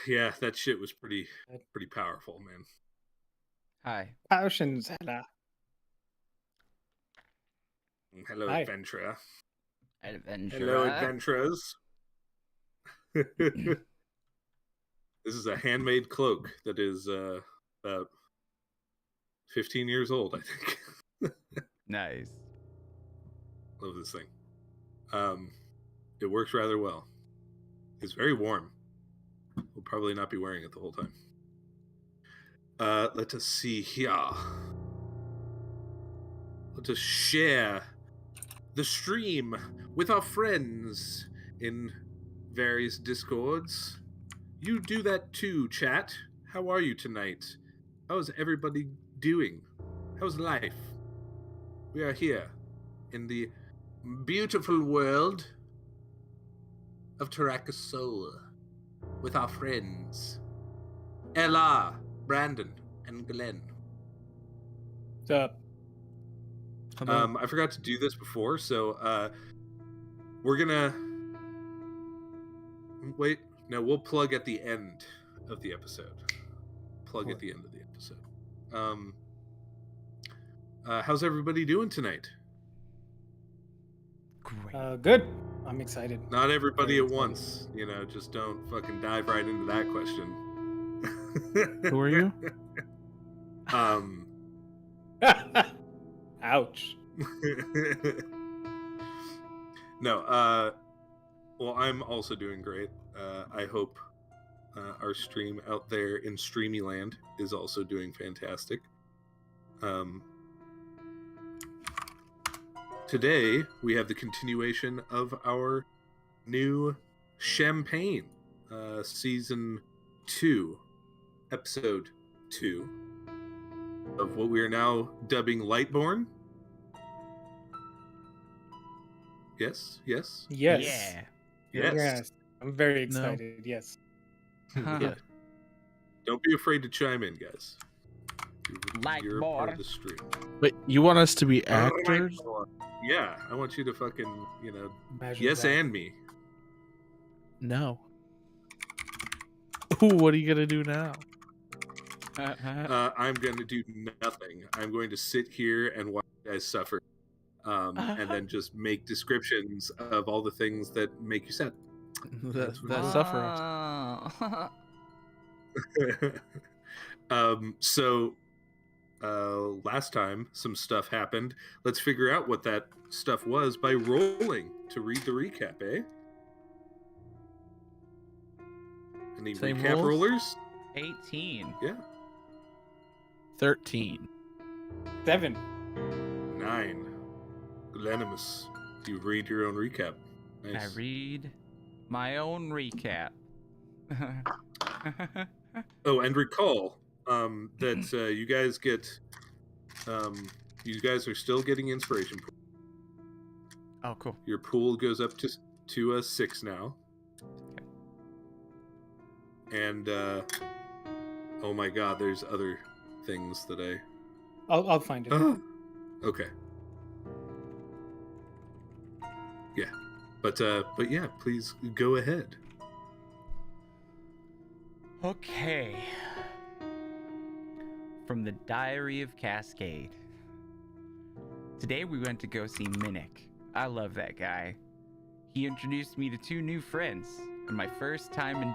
Yeah, that shit was pretty powerful, man. Hi. Potions, hella. Hello, Hi. adventurer. Adventure. Hello, adventurers. This is a handmade cloak that is about 15 years old, I think. Nice. Love this thing. It works rather well. It's very warm. We'll probably not be wearing it the whole time. Let us see here. Let us share the stream with our friends in various discords. You do that too, chat. How are you tonight? How is everybody doing? How's life? We are here in the beautiful world of Taraka Soul with our friends Ella, Brandon, and Glenn. What's up? I forgot to do this before, so we're gonna wait. No, we'll plug at the end of the episode. At the end of the episode. How's everybody doing tonight? Great. Good. I'm excited. Not everybody Very at excited. once. You know, just don't fucking dive right into that question. Who are you? Ouch. No, well, I'm also doing great. I hope our stream out there in Streamy Land is also doing fantastic. Today, we have the continuation of our new Champagne, Season 2, Episode 2, of what we are now dubbing Lightborn. Yes? Yes. Yeah. Yes. I'm very excited. Yes. Yeah. Don't be afraid to chime in, guys. You're a part Lightborn. of the stream. Wait, you want us to be actors? Yeah, I want you to fucking, Imagine yes that. and me. No. Ooh, what are you gonna do now? I'm going to do nothing. I'm going to sit here and watch you guys suffer. And then just make descriptions of all the things that make you sad. The what suffering. So last time some stuff happened. Let's figure out what that stuff was by rolling to read the recap, eh? Any Same recap rules? rollers? 18. Yeah. 13. 7. 9. Glenimus, do you read your own recap? Nice. I read my own recap. Oh, and recall that you guys get, you guys are still getting inspiration. Oh, cool. Your pool goes up to 6 now. Okay. And oh my god, there's other things that I'll find it. Okay. Yeah, but yeah, please go ahead. Okay. From the Diary of Cascade. Today we went to go see Minnick. I love that guy. He introduced me to 2 new friends, and my first in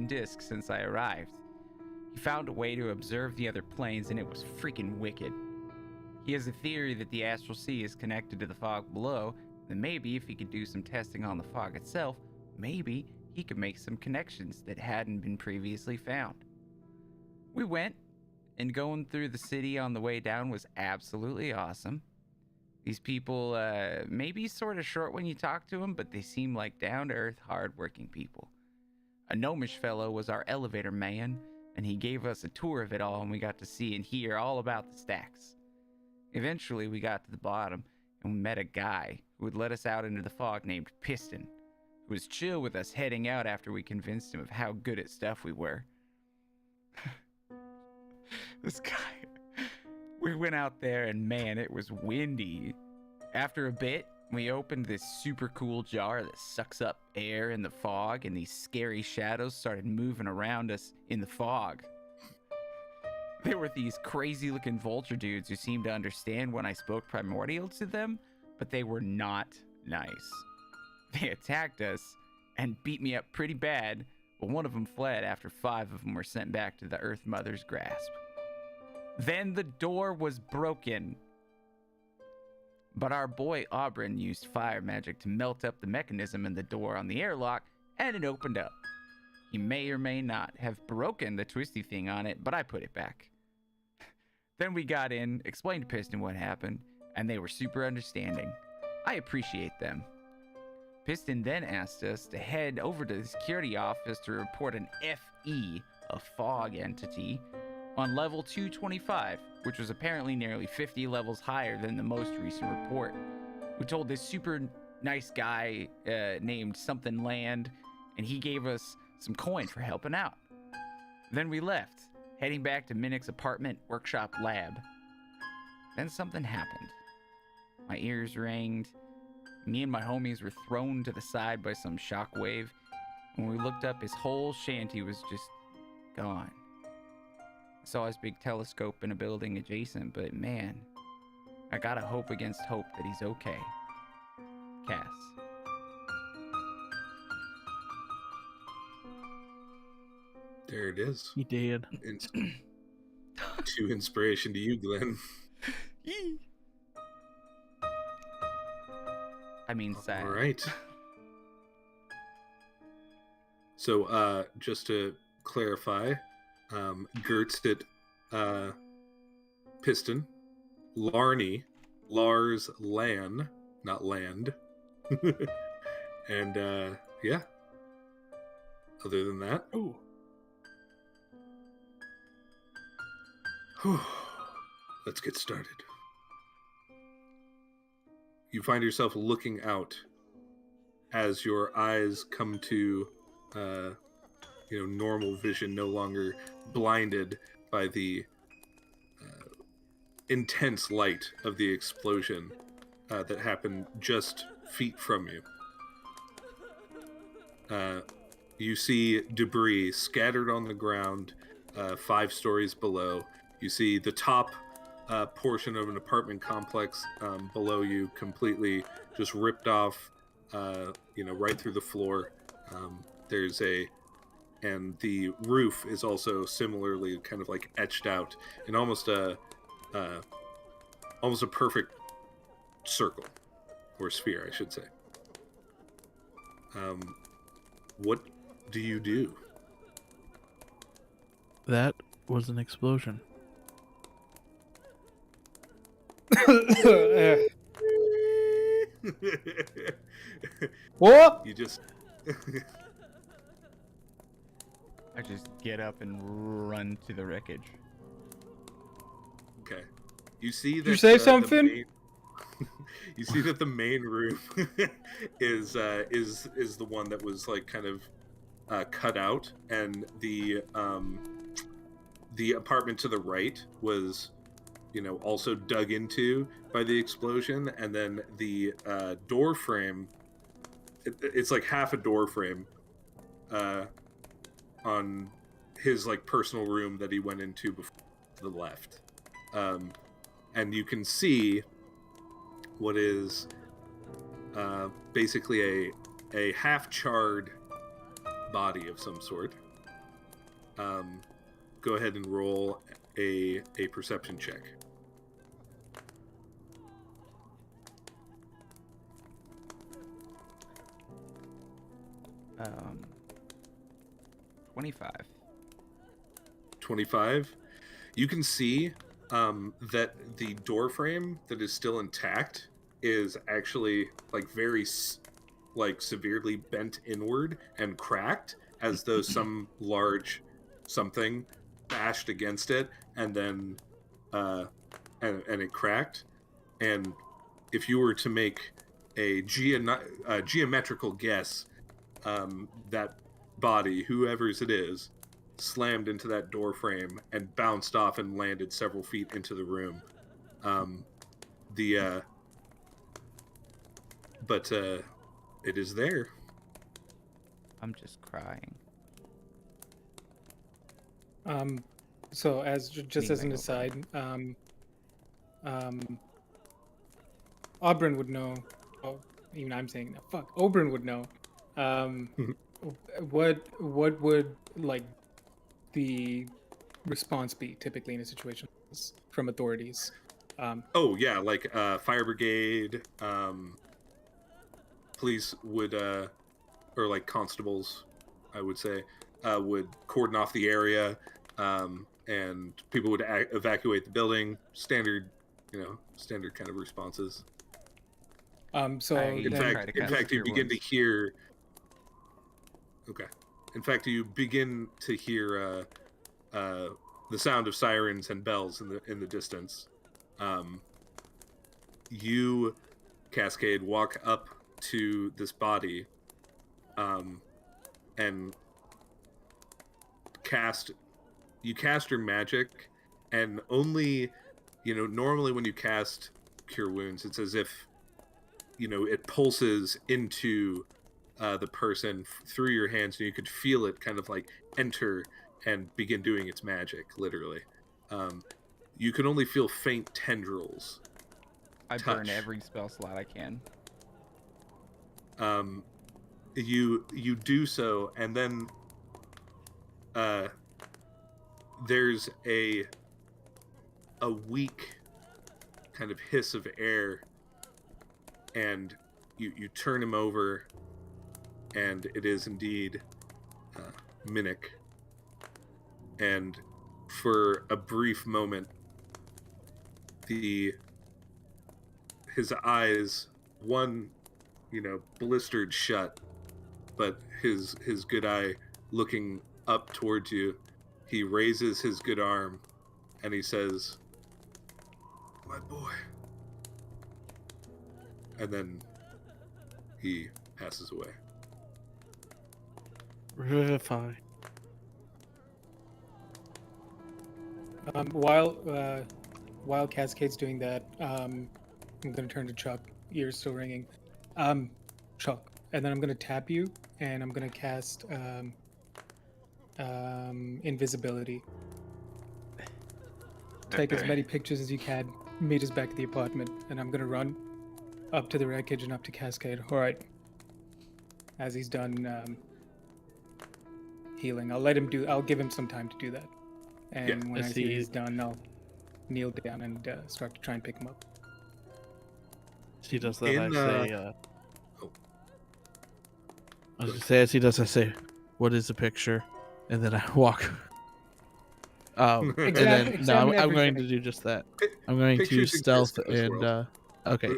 disc since I arrived. He found a way to observe the other planes, and it was freaking wicked. He has a theory that the astral sea is connected to the fog below, and maybe if he could do some testing on the fog itself, maybe he could make some connections that hadn't been previously found. We went, and going through the city on the way down was absolutely awesome. These people may be sort of short when you talk to them, but they seem like down-to-earth, hard-working people. A gnomish fellow was our elevator man, and he gave us a tour of it all, and we got to see and hear all about the stacks. Eventually, we got to the bottom, and we met a guy who would let us out into the fog named Piston, who was chill with us heading out after we convinced him of how good at stuff we were. This guy... We went out there, and man, it was windy. After a bit, We opened this super cool jar that sucks up air in the fog, and these scary shadows started moving around us in the fog. There were these crazy looking vulture dudes who seemed to understand when I spoke primordial to them, but they were not nice. They attacked us and beat me up pretty bad, but one of them fled after 5 of them were sent back to the Earth Mother's grasp. Then the door was broken. But our boy Aubryn used fire magic to melt up the mechanism in the door on the airlock, and it opened up. He may or may not have broken the twisty thing on it, but I put it back. Then we got in, explained to Piston what happened, and they were super understanding. I appreciate them. Piston then asked us to head over to the security office to report an FE, a fog entity, on level 225, which was apparently nearly 50 levels higher than the most recent report. We told this super nice guy named something Land, and he gave us some coin for helping out. Then we left, heading back to Minnick's apartment workshop lab. Then something happened. My ears ranged. Me and my homies were thrown to the side by some shockwave. When we looked up, his whole shanty was just gone. I saw his big telescope in a building adjacent, but man, I gotta hope against hope that he's okay. Cass. There it is. He did. To inspiration to you, Glenn. I mean, sad. All right. So, just to clarify, Gertz did Piston, Larney, Lars Lan, not Land, and yeah. Other than that, Ooh. let's get started. You find yourself looking out as your eyes come to, normal vision, no longer blinded by the intense light of the explosion that happened just feet from you. You see debris scattered on the ground 5 stories below. You see the top portion of an apartment complex below you completely just ripped off, right through the floor. And the roof is also similarly kind of like etched out in almost a perfect circle, or sphere, I should say. What do you do? That was an explosion. What? You just I just get up and run to the wreckage. okay. You see that. Did you say something? You see that the main room is the one that was like kind of cut out, and the apartment to the right was, also dug into by the explosion, and then the door frame. It's like half a door frame on his like personal room that he went into before to the left, and you can see what is basically a half charred body of some sort. Go ahead and roll a perception check. 25. 25. You can see that the door frame that is still intact is actually like very severely bent inward and cracked, as though some large something bashed against it, and then and it cracked. And if you were to make a geometrical guess, that body, whoever's it is, slammed into that door frame and bounced off and landed several feet into the room. but it is there. I'm just crying. So as just as an Kneeling over. aside, Auburn would know. Oh, even I'm saying that. Fuck, Oberon would know. Um, what would like the response be typically in a situation like this from authorities? Oh yeah, like fire brigade, police would or like constables, I would say, would cordon off the area, and people would evacuate the building. Standard, standard kind of responses. So I then try to In cast fact, you Cure begin to Wounds. hear. Okay. In fact, you begin to hear the sound of sirens and bells in the distance. You, Cascade, walk up to this body, and cast your magic, and only, normally when you cast Cure Wounds, it's as if it pulses into the person through your hands, and you could feel it kind of like enter and begin doing its magic, literally. You can only feel faint tendrils. I touch. burn every spell slot I can. You do so, and then there's a weak kind of hiss of air, and you turn him over, and it is indeed Minnick. And for a brief moment, his eyes, one, blistered shut, but his good eye looking up towards you, he raises his good arm, and he says, "My boy." And then he passes away. Revivify. While Cascade's doing that, I'm gonna turn to Chuck. Ears still ringing. Chuck, and then I'm gonna tap you, and I'm gonna cast invisibility. Take as many pictures as you can. Meet us back at the apartment, and I'm gonna run up to the wreckage and up to Cascade. All right. As he's done healing, I'll give him some time to do that. And when I see he's done, I'll kneel down and start to try and pick him up. As he does that, In, I say, oh. I was gonna say, as he does, I say, "What is the picture?" And then I walk. And then I'm going to do just that. I'm going to Pictures stealth exist in this and world. okay,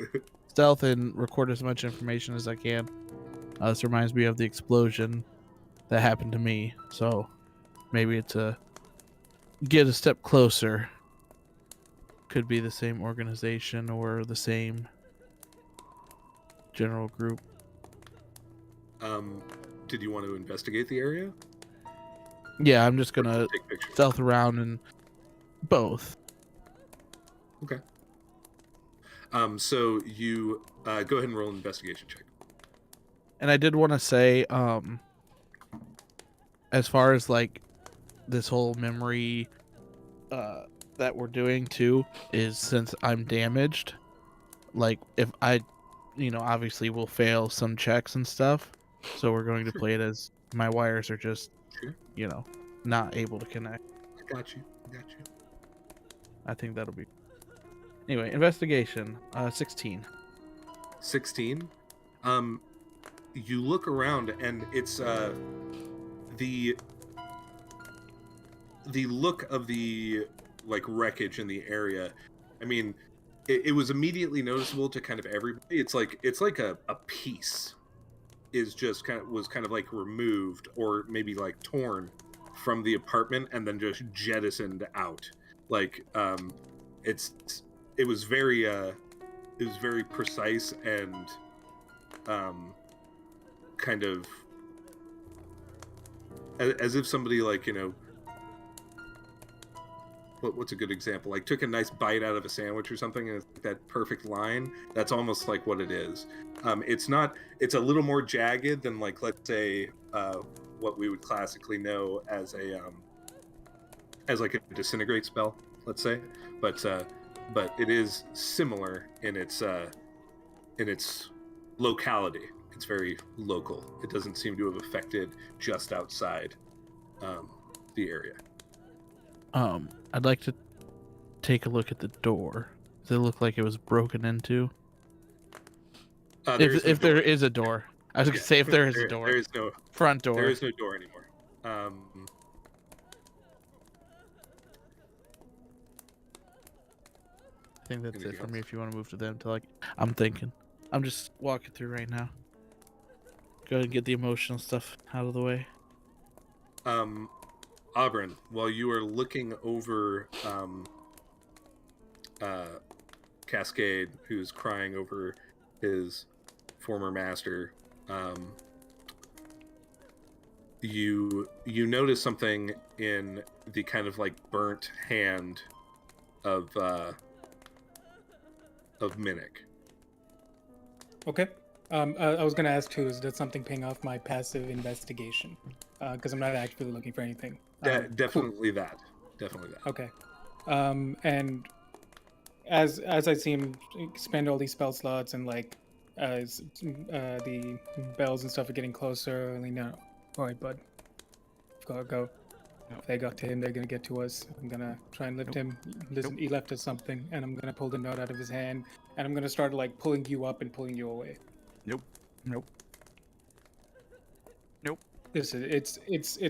stealth and record as much information as I can. This reminds me of the explosion that happened to me, so maybe it's get a step closer. Could be the same organization or the same general group. Did you want to investigate the area? Yeah, I'm just gonna Take pictures. stealth around and both. Okay. So you go ahead and roll an investigation check. And I did want to say, as far as like this whole memory that we're doing too, is since I'm damaged, like if I, obviously will fail some checks and stuff, so we're going to play it as my wires are just, not able to connect. I got you. I think that'll be. Anyway, investigation, 16. 16. You look around, and it's the look of the like wreckage in the area. I mean, it was immediately noticeable to kind of everybody. It's like a piece was kind of like removed, or maybe like torn from the apartment and then just jettisoned out. Like it was very precise and kind of as if somebody like what's a good example? Like took a nice bite out of a sandwich or something, and it's that perfect line. That's almost like what it is. It's not. It's a little more jagged than like let's say what we would classically know as like a disintegrate spell, let's say. But it is similar in its locality. It's very local. It doesn't seem to have affected just outside the area. I'd like to take a look at the door. Does it look like it was broken into? If there is a door. I was gonna say if there is a door. There is no front door. There is no door anymore. I think that's it for me. If you want to move to them, to like, I'm thinking. I'm just walking through right now. Go ahead and get the emotional stuff out of the way. Auburn, while you are looking over Cascade, who's crying over his former master, you notice something in the kind of like burnt hand of Minnick. Okay. I was gonna ask too, is that something paying off my passive investigation? Because I'm not actively looking for anything. Definitely that. Definitely that. Okay. And as I see him spend all these spell slots and like as the bells and stuff are getting closer, I lean out. All right, bud. Go. If they got to him, they're gonna get to us. I'm gonna try and lift him. Listen, he left us something, and I'm gonna pull the note out of his hand, and I'm gonna start like pulling you up and pulling you away. Nope. Listen, it's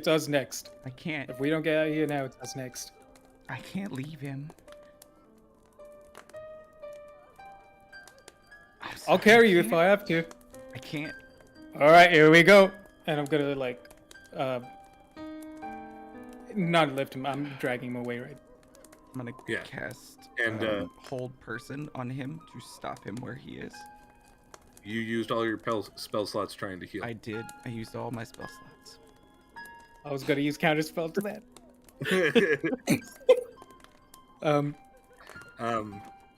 us next. I can't. If we don't get out of here now, it's us next. I can't leave him. I'll carry you if I have to. I can't. All right, here we go. And I'm gonna like, not lift him. I'm dragging him away right. I'm gonna cast and hold person on him to stop him where he is. You used all your spell slots trying to heal. I did. I used all my spell slots. I was gonna use counter spell to that.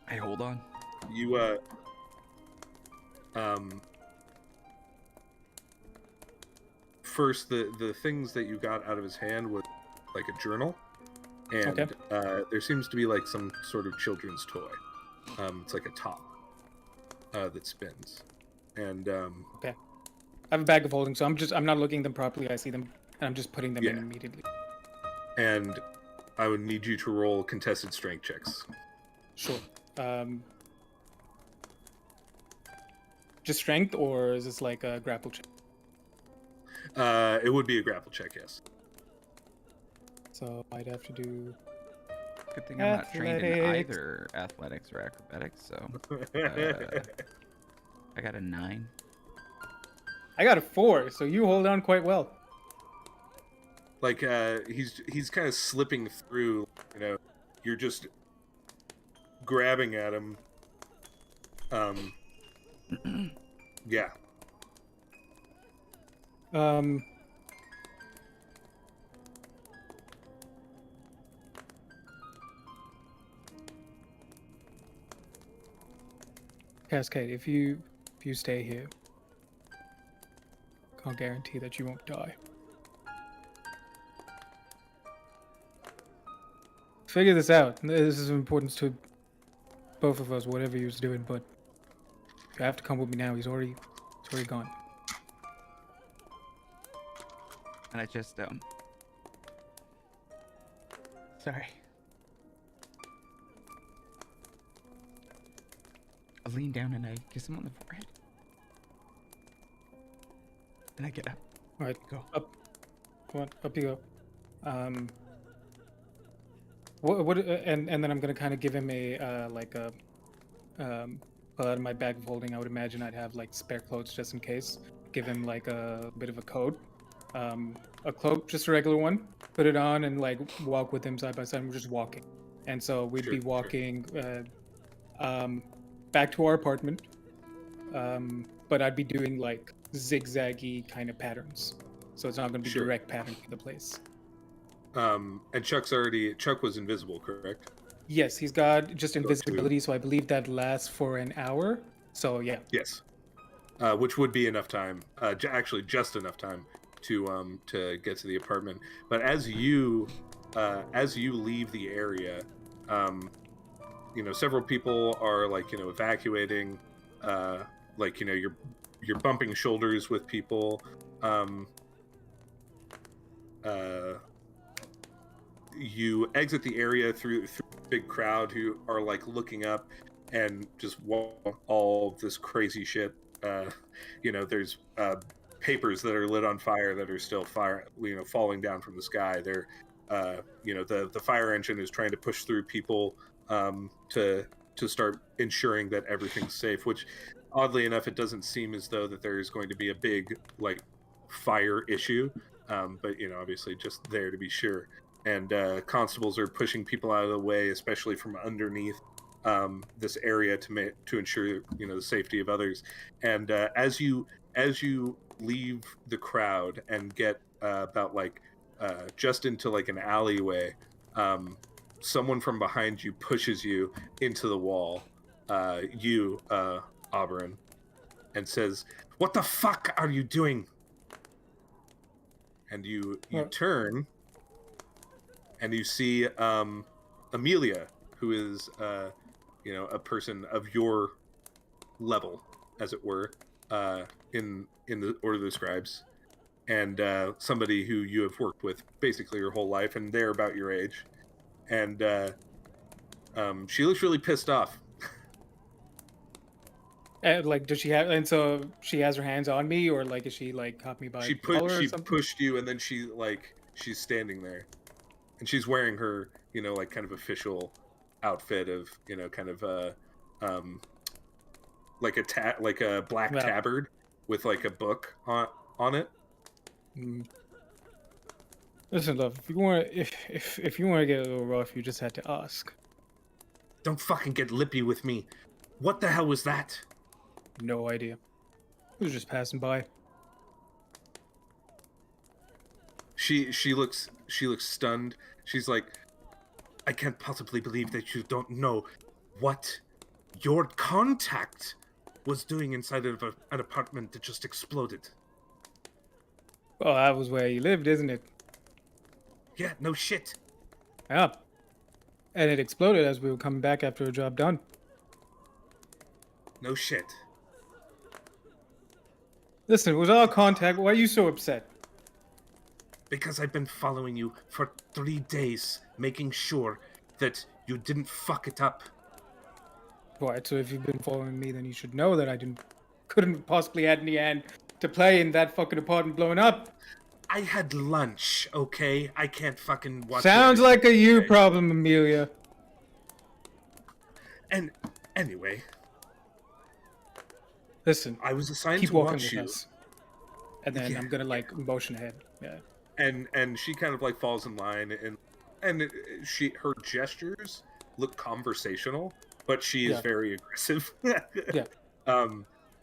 I hold on. You first the things that you got out of his hand was like a journal, and there seems to be like some sort of children's toy. It's like a top that spins, and okay. I have a bag of holding, so I'm not looking at them properly. I see them, and I'm just putting them in immediately. And I would need you to roll contested strength checks. Sure. Just strength, or is this like a grapple check? It would be a grapple check, yes. So I'd have to do. Good thing I'm not trained in either athletics or acrobatics, so I got a 9. I got a 4, so you hold on quite well. Like he's kind of slipping through. You know, you're just grabbing at him. Yeah. Cascade, if you stay here, can't guarantee that you won't die. Figure this out. This is of importance to both of us, whatever he was doing, but you have to come with me now. He's already gone. And I just sorry. I lean down and I kiss him on the forehead. And I get up. All right, Go. Up. Come on, up you go. What? And then I'm gonna kind of give him a pull out of my bag of holding. I would imagine I'd have like spare clothes just in case. Give him like a bit of a coat, a cloak, just a regular one. Put it on and like walk with him side by side. We're just walking, and so we'd be walking back to our apartment. But I'd be doing like zigzaggy kind of patterns, so it's not going to be direct pattern to the place. And Chuck was invisible, correct? Yes, he's got just So invisibility, so I believe that lasts for an hour. So yeah. yes, which would be enough time. Actually, just enough time to get to the apartment. But as you leave the area, several people are like evacuating. Like you're bumping shoulders with people. Um, uh, you exit the area through a big crowd who are like looking up and just all this crazy shit. There's papers that are lit on fire that are still falling down from the sky. They're the fire engine is trying to push through people to start ensuring that everything's safe, which oddly enough it doesn't seem as though that there is going to be a big like fire issue, but obviously just there to be sure. And constables are pushing people out of the way, especially from underneath this area to ensure the safety of others. And as you leave the crowd and get about like just into like an alleyway, someone from behind you pushes you into the wall, Auburn, and says, "What the fuck are you doing?" And you turn, and you see Amelia, who is a person of your level, as it were, in the Order of the Scribes, and somebody who you have worked with basically your whole life, and they're about your age, and she looks really pissed off. Like, does she have? And so she has her hands on me, or like, is she like caught me by the collar or something? Pushed you, and then she's standing there, and she's wearing her like kind of official outfit of kind of like a black tabard with like a book on it. Mm. Listen, love. If you want to get a little rough, you just had to ask. Don't fucking get lippy with me. What the hell was that? No idea. It was just passing by. She looks stunned. She's like, I can't possibly believe that you don't know what your contact was doing inside of an apartment that just exploded. Well, that was where you lived, isn't it? Yeah, no shit. Yeah. And it exploded as we were coming back after a job done. No shit. Listen, it was all contact. Why are you so upset? Because I've been following you for 3 days, making sure that you didn't fuck it up. Right, so if you've been following me, then you should know that I couldn't possibly add any hand to play in that fucking apartment blowing up. I had lunch, okay? I can't fucking watch. Sounds like a you problem, Amelia. And anyway, listen. I was assigned keep to walking watch with you. us. And then I'm gonna like motion ahead. Yeah. And she kind of like falls in line, and her gestures look conversational, but she is very aggressive. Yeah.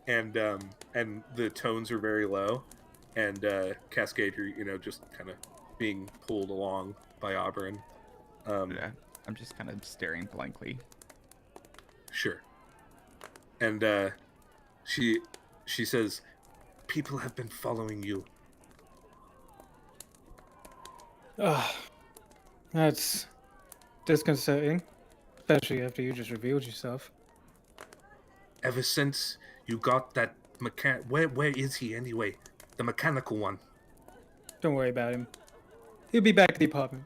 And the tones are very low, and Cascade, just kind of being pulled along by Auburn. Yeah, I'm just kind of staring blankly. Sure. And she says, people have been following you. That's disconcerting, especially after you just revealed yourself. Ever since you got that where is he anyway? The mechanical one. Don't worry about him. He'll be back at the apartment.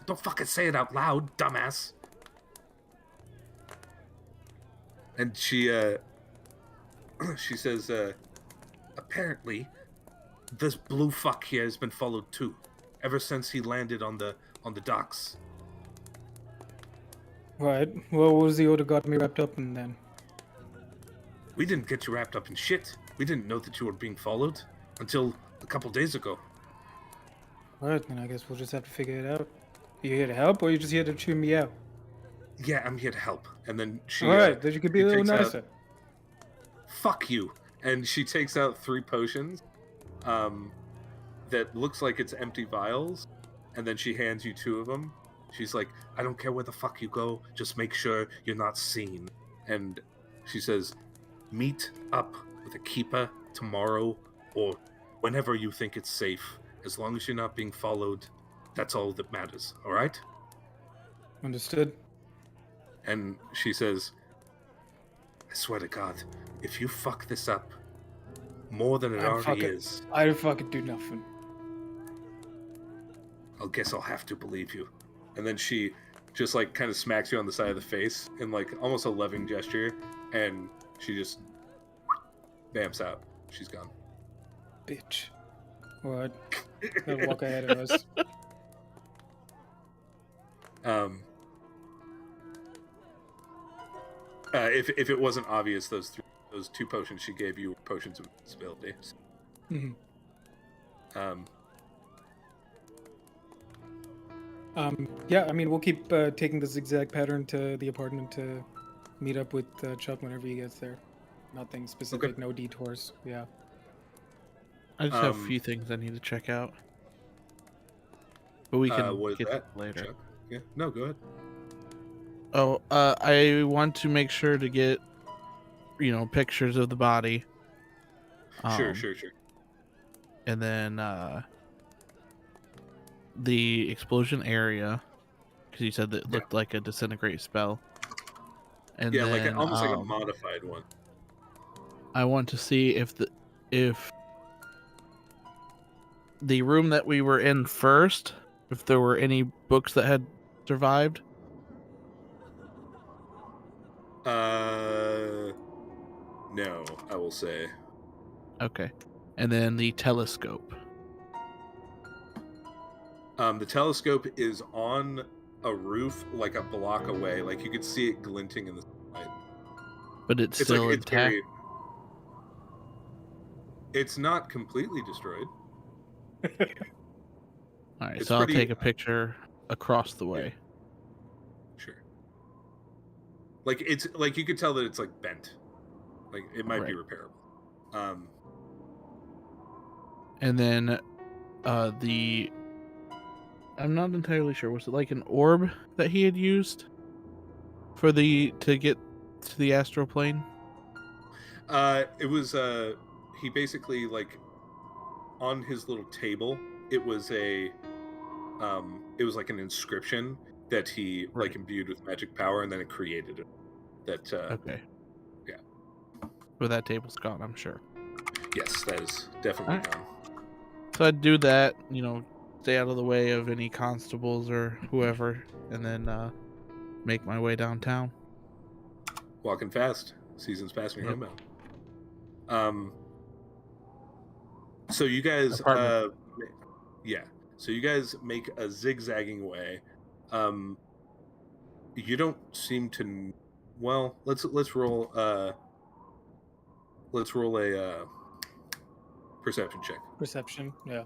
Don't fucking say it out loud, dumbass. And she says, apparently, this blue fuck here has been followed too, ever since he landed on the docks. Right. Well, what was the order got me wrapped up in then? We didn't get you wrapped up in shit. We didn't know that you were being followed until a couple days ago. Right, then I guess we'll just have to figure it out. You here to help, or you just here to chew me out? Yeah, I'm here to help. And then she... Alright, then you could be a little nicer. Fuck you. And she takes out 3 potions that looks like it's empty vials, and then she hands you 2 of them. She's like, I don't care where the fuck you go, just make sure you're not seen. And she says, meet up with a keeper tomorrow or whenever you think it's safe. As long as you're not being followed, that's all that matters, alright? Understood. And she says, I swear to God, if you fuck this up more than it already is, I'd fucking do nothing. I guess I'll have to believe you. And then she just like kind of smacks you on the side of the face in like almost a loving gesture, and she just bamps out. She's gone. Bitch. What? They'll walk ahead of us. If it wasn't obvious, those 2 potions she gave you were potions of invincibility. Mhm. Yeah, I mean, we'll keep taking the zigzag pattern to the apartment to meet up with Chuck whenever he gets there. Nothing specific, no detours. Yeah. I just have a few things I need to check out. But we can what is get that? to it later. Chuck? Yeah, no, go ahead. Oh, I want to make sure to get, pictures of the body. Sure. And then the explosion area, because you said that it looked like a disintegrate spell. And yeah, then, almost like a modified one. I want to see if the room that we were in first, if there were any books that had survived. No, I will say. Okay. And then the telescope. The telescope is on a roof like a block away. Like you could see it glinting in the sunlight. But it's still intact. It's not completely destroyed. All right, so I'll take a picture across the way. Yeah. Sure. Like it's like you could tell that it's like bent. Like it might be repairable. And then I'm not entirely sure. Was it like an orb that he had used to get to the astral plane? It was he basically like on his little table. It was like an inscription that he like imbued with magic power, and then it created it. That okay. Yeah. But that table's gone, I'm sure. Yes, that is definitely gone. So I'd do that, stay out of the way of any constables or whoever, and then make my way downtown. Walking fast. Season's passing your inbound. So you guys so you guys make a zigzagging way. You don't seem to let's roll a perception check. Perception, yeah.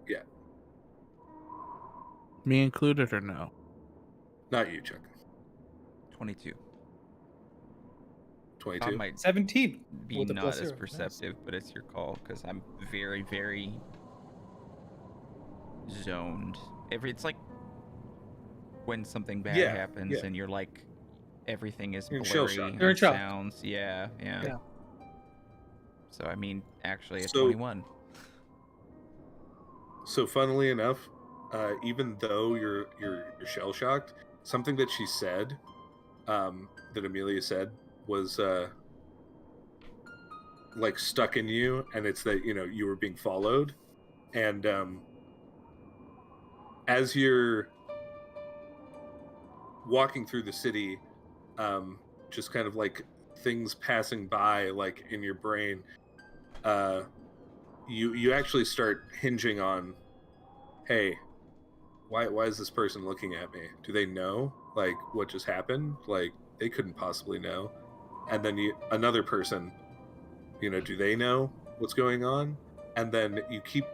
Yeah. Me included or no? Not you, Chuck. 22. 22. I might 17. be not as perceptive, but it's your call because I'm very, very zoned. It's like when something bad happens and you're like, everything is blurry and sounds. Yeah. So I mean, actually, it's 21. So funnily enough, even though you're shell shocked, something that she said, that Amelia said, was like stuck in you, and it's that you were being followed, and as you're walking through the city, just kind of like things passing by, like in your brain, you actually start hinging on, hey, why is this person looking at me? Do they know like what just happened? Like they couldn't possibly know. And then another person, do they know what's going on? And then you keep,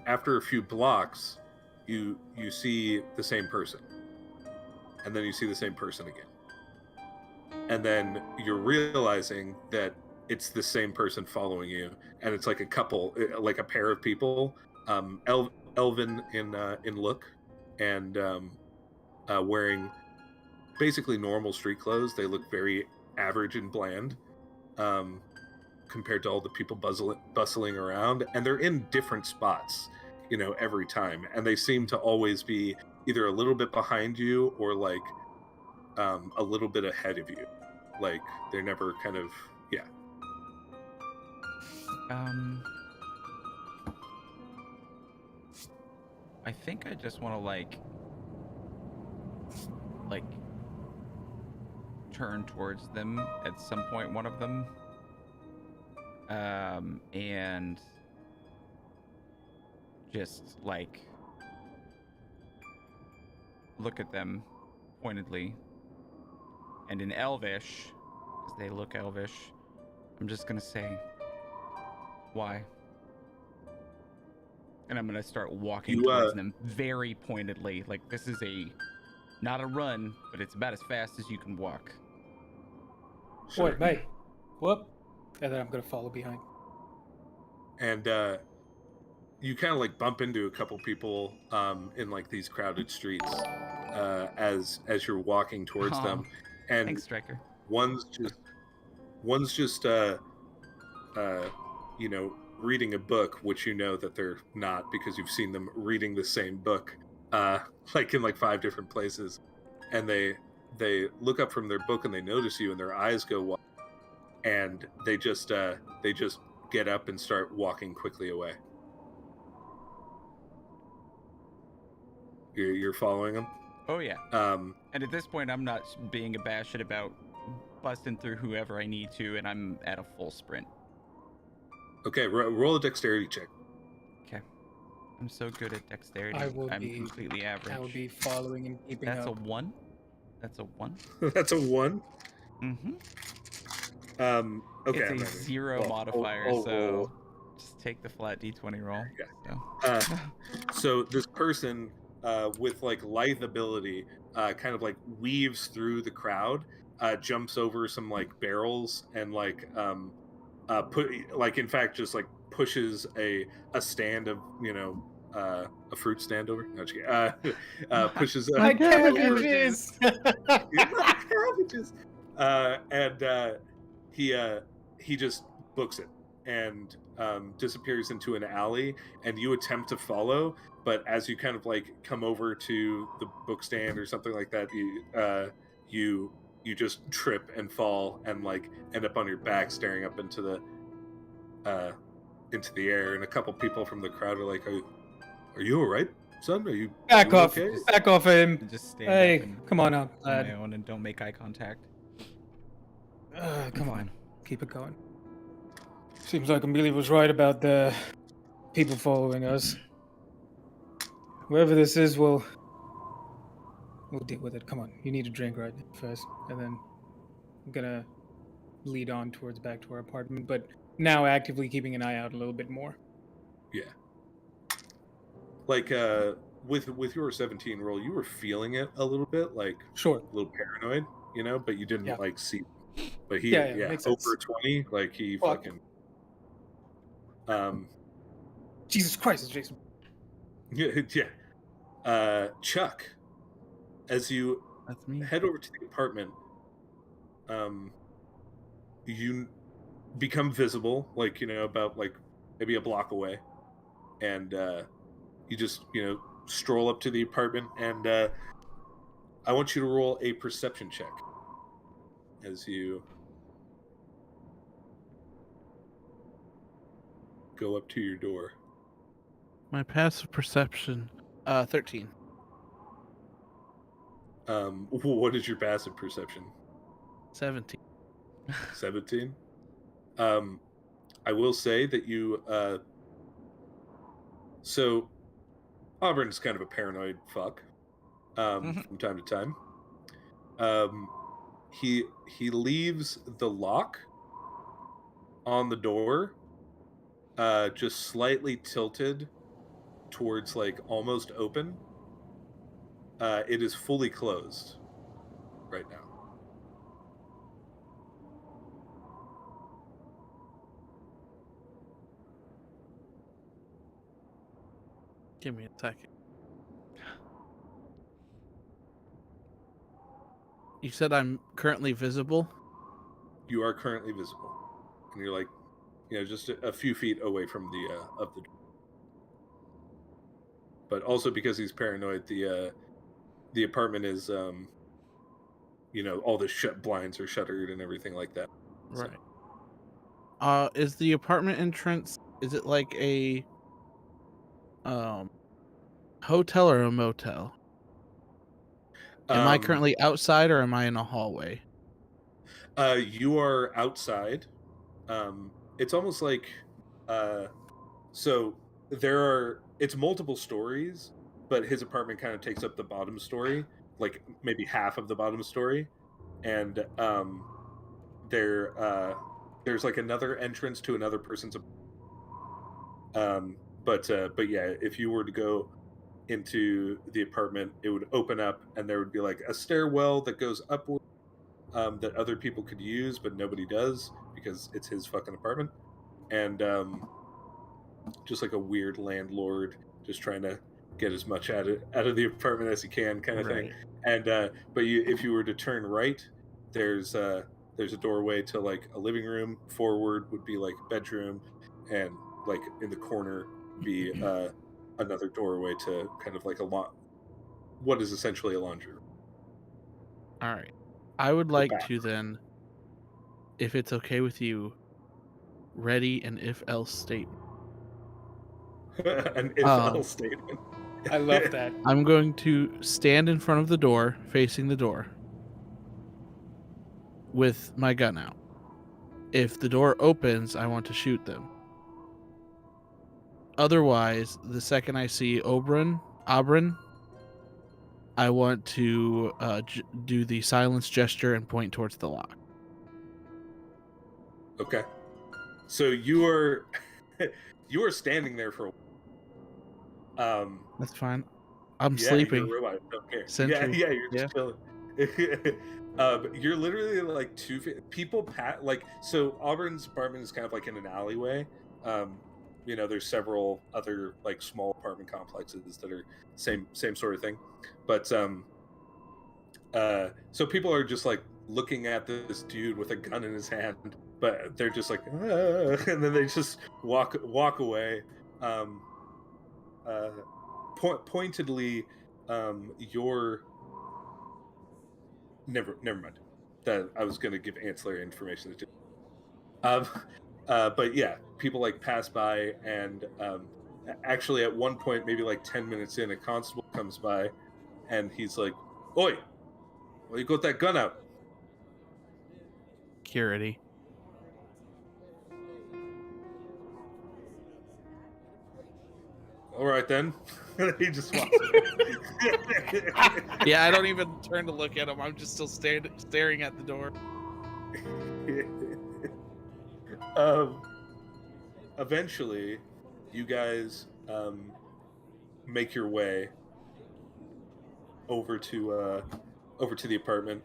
after a few blocks, you see the same person, and then you see the same person again, and then you're realizing that it's the same person following you, and it's like a couple, like a pair of people, elven in look, and wearing basically normal street clothes. They look very average and bland, um, compared to all the people bustling around, and they're in different spots, every time, and they seem to always be either a little bit behind you or like a little bit ahead of you. Like they're never kind of I think I just want to like turn towards them at some point, one of them, and just like look at them pointedly, and in Elvish, because they look Elvish, I'm just gonna say, why? And I'm gonna start walking towards them very pointedly. Like this is not a run, but it's about as fast as you can walk. Sure. Wait, mate. Whoop. And then I'm gonna follow behind. And you kind of like bump into a couple people in like these crowded streets as you're walking towards them, and thanks, Striker. one's just reading a book, which that they're not, because you've seen them reading the same book like in like 5 different places, and they look up from their book and they notice you and their eyes go wide, and they just get up and start walking quickly away. You're following them? Oh yeah. And at this point I'm not being a bashit about busting through whoever I need to, and I'm at a full sprint. Okay, roll a dexterity check. Okay. I'm so good at dexterity. I'm completely average. I will be following and keeping That's up. a 1. That's a 1. That's a 1? Mm-hmm. Okay. It's a 0 modifier, so just take the flat d20 roll. Yeah. So this person with like lithe ability kind of like weaves through the crowd, jumps over some like barrels, and like in fact just like pushes a stand of a fruit stand over. No, pushes my cabbages. Cabbages. And he just books it and disappears into an alley, and you attempt to follow, but as you kind of like come over to the book stand or something like that, you just trip and fall and like end up on your back staring up into the air, and a couple people from the crowd are like, are you all right, son? Are you back off? okay? Back off him. Just stand hey, up and come on up, on lad. my own and don't make eye contact. Come on, keep it going. Seems like Amelia was right about the people following us. Whoever this is, we'll deal with it. Come on, you need a drink right first, and then I'm gonna lead on towards back to our apartment, but now actively keeping an eye out a little bit more. Yeah. Like with your 17 roll, you were feeling it a little bit, like sure, a little paranoid, but you didn't like see. But he makes sense. over 20, like he fucking Jesus Christ, Jason. Yeah. Chuck, as you head over to the apartment, you become visible, like about like maybe a block away, and you just stroll up to the apartment, and I want you to roll a perception check as you go up to your door. My passive perception, 13. What is your passive perception? 17. 17. I will say that you so Auburn's kind of a paranoid fuck from time to time. He leaves the lock on the door just slightly tilted towards like almost open. It is fully closed right now. Give me a second. You said I'm currently visible? You are currently visible, and you're like, just a few feet away from the of the door. But also because he's paranoid, the apartment is all the blinds are shuttered and everything like that. So, Right. Is the apartment entrance, is it like a hotel or a motel? Am I um, currently outside or am I in a hallway? you are outside. It's almost like uh, so it's multiple stories, but his apartment kind of takes up the bottom story, like maybe half of the bottom story, and there's like another entrance to another person's but yeah, if you were to go into the apartment, it would open up and there would be like a stairwell that goes upward, that other people could use but nobody does because it's his fucking apartment. And just like a weird landlord just trying to get as much out of the apartment as he can, kind of thing. Right. And but if you were to turn right, there's there's a doorway to like a living room. Forward would be like a bedroom, and like in the corner be another doorway to kind of like what is essentially a laundry room. All right. I would Or like to then, if it's okay with you, ready an if else statement. an if else statement. I love that. I'm going to stand in front of the door, facing the door, with my gun out. If the door opens, I want to shoot them. Otherwise, the second I see Oberyn, I want to do the silence gesture and point towards the lock. Okay. So you are you are standing there for a while. That's fine. I'm Yeah, you're sleeping. a robot. Don't care. Sentry. Yeah, you're Yeah. just chilling. You're literally like people like so. Auburn's apartment is kind of like in an alleyway. Um, there's several other like small apartment complexes that are same sort of thing, but so people are just like looking at this dude with a gun in his hand, but they're just like, "Ah," and then they just walk away. Um, uh, pointedly, your never mind. That I was going to give ancillary information. Um, but yeah, people like pass by, and actually, at one point, maybe like 10 minutes in, a constable comes by, and he's like, "Oi, well, you got that gun out." Security. All right then. He just walks away. Yeah, I don't even turn to look at him. I'm just still staring at the door. um, eventually, you guys make your way over to the apartment,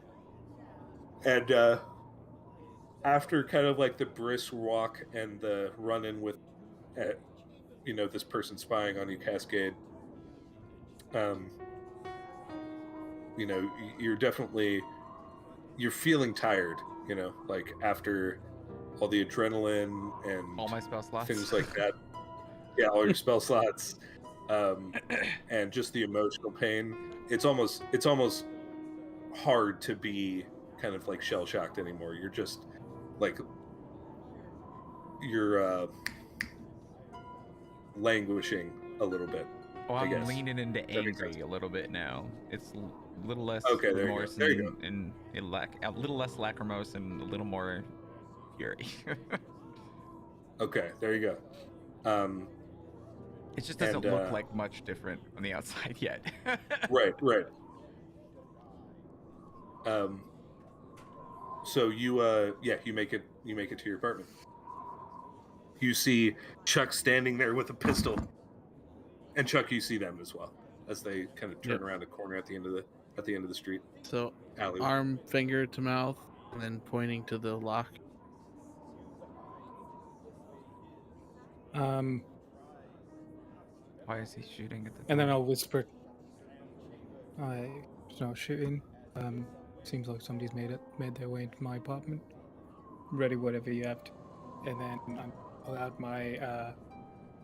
and after kind of like the brisk walk and the run in with uh, this person spying on you, Cascade, um, you're definitely you're feeling tired, like after all the adrenaline and All my spell slots. things like that. Yeah, all your spell slots, and just the emotional pain. It's almost hard to be kind of like shell shocked anymore. You're just like you're languishing a little bit. Oh, I I'm guess. leaning into That makes angry sense. a little bit now. It's a little less Okay, there you go. remorse There you and a little less lacrimose and a little more fury. Okay, there you go. It just doesn't And look like much different on the outside yet. right. So you you make it to your apartment. You see Chuck standing there with a pistol, and Chuck, you see them as well as they kind of turn Yep. around a corner at the end of the street So alleyway. arm, finger to mouth, and then pointing to the lock. Um, Why is he shooting at the door? And then I'll whisper, there's no shooting. Seems like somebody's made their way into my apartment. Ready whatever you have to. And then I'm pull out my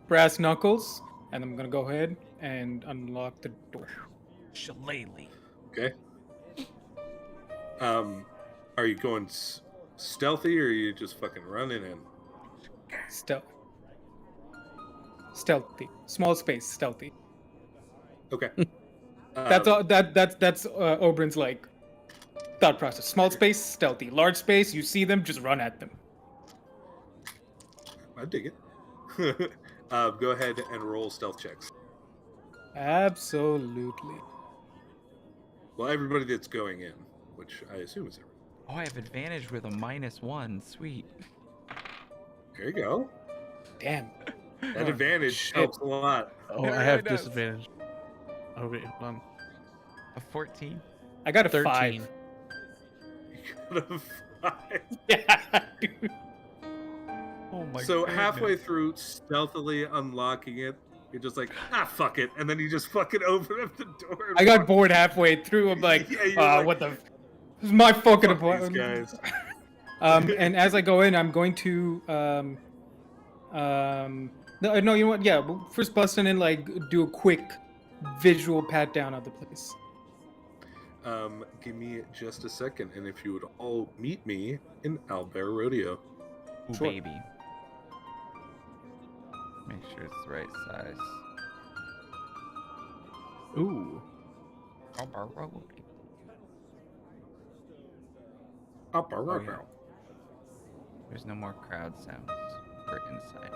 brass knuckles, and I'm gonna go ahead and unlock the door. Shillelagh. Okay. Are you going stealthy, or are you just fucking running in? Stealthy. Small space. Stealthy. Okay. That's all. That's Oberyn's like thought process. Small space, stealthy. Large space, you see them, just run at them. I dig it. Go ahead and roll stealth checks. Absolutely. Well, everybody that's going in, which I assume is everybody. Oh, I have advantage with a -1. Sweet. There you go. Damn. That advantage shit. helps a lot. Oh, It I really have does. disadvantage. Oh wait, hold on. A 14. I got a 13. 5. You got a 5. Yeah, dude. Oh my So god. halfway through stealthily unlocking it, you're just like, fuck it, and then you just fucking open up the door. And I got walk- bored halfway through. I'm like, Yeah, you're like, what the? This is my fucking fuck apartment. these guys. And as I go in, I'm going to no, you know what? Yeah, we'll first busting in, like, do a quick visual pat down of the place. Give me just a second, and if you would all meet me in Owlbear Rodeo. Ooh, Sure. baby. Make sure it's the right size. Ooh. Oh, yeah. There's no more crowd sounds for inside.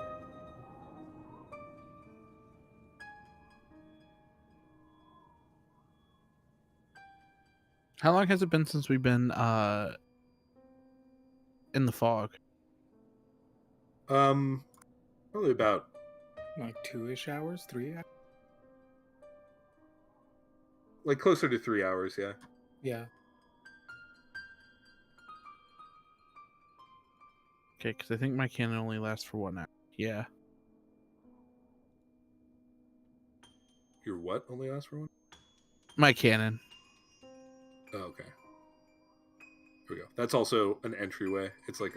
How long has it been since we've been in the fog? Probably about Like 2-ish hours, 3 hours. like closer to 3 hours, yeah. Yeah. Okay, because I think my cannon only lasts for 1 hour. Yeah. Your what only lasts for one? My cannon. Oh, okay. Here we go. That's also an entryway. It's like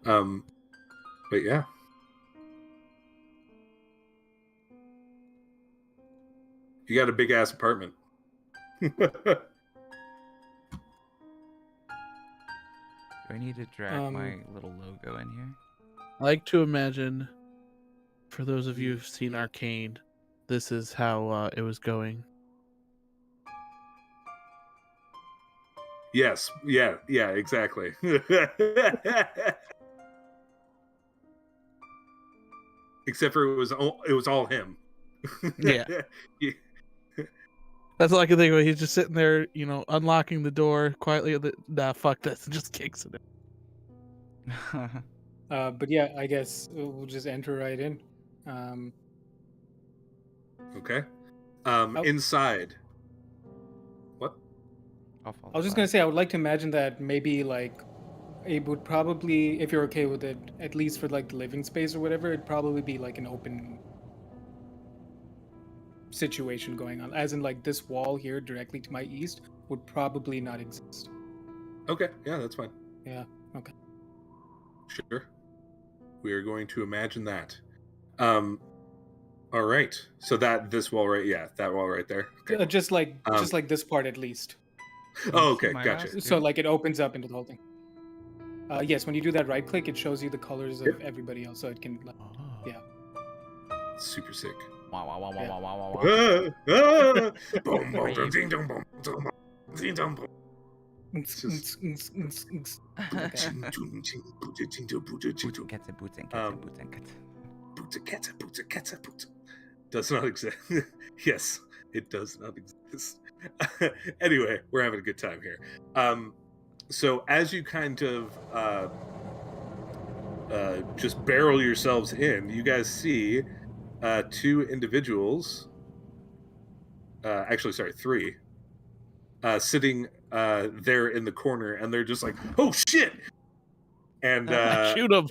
but yeah. You got a big ass apartment. Do I need to drag my little logo in here? I like to imagine, for those of you who've seen Arcane, this is how it was going. Yes. Yeah, exactly. Except for it was all him. Yeah. That's all I can think of. He's just sitting there, unlocking the door quietly. Nah, fuck this. And just kicks it in. But yeah, I guess we'll just enter right in. Okay. Oh. Inside. What? I'll follow I was just by. gonna say, I would like to imagine that maybe, like, it would probably, if you're okay with it, at least for like the living space or whatever, it'd probably be like an open situation going on. As in, like, this wall here directly to my east would probably not exist. Okay, yeah, that's fine. Yeah, okay. Sure. We are going to imagine that. All right. So this wall that wall right there. Okay. Just like this part at least. Oh, okay, My gotcha. house, So too? like it opens up into the whole thing. Yes, when you do that right click, it shows you the colors of Yep. everybody else, so it can, like, yeah. Super sick. Wow, wow, wow, wow, Yeah. wow, wow, wow. Boom, boom, dum, ding, dum, boom, dum, ding, dum, boom. Boots Just- Boots and cats and cats. Does not exist. Yes, it does not exist. Anyway, we're having a good time here. So as you kind of just barrel yourselves in, you guys see two individuals. Actually, sorry, three. Sitting there in the corner, and they're just like, "Oh shit!" And Shoot him.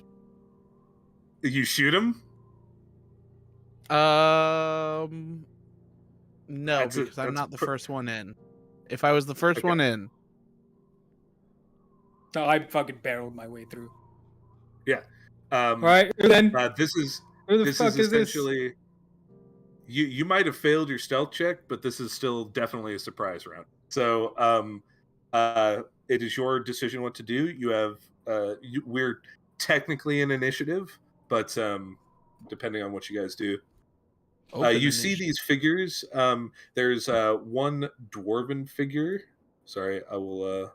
You shoot him? No, because I'm not the first one in. If I was the first Okay. one in, No, I fucking barreled my way through. Yeah. All right, then This is where the fuck is this? essentially you might have failed your stealth check, but this is still definitely a surprise round. So it is your decision what to do. You have we're technically in initiative, but depending on what you guys do. open You see initiative. these figures. There's one dwarven figure. Sorry, I'll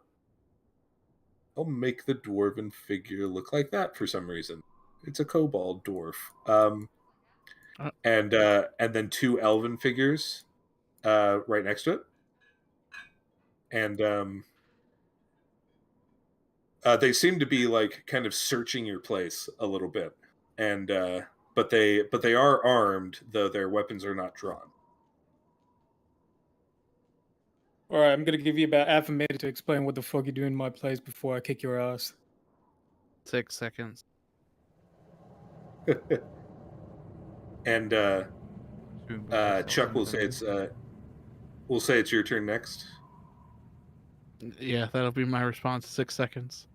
make the dwarven figure look like that for some reason. It's a kobold dwarf. And then two elven figures right next to it. And they seem to be like kind of searching your place a little bit. And but they are armed, though their weapons are not drawn. All right, I'm gonna give you about half a minute to explain what the fuck you do in my place before I kick your ass. 6 seconds. And Chuck will say it's your turn next. Yeah, that'll be my response. 6 seconds.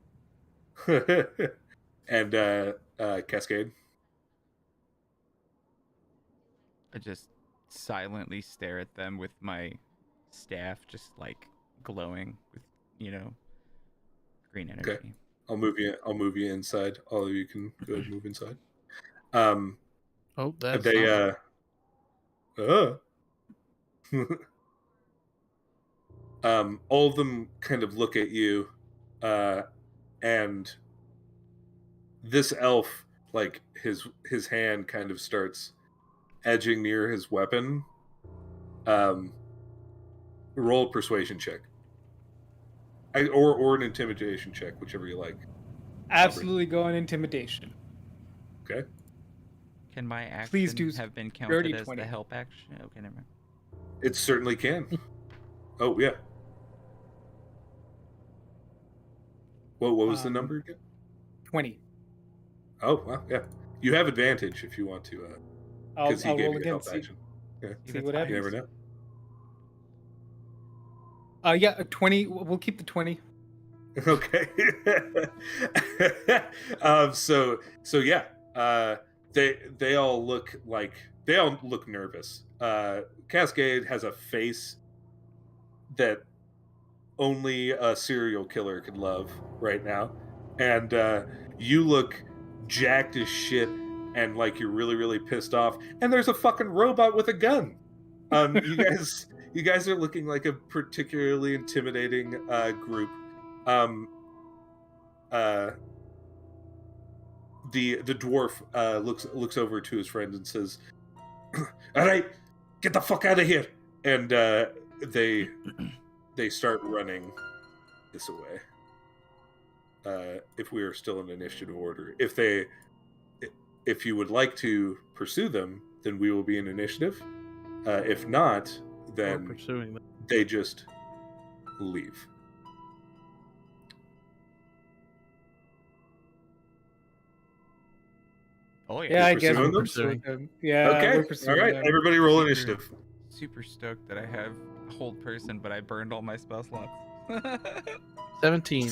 And Cascade. I just silently stare at them with my staff, just like glowing with, green energy. Okay. I'll move you inside. All of you can go ahead and move inside. Oh, that's They all of them kind of look at you, and this elf, like his hand kind of starts edging near his weapon. Roll a persuasion check, or an intimidation check, whichever you like. Absolutely go on intimidation. Okay. Can my action Please do have been dirty counted as 20. the help action? Okay, never mind. It certainly can. Oh yeah. What was the number again? 20. Oh well, yeah. You have advantage if you want to, because he I'll gave roll you a again. help See, action. Yeah. see what You happens. never know. Yeah, a 20. We'll keep the 20. Okay. So yeah. They all look nervous. Cascade has a face that only a serial killer could love right now, and you look jacked as shit and like you're really really pissed off. And there's a fucking robot with a gun. You guys are looking like a particularly intimidating group. Um, the dwarf looks over to his friend and says, "All right, get the fuck out of here!" And they start running this away. If we are still in initiative order, if you would like to pursue them, then we will be in initiative. If not, We're then pursuing them. they just leave. Oh Yeah, I guess pursuing we're them? pursuing them. Yeah, Okay, we're all pursuing right. them. Everybody, roll Super. initiative. Super stoked that I have hold person, but I burned all my spell slots. 17.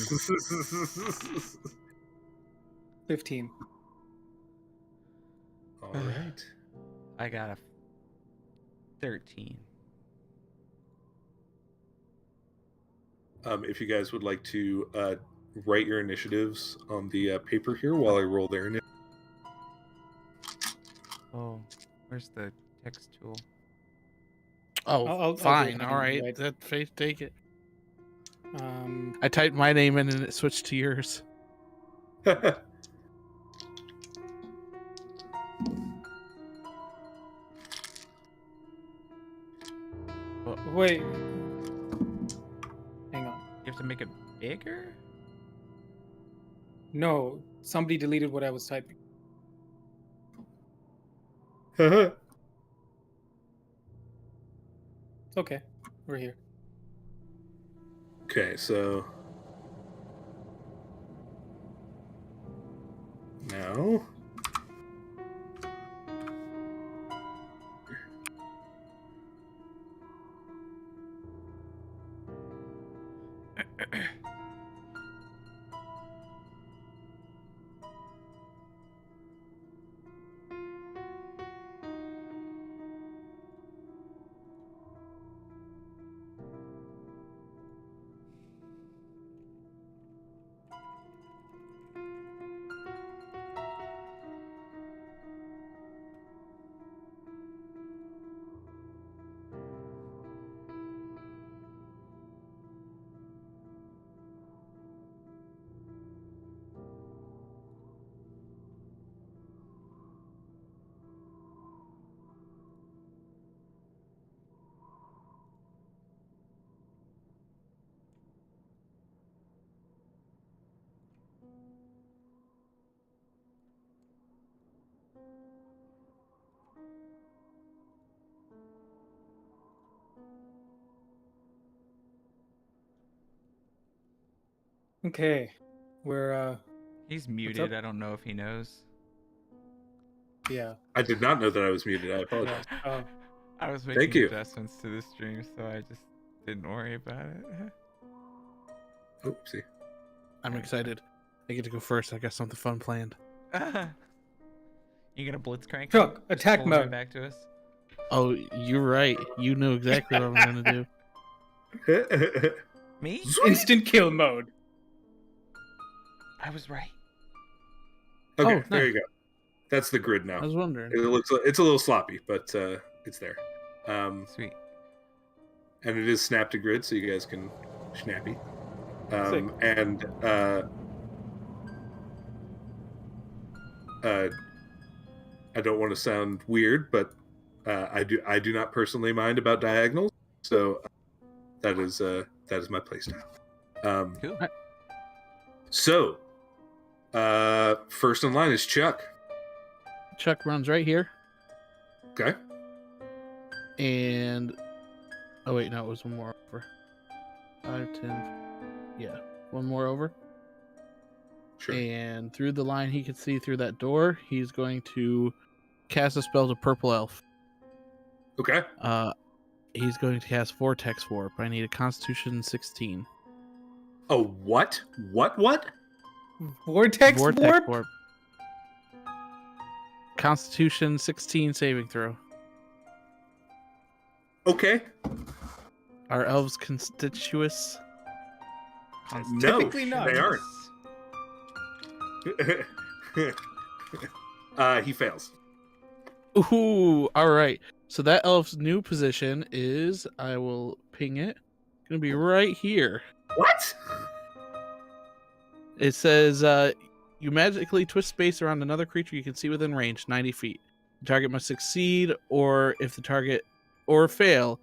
15. All right. I got a 13. If you guys would like to write your initiatives on the paper here while I roll their initiative. Oh, where's the text tool? Oh, I'll go fine. ahead All and right. write. That face, take it. Um, I typed my name in and it switched to yours. wait. Hang on. You have to make it bigger? No, somebody deleted what I was typing. It's okay. We're here. Okay, so now Okay, we're He's up? muted. I don't know if he knows. Yeah. I did not know that I was muted. I Yeah. apologize. Oh, I was Thank making you. adjustments to the stream, so I just didn't worry about it. Oopsie. I'm excited. I get to go first. I got something fun planned. You gonna blitzcrank him? Chuck, Just attack pull him right mode. back to us. Oh, you're right. You know exactly what I'm gonna do. Me? Instant kill mode. I was right. Okay, Oh, there nice. you go. That's the grid now. I was wondering. It's a little sloppy, but it's there. Sweet. And it is snap to grid, so you guys can snappy. Sick. And I don't want to sound weird, but I do not personally mind about diagonals, so that is my playstyle. Cool. So first in line is Chuck. Chuck runs right here, Okay. and oh wait, no, it was one more over. 5, 10, yeah, one more over. Sure. And through the line he can see through that door, he's going to cast a spell to Purple Elf. Okay. He's going to cast Vortex Warp. I need a Constitution 16. Oh, what? What? Vortex warp? Constitution 16 saving throw. Okay. Are elves conspicuous? No, Typically not. they aren't. He fails. Ooh, all right. So that elf's new position is, I will ping it. Gonna be right here. What? It says, you magically twist space around another creature you can see within range, 90 feet. The target must succeed, or if the target, or fail,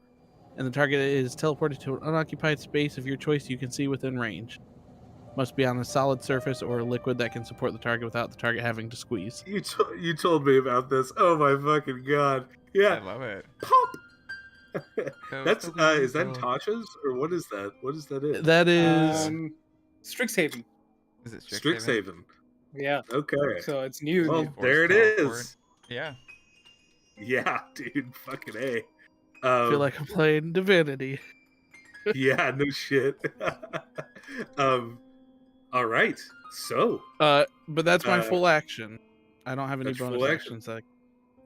and the target is teleported to an unoccupied space of your choice you can see within range. Must be on a solid surface or a liquid that can support the target without the target having to squeeze. You told me about this. Oh my fucking god. I Yeah. love it. Pop. That's Go, is that go. Tasha's or what is that? What is that? In? That is Strixhaven. Is it Strixhaven. Yeah. Okay. So it's new. Well, Force there it teleport. is. Yeah. Yeah, dude. Fucking A. I feel like I'm playing Divinity. Yeah, no shit. All right. So, But that's my Uh, full action. I don't have any that's full bonus action. actions.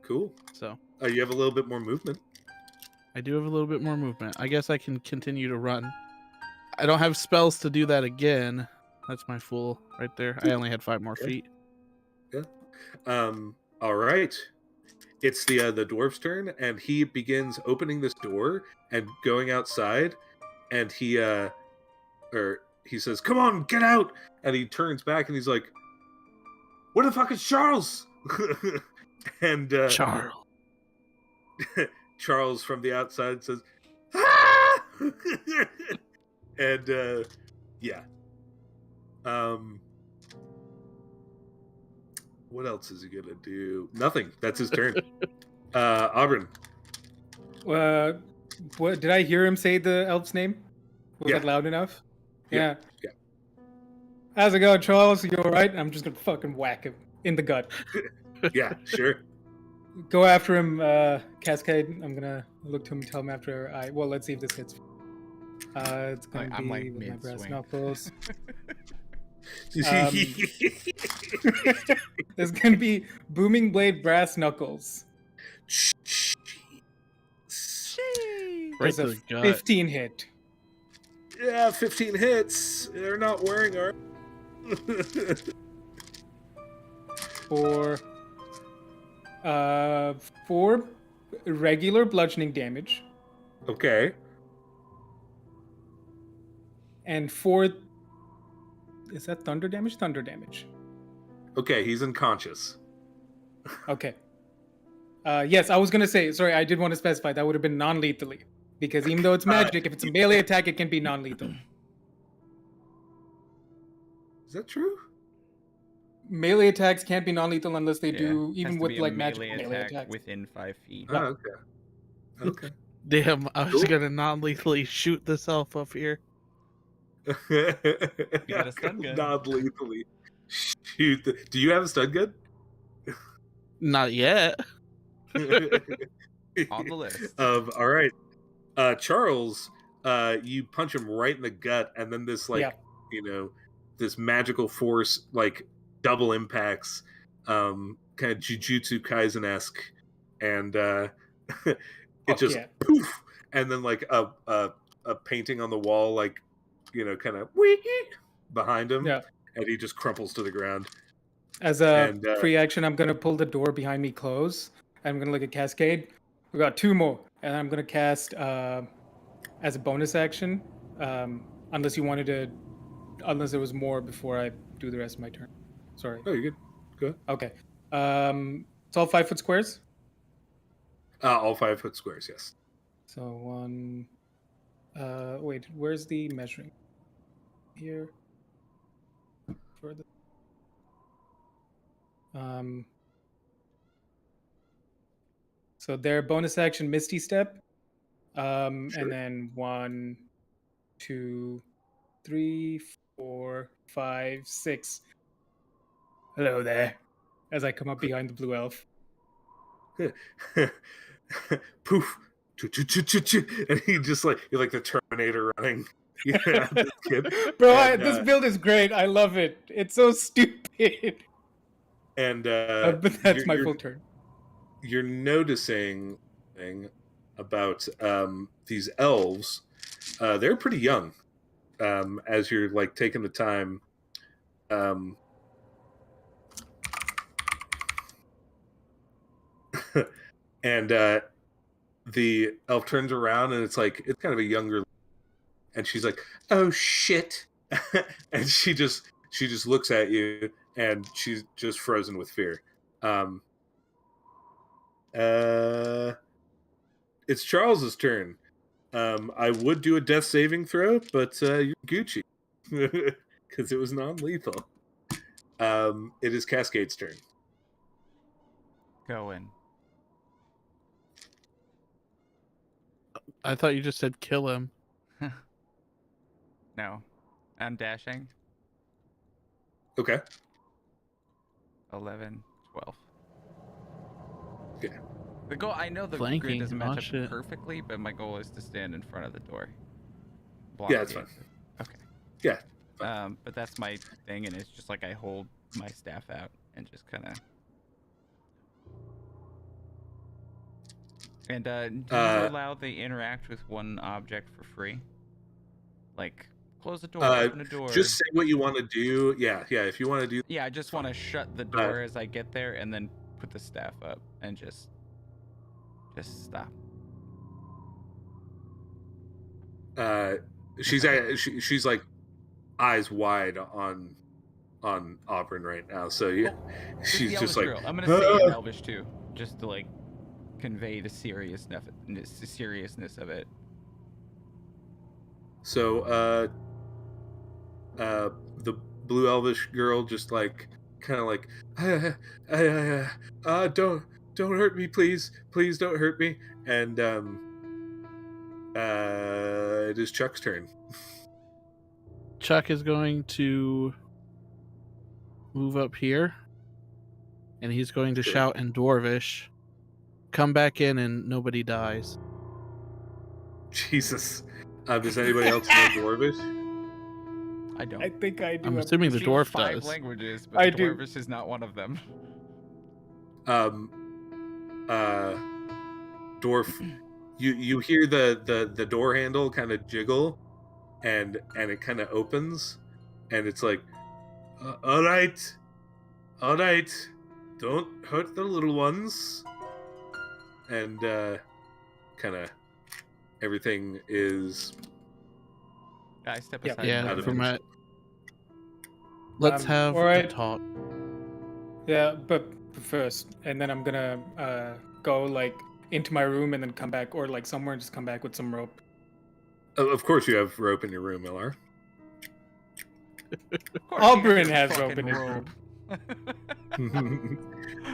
cool. So You have a little bit more movement. I do have a little bit more movement. I guess I can continue to run. I don't have spells to do that again. That's my full right there. I only had 5 more Okay. feet. All right. It's the dwarf's turn, and he begins opening this door and going outside, and he says, "Come on, get out!" And he turns back and he's like, "Where the fuck is Charles?" And Charles. Charles from the outside says, "Ah!" And yeah. What else is he gonna do? Nothing. That's his turn. Auburn. What did I hear him say the elf's name? Was Yeah. that loud enough? Yeah. Yeah. How's it going, Charles? You all right? I'm just gonna fucking whack him in the gut. Yeah, sure. Go after him, Cascade. I'm gonna look to him and tell him after I. Well, let's see if this hits. It's gonna I'm be like with my brass mid-swing. knuckles. There's gonna be booming blade brass knuckles. Sheesh. Right There's a to the gut. 15 hit. Yeah, 15 hits. They're not wearing armor. For 4 regular bludgeoning damage Okay. and 4. Is that thunder damage? Thunder damage. Okay, he's unconscious. Okay. Yes, I was gonna say. Sorry, I did want to specify that would have been non-lethally because even though it's magic, if it's a melee attack, it can be non-lethal. Is that true? Melee attacks can't be non-lethal unless they Yeah, do, has even to with be a like magical melee attack attacks. within 5 feet. Oh, okay. Okay. Damn, I was Cool. gonna non-lethally shoot this elf up here. You got a stun gun. Not lethally. Shoot. Do you have a stun gun? Not yet. On the list. All right. Charles, you punch him right in the gut, and then this Yeah. this magical force double impacts, kind of Jujutsu Kaisen-esque, and it Fuck just yeah. poof, and then a painting on the wall, kind of behind him, Yeah. and he just crumples to the ground. As a And, free action, I'm gonna pull the door behind me close. I'm gonna look at cascade. We got 2 more, and I'm gonna cast as a bonus action. Unless there was more before I do the rest of my turn. Sorry. Oh, you're good. Go ahead. Okay. It's all 5 foot squares. All 5 foot squares, yes. So 1. Wait, where's the measuring? Here. Further. So their bonus action Misty Step. Sure. And then 1, 2, 3, 4, 5, 6. Hello there. As I come up behind the blue elf. Poof. And he just you're like the Terminator running. Yeah, this kid. Bro, And, this build is great. I love it. It's so stupid. And But that's my full turn. You're noticing thing about these elves. They're pretty young. As you're taking the time. And the elf turns around and it's kind of a younger, and she's like, "Oh shit!" And she just looks at you, and she's just frozen with fear. It's Charles's turn. I would do a death saving throw, but you're Gucci because it was non-lethal. It is Cascade's turn. Go in. I thought you just said kill him. No. I'm dashing. Okay. 11, 12. Okay. The goal, I know the Flanking, grid doesn't match oh, shit. up perfectly, but my goal is to stand in front of the door. Yeah, that's fine. Okay. Yeah. But that's my thing, and it's just I hold my staff out and just kind of. And do you allow they interact with one object for free? Close the door, open a door. Just say what you want to do. Yeah. If you want to do. Yeah, I just want to shut the door as I get there, and then put the staff up and just stop. She's eyes wide on Auburn right now. So yeah, she's The just Elvish girl. I'm gonna say it in Elvish too, just to convey the seriousness of it. So the blue elvish girl just don't hurt me, please don't hurt me. And it is Chuck's turn. Chuck is going to move up here, and he's going to shout in Dwarvish, "Come back in and nobody dies." Jesus. Does anybody else know Dwarvish? I don't. I think I do. I'm have- assuming the Speak dwarf 5 does. languages, but I do. Dwarvish is not one of them. Dwarf, you hear the door handle kind of jiggle, and it kind of opens, and it's like, all right, don't hurt the little ones, and kind of everything is I step Yeah. aside. Yeah, and out let of him from in. my... Let's have a alright. talk. Yeah, but first, and then I'm gonna go like into my room and then come back, or like somewhere and just come back with some rope. of course you have rope in your room, Miller. Of course, you got Auburn your has fucking rope in his robe.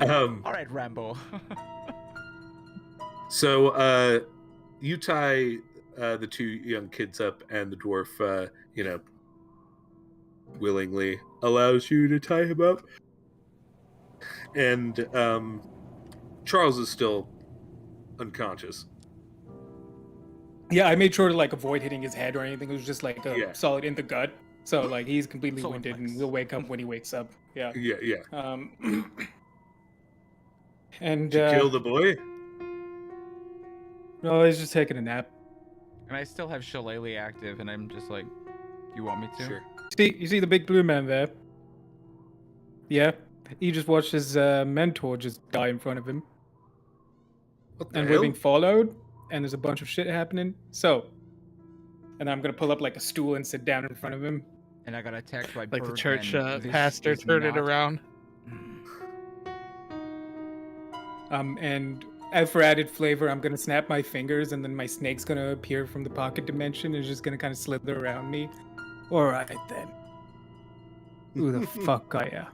um, All right, Rambo. So, you tie the two young kids up, and the dwarf, willingly allows you to tie him up. And Charles is still unconscious. Yeah, I made sure to like avoid hitting his head or anything. It was just like a Yeah. solid in the gut. So like he's completely Solar winded, flex. and we'll wake up when he wakes up. Yeah. Yeah. And Did you kill the boy? no, he's just taking a nap. And I still have Shillelagh active, and I'm just like, you want me to? Sure. You see the big blue man there? Yeah. He just watched his mentor just die in front of him, What the and hell? we're being followed, and there's a bunch of shit happening. So, and I'm gonna pull up like a stool and sit down in front of him. And I got attacked by Like the Birdmen. church This pastor is turned it not- around. And for added flavor, I'm gonna snap my fingers, and then my snake's gonna appear from the pocket dimension and is just gonna kind of slither around me. All right then. Who the fuck are ya?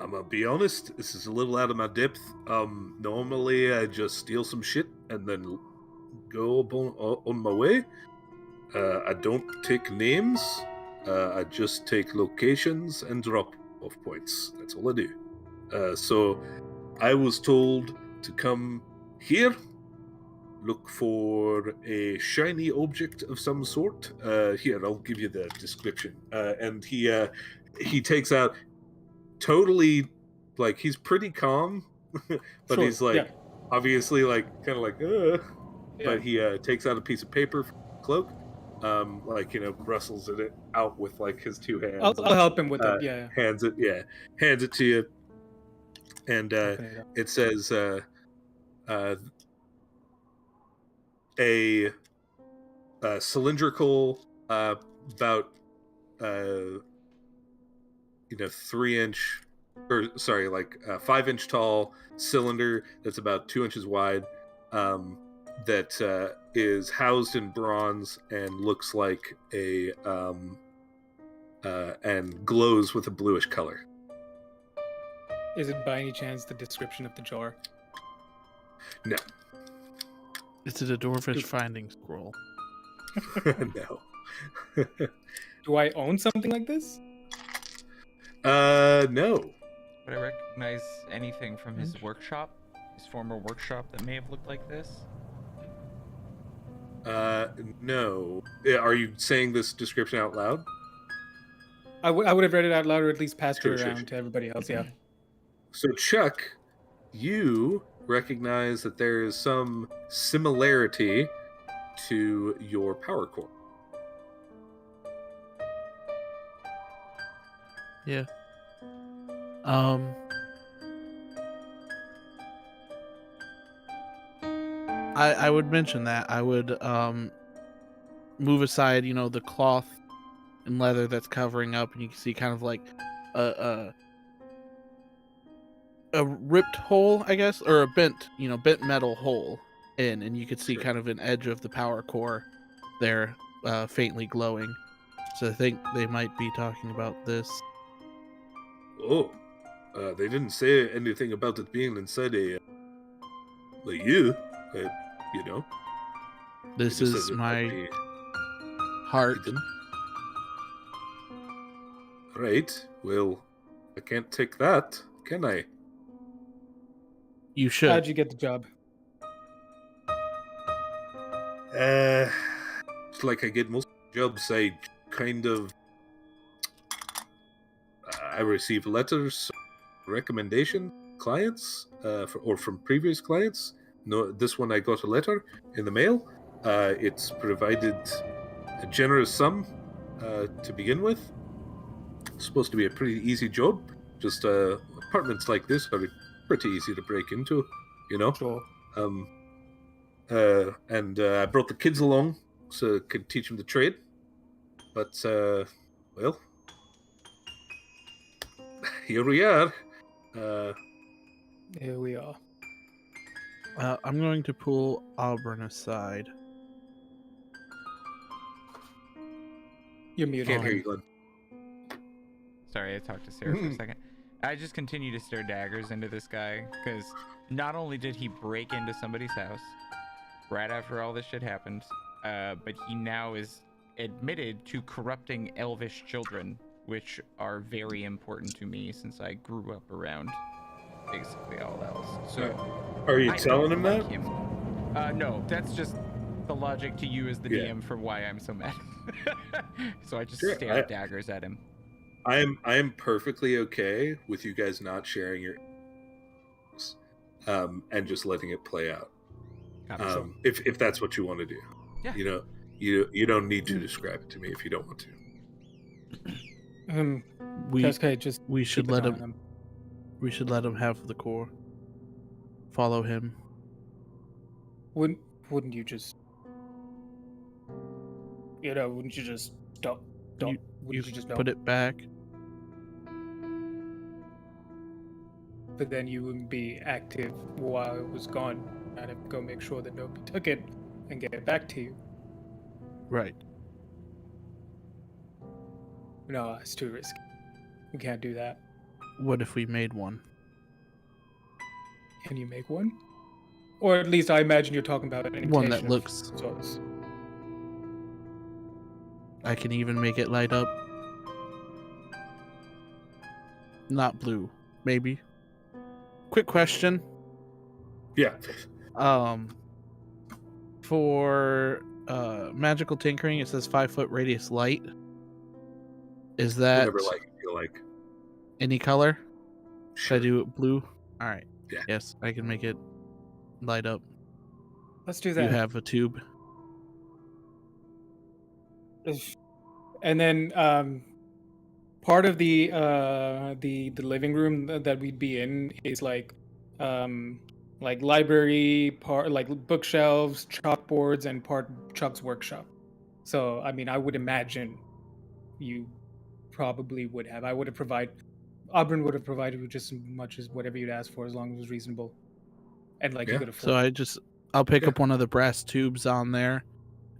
I'm gonna be honest, this is a little out of my depth. Normally I just steal some shit and then go on my way. I don't take names. I just take locations and drop off points. That's all I do. So I was told to come here, look for a shiny object of some sort. Here, I'll give you the description. And he takes out, totally, like, he's pretty calm, but Sure, he's like, yeah. obviously, like, kind of like, Yeah. but he takes out a piece of paper from his cloak, rustles it out with like his two hands. I'll help him with it. Yeah. Hands it to you, and Open it up. it says a cylindrical, about 3-inch, or sorry, like 5-inch tall cylinder that's about 2 inches wide, that is housed in bronze and looks like a and glows with a bluish color. Is it by any chance the description of the jar? No. Is it a dwarfish finding scroll? No. Do I own something like this? No. Would I recognize anything from his workshop? His former workshop that may have looked like this? No. Are you saying this description out loud? I would have read it out loud, or at least passed Sure, it sure, around sure. to everybody else. Yeah. So, Chuck, you recognize that there is some similarity to your power core. Yeah. I would mention that. I would move aside, the cloth and leather that's covering up, and you can see kind of like a ripped hole, I guess, or a bent metal hole in, and you could see Sure. kind of an edge of the power core there, faintly glowing. So I think they might be talking about this. Oh, they didn't say anything about it being inside a like you, This It just is says it might my be heart. hidden. Right. Well, I can't take that, can I? You should. How'd you get the job? It's like I get most jobs. I kind of I receive letters, recommendation clients, or from previous clients. No, this one I got a letter in the mail. It's provided a generous sum to begin with. It's supposed to be a pretty easy job. Just apartments like this are pretty easy to break into, you know. Sure. And I brought the kids along so I could teach them the trade. But well, here we are. Here we are. I'm going to pull Auburn aside. You're muted. Can't hear you, Glenn. Sorry, I talked to Sarah for a second. I just continue to stare daggers into this guy because not only did he break into somebody's house right after all this shit happened, but he now is admitted to corrupting elvish children, which are very important to me since I grew up around basically all else. So, Are you I telling don't him like that? him. No, that's just the logic to you as the Yeah. DM for why I'm so mad. So I just Sure, stare daggers at him. I am perfectly okay with you guys not sharing your and just letting it play out. If that's what you want to do. Yeah. You know, you don't need to describe it to me if you don't want to. Cascade, just we should keep an let eye him. on him. We should let him have the core. Follow him. Wouldn't you just, wouldn't you just don't You wouldn't you just put it back. But then you wouldn't be active while it was gone. I'd have to go make sure that nobody took it and get it back to you. Right. No, it's too risky. We can't do that. What if we made one? Can you make one? Or at least I imagine you're talking about an One that imitation of looks. sorts. I can even make it light up. Not blue, maybe. Quick question. Yeah. For magical tinkering, it says 5-foot radius light. Is that Whatever light you feel like. any color? Should Sure. I do it blue? All right. Yeah. Yes, I can make it light up. Let's do that. You have a tube. And then part of the living room that we'd be in is like library, part like bookshelves, chalkboards, and part Chuck's workshop. So I mean, I would imagine you probably would have. Auburn would have provided with just as much as whatever you'd ask for, as long as it was reasonable, and like you Yeah. could afford. So I'll pick Yeah. up one of the brass tubes on there,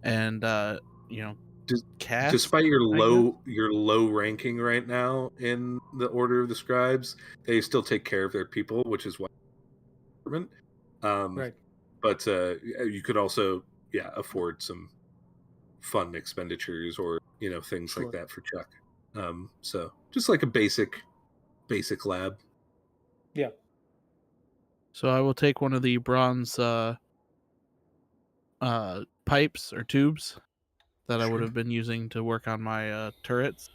and cast. Despite your I low ranking right now in the order of the scribes, they still take care of their people, which is why. Right. But you could also afford some fun expenditures or things Sure. like that for Chuck. So just like a basic lab. Yeah. So I will take one of the bronze pipes or tubes that I would Sure. have been using to work on my turrets,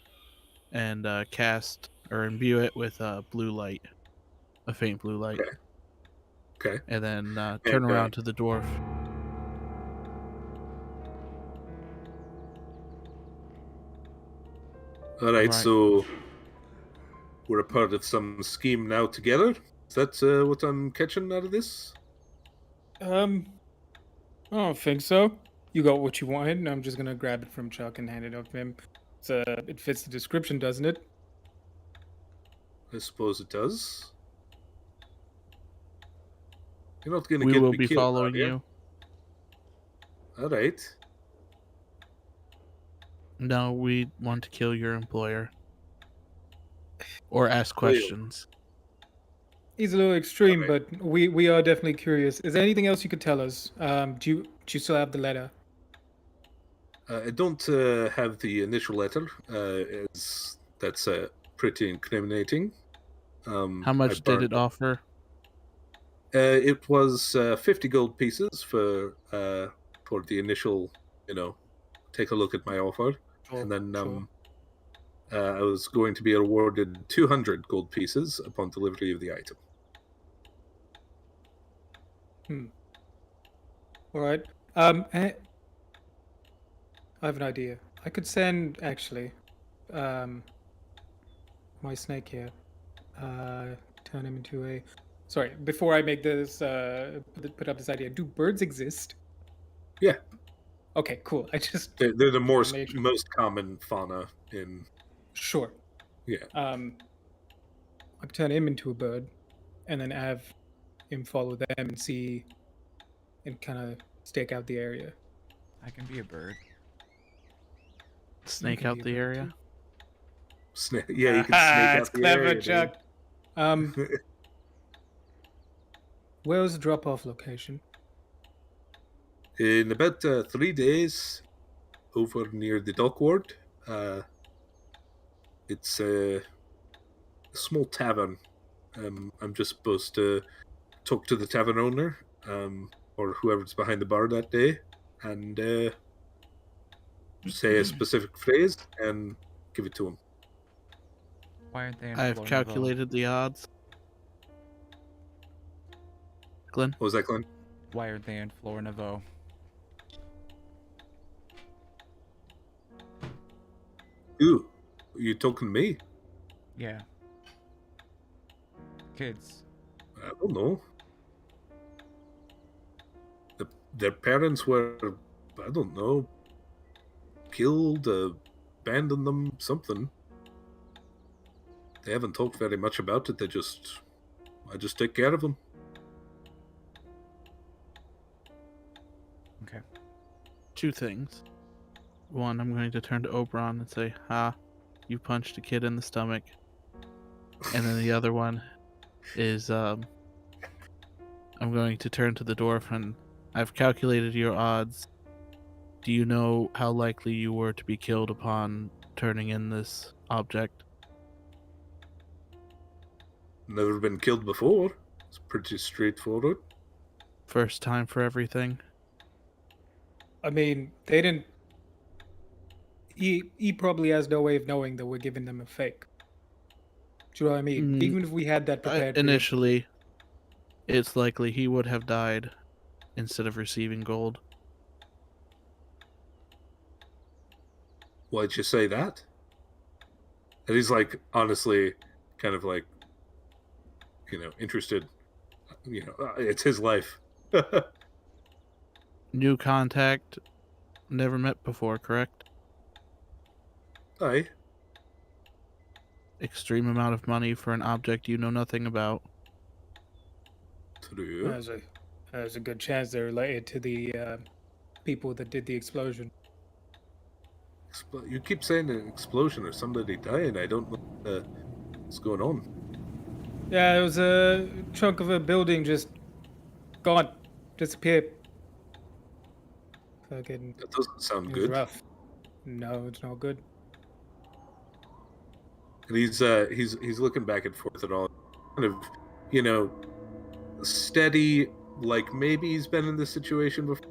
and cast or imbue it with blue light, a faint blue light. Okay. And then turn around to the dwarf. All right, so we're a part of some scheme now together. Is that what I'm catching out of this? I don't think so. You got what you wanted, and I'm just gonna grab it from Chuck and hand it over to him. It fits the description, doesn't it? I suppose it does. You're not gonna We get will me be killed, following are you. All right. No, we want to kill your employer. Or ask Well, questions. He's a little extreme, Alright. but we are definitely curious. Is there anything else you could tell us? Do you still have the letter? I don't have the initial letter. That's pretty incriminating. How much did it offer? It was 50 gold pieces for for the initial, take a look at my offer. Sure, And then sure. I was going to be awarded 200 gold pieces upon delivery of the item. All right. I have an idea. I could send actually, my snake here. Turn him into a. Sorry. Before I make this, put up this idea. Do birds exist? Yeah, Okay, cool. I just they're the wanna make sure. most common fauna in. Sure. Yeah. I could turn him into a bird, and then have him follow them and see, and kind of stake out the area. I can be a bird. Snake can out be a the bird, area. Yeah, you can snake out It's the clever, area, dude. Chuck. Where's the drop-off location? In about 3 days, over near the dock ward. It's a small tavern. I'm just supposed to talk to the tavern owner, or whoever's behind the bar that day, and say a specific phrase and give it to him. Why aren't they in I've Florida? calculated the odds. Glenn? What was that, Glenn? Why aren't they in Florida? Ooh, you talking to me? Yeah. Kids. I don't know. Their parents were, I don't know, killed, abandoned them, something. They haven't talked very much about it. I just take care of them. Okay. Two things. One, I'm going to turn to Oberon and say, "Ha, you punched a kid in the stomach." And then the other one is, I'm going to turn to the dwarf and I've calculated your odds. Do you know how likely you were to be killed upon turning in this object? Never been killed before. It's pretty straightforward. First time for everything? I mean, they didn't. He probably has no way of knowing that we're giving them a fake. Do you know what I mean? Even if we had that prepared. Initially, it's likely he would have died instead of receiving gold. Why'd you say that? And he's like, honestly, kind of like, interested. It's his life. New contact, never met before, correct? Aye. Extreme amount of money for an object you know nothing about. True. There's a good chance they're related to the people that did the explosion. You keep saying an explosion or somebody dying. I don't know what's going on. Yeah, it was a chunk of a building just gone, disappeared. Fucking. That doesn't sound It was good. rough. No, it's not good. And he's looking back and forth at all, kind of, steady. Like maybe he's been in this situation before,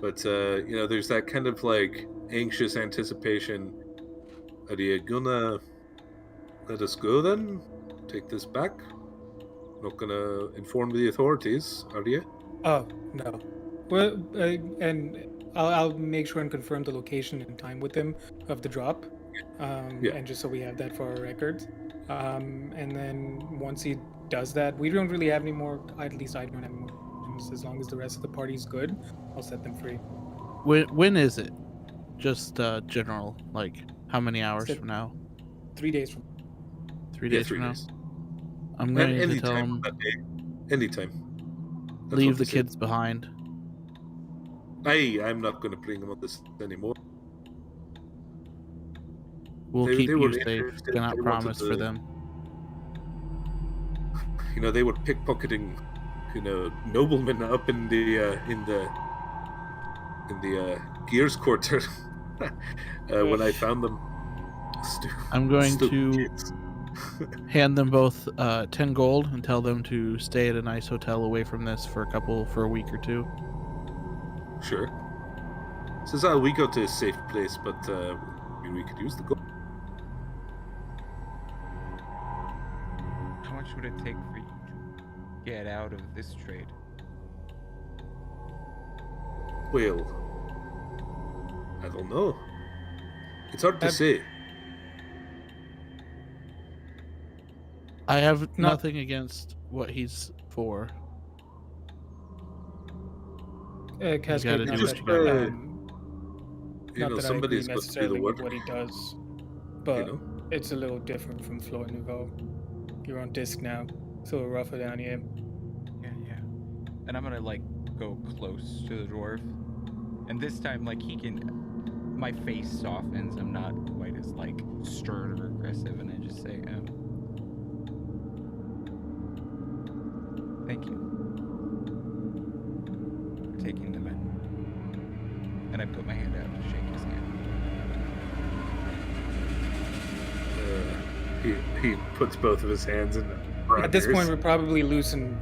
but there's that kind of like anxious anticipation. Are you gonna let us go then? Take this back? Not gonna inform the authorities, are you? Oh no. Well, and I'll make sure and confirm the location and time with him of the drop. Yeah. And just so we have that for our records. And then once he does that, we don't really have any more. At least I don't have any more questions. As long as the rest of the party's good, I'll set them free. When is it? Just general, like how many hours Said- from now? 3 days from. 3 Yeah, days 3 from now. days. I'm going to tell Anytime him that day. Anytime. That's leave what the he said. kids behind. I'm not going to bring them on this anymore. We'll They- keep they were you safe. interested, Cannot they wanted promise for to- them. They were pickpocketing, noblemen up in the Gears Quarter when I found them. I'm going Stupid to kids. hand them both 10 gold and tell them to stay at a nice hotel away from this for a week or two. Sure. Says, we got to a safe place, but we could use the gold. How much would it take for you to get out of this trade? Well, I don't know. It's hard to say. I have Not- nothing against what he's for. Cascade, gotta not do what that, you gotta- You not know, that I somebody's agree got to do the necessarily work. with what he does, but You know? it's a little different from Floor Nouveau. You're on disc now. It's a little rougher down here. Yeah. And I'm gonna like go close to the dwarf, and this time like he can. My face softens. I'm not quite as like stern or aggressive, and I just say, "Thank you for taking the men." And I put my hand out to shake his hand. He puts both of his hands in. At this point, Rogers. we're probably loosen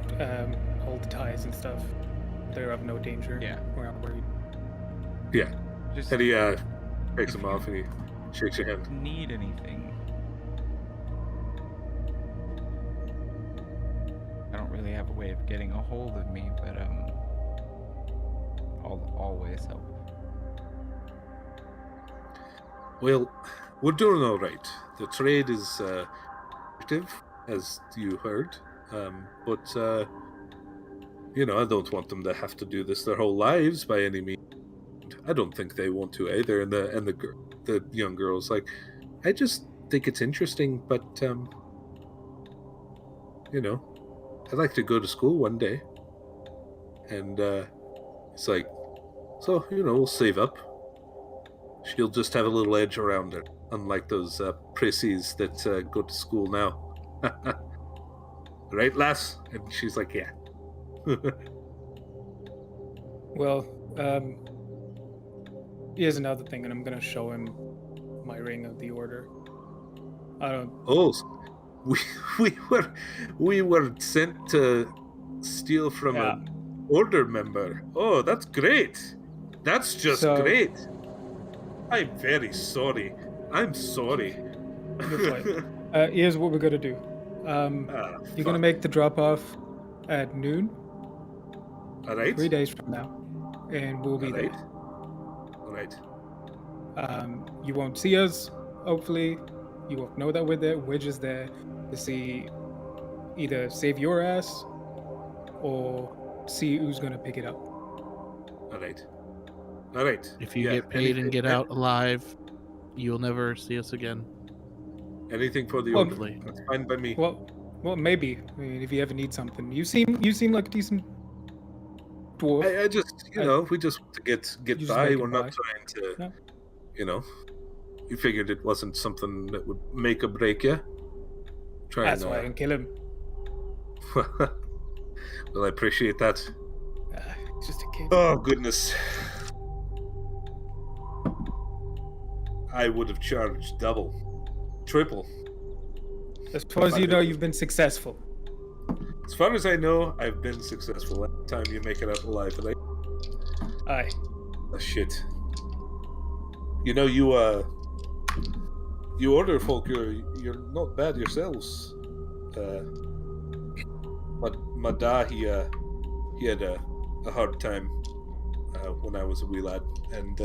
all the ties and stuff. They're of no danger. Yeah. We're not worried. Yeah. Just And he takes If him off and he shakes your hand. need anything. I don't really have a way of getting a hold of me, but I'll always help. Well, we're doing all right. The trade is active, as you heard, but you know, I don't want them to have to do this their whole lives by any means. I don't think they want to either. And the young girl's like, I just think it's interesting, but you know, I'd like to go to school one day. And it's like, so you know, we'll save up. She'll just have a little edge around her, unlike those prissies that go to school now. Right, lass? And she's like, yeah. Well, here's another thing, and I'm gonna show him my ring of the order. I don't. Oh, we were sent to steal from Yeah. an order member. Oh, that's great. That's just So- great. I'm very sorry. I'm sorry. You're fine. Here's what we're gonna do. You're gonna make the drop off at noon, All right. 3 days from now, and we'll be All right. there. All right. You won't see us, hopefully. You won't know that we're there. We're just there to see either save your ass or see who's gonna pick it up. All right. All right. If you Yeah, get paid and anything- get out alive, you'll never see us again. Anything for the Well, order. Hopefully. That's fine by me. Well, maybe. I mean, if you ever need something, you seem like a decent dwarf. I just, you I- know, we just want to get You just by. make We're it not by. trying to, Yeah. you know. You figured it wasn't something that would make or break you. Try That's and, why I didn't kill him. well, I appreciate that. He's just a kid. Oh goodness. I would have charged double, triple. As far as you know, you've been successful. As far as I know, I've been successful. Every time you make it out alive, right? Aye. Oh, shit. You know, you order folk. You're not bad yourselves. Mada, he had a hard time when I was a wee lad, and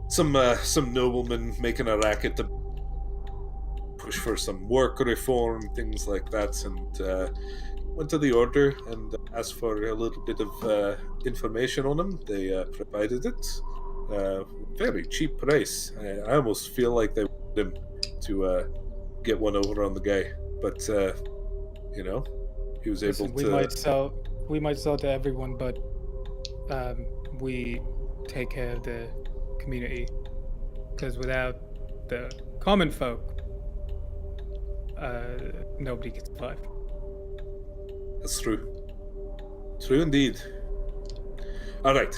some noblemen making a racket to push for some work reform, things like that, and went to the order and asked for a little bit of information on him. They provided it. Very cheap price. I almost feel like they wanted him to get one over on the guy, but you know, he was able Listen, to. we might sell to everyone, but we take care of the community. Because without the common folk, nobody can survive. That's true. True indeed. All right.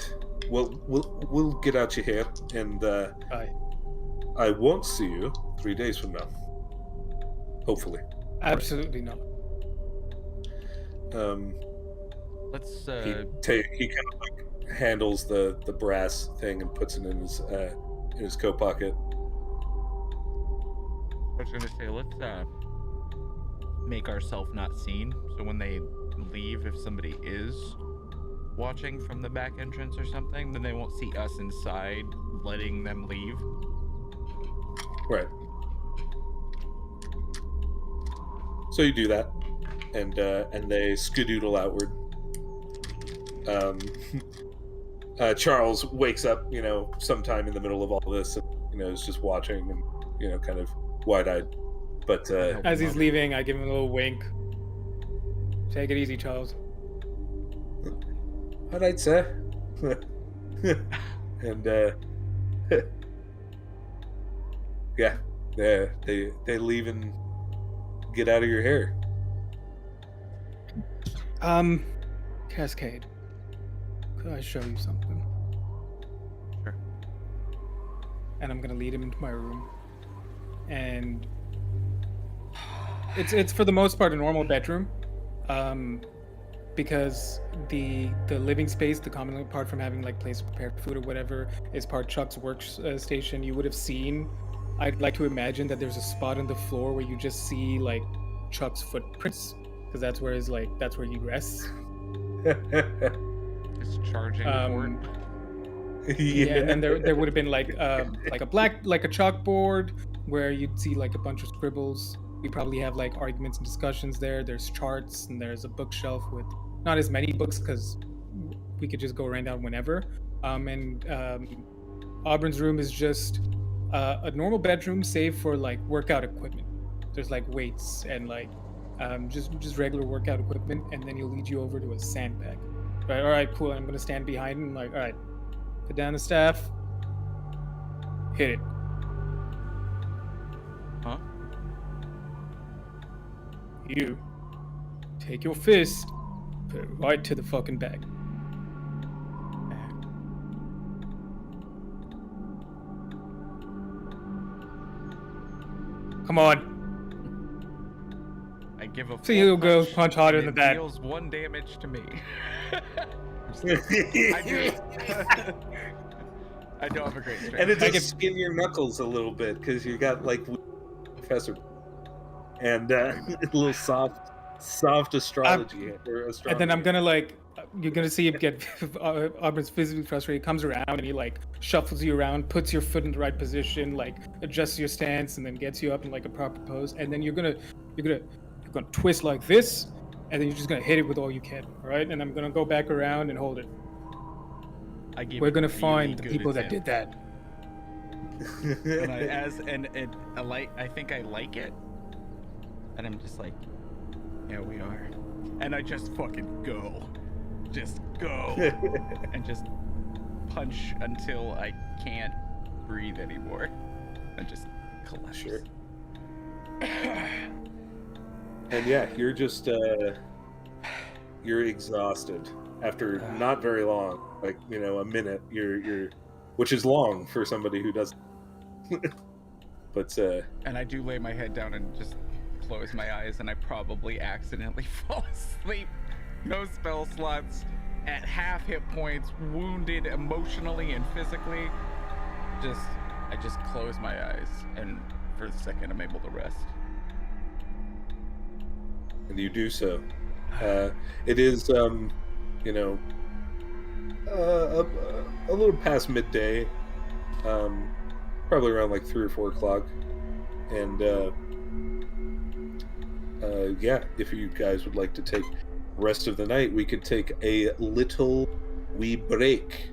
Well, we'll get out your hair, and Aye. I won't see you 3 days from now. Hopefully. Absolutely not. Let's He kind of like handles the brass thing and puts it in his coat pocket. I was gonna say, let's make ourselves not seen. So when they leave, if somebody is watching from the back entrance or something, then they won't see us inside letting them leave. Right. So you do that, and they skedoodle outward. Charles wakes up, sometime in the middle of all this, and is just watching and kind of wide-eyed. But As he's leaving, I give him a little wink. Take it easy, Charles. all right, sir. And yeah, they leave and get out of your hair. Cascade, could I show you something? Sure. And I'm gonna lead him into my room, and it's for the most part a normal bedroom, because the living space, the common apart from having like place to prepare food or whatever, is part Chuck's workstation. You would have seen. I'd like to imagine that there's a spot on the floor where you just see like Chuck's footprints, because that's where he rests. His charging port. Yeah, and then there would have been like a chalkboard where you'd see like a bunch of scribbles. We probably have like arguments and discussions there. There's charts, and there's a bookshelf with not as many books because we could just go right down whenever. Auburn's room is just a normal bedroom, save for like workout equipment. There's like weights and like just regular workout equipment, and then he'll lead you over to a sandbag. Right, all right, cool. I'm gonna stand behind him, like, all right, put down the staff, hit it. Huh? You take your fist, put it right to the fucking bag. Come on. I give a So you'll go punch, punch harder and than it that. deals 1 damage to me. I don't have a great strength. And it I does get- skin your knuckles a little bit because you got like professor and a little soft astrology or astronomy. And then I'm gonna like, you're gonna see him get Auburn's physically frustrated. He comes around and he like shuffles you around, puts your foot in the right position, like adjusts your stance, and then gets you up in like a proper pose. And then you're gonna twist like this, and then you're just gonna hit it with all you can. All right? And I'm gonna go back around and hold it. We're gonna find the people that did that. And I think I like it, and I'm just like, yeah, we are, and I just fucking go, and just punch until I can't breathe anymore, and just collapse. Sure. And yeah, you're just you're exhausted after not very long, like a minute. You're which is long for somebody who doesn't. But And I do lay my head down and just close my eyes, and I probably accidentally fall asleep. No spell slots, at half hit points, wounded emotionally and physically. I just close my eyes, and for a second I'm able to rest. and you do so. It is a little past midday, probably around like 3 or 4 o'clock, and yeah, if you guys would like to take rest of the night, we could take a little wee break,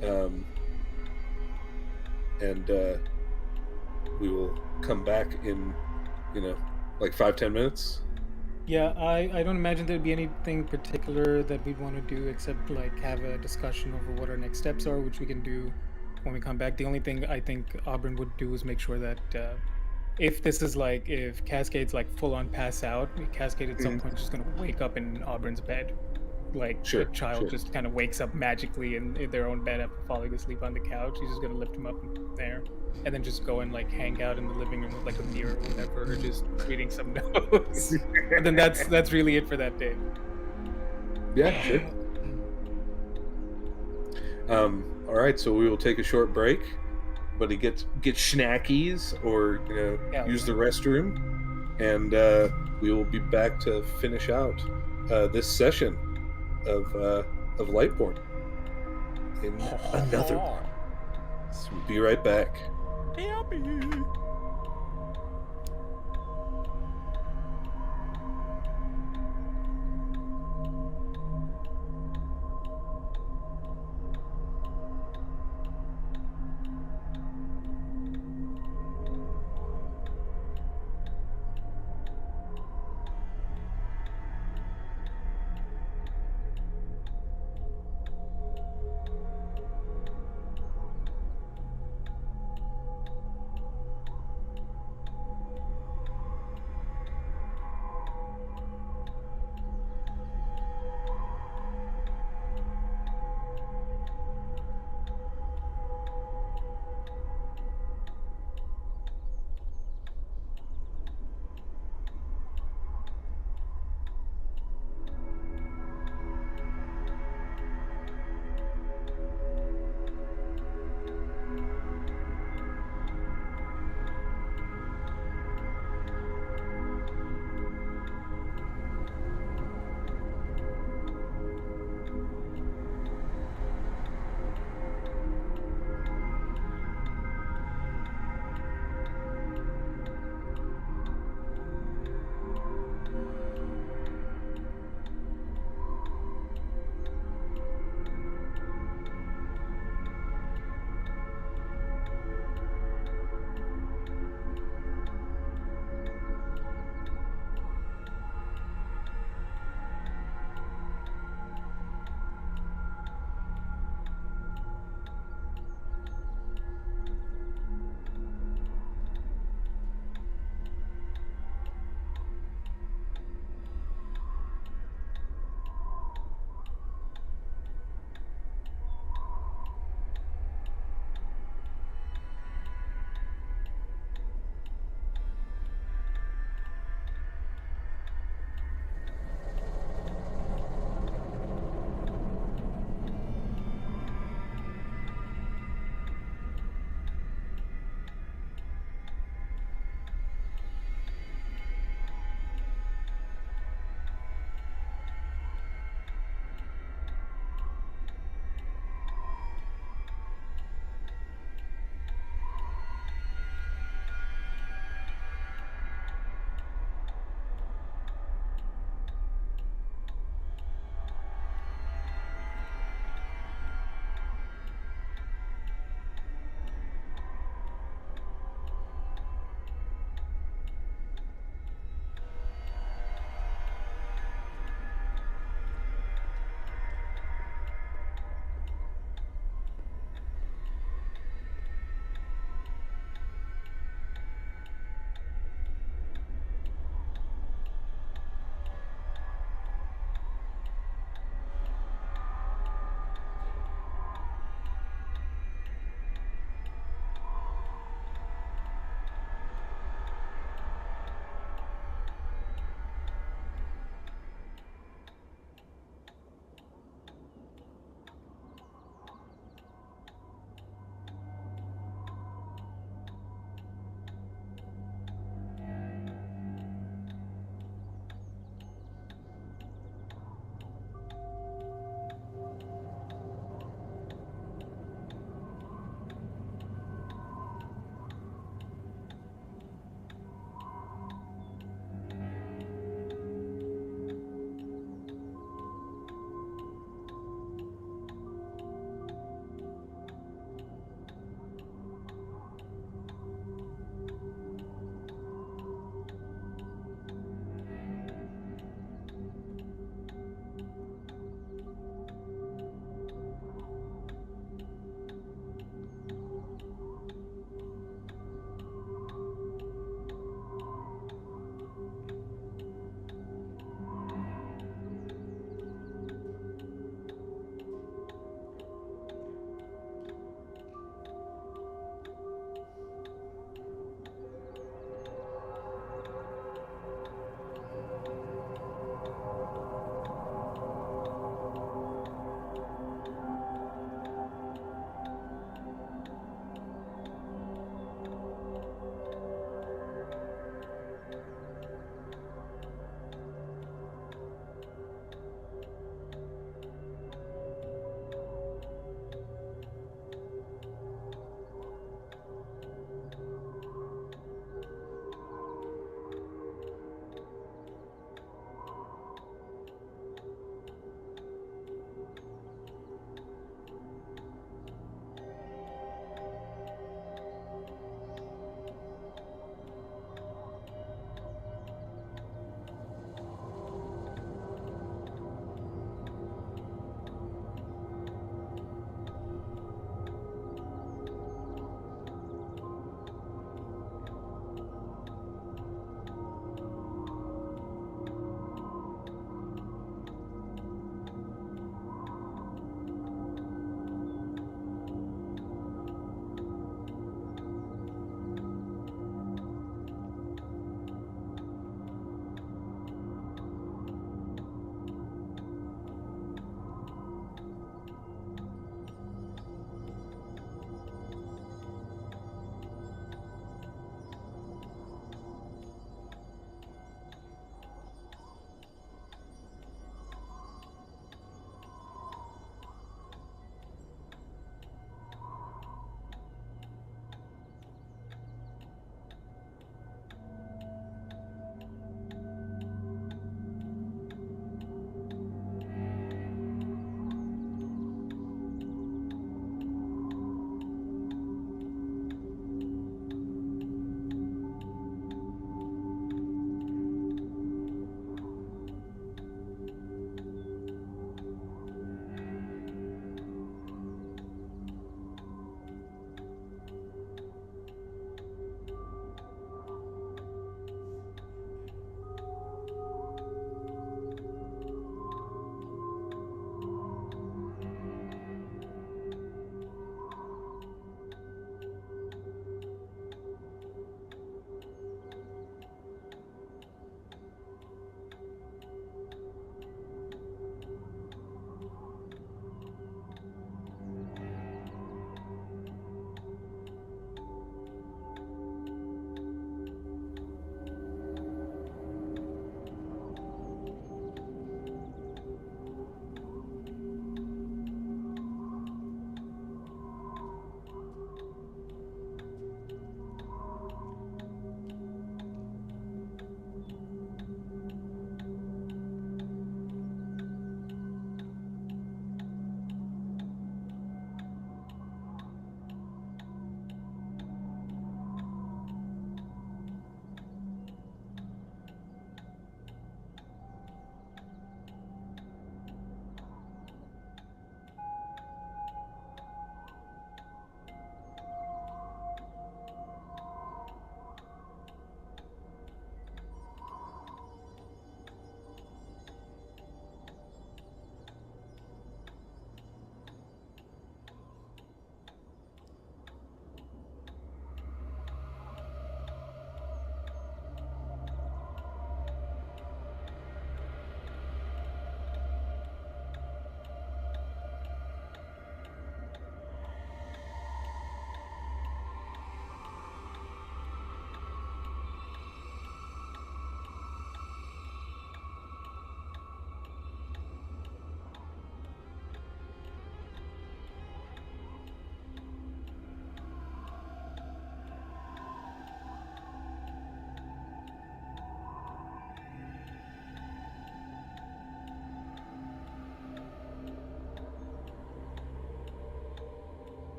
and we will come back in like 5-10 minutes. Yeah, I don't imagine there'd be anything particular that we'd want to do except like have a discussion over what our next steps are, which we can do when we come back. The only thing I think Auburn would do is make sure that if Cascade's like full on pass out, Cascade at some point is just gonna wake up in Auburn's bed, like Sure, a child sure. just kind of wakes up magically in their own bed after falling asleep on the couch. He's just gonna lift him up there, and then just go and like hang out in the living room with like a beer or whatever, or just reading some notes. And then that's really it for that day. Yeah, sure. All right, so we will take a short break. But he get snackies or use the restroom, and we will be back to finish out this session of Lightborn in another one. Sweet. Be right back.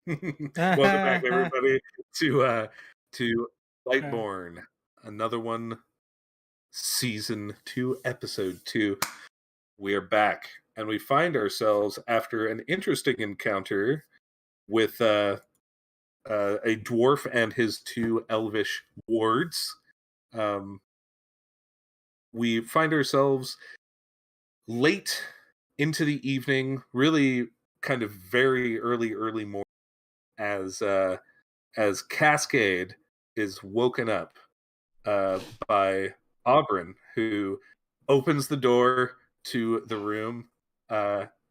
Welcome back, everybody, to Lightborn, another one, season 2, episode 2. We are back, and we find ourselves after an interesting encounter with a dwarf and his 2 elvish wards. We find ourselves late into the evening, really kind of very early morning, as Cascade is woken up by Auburn, who opens the door to the room,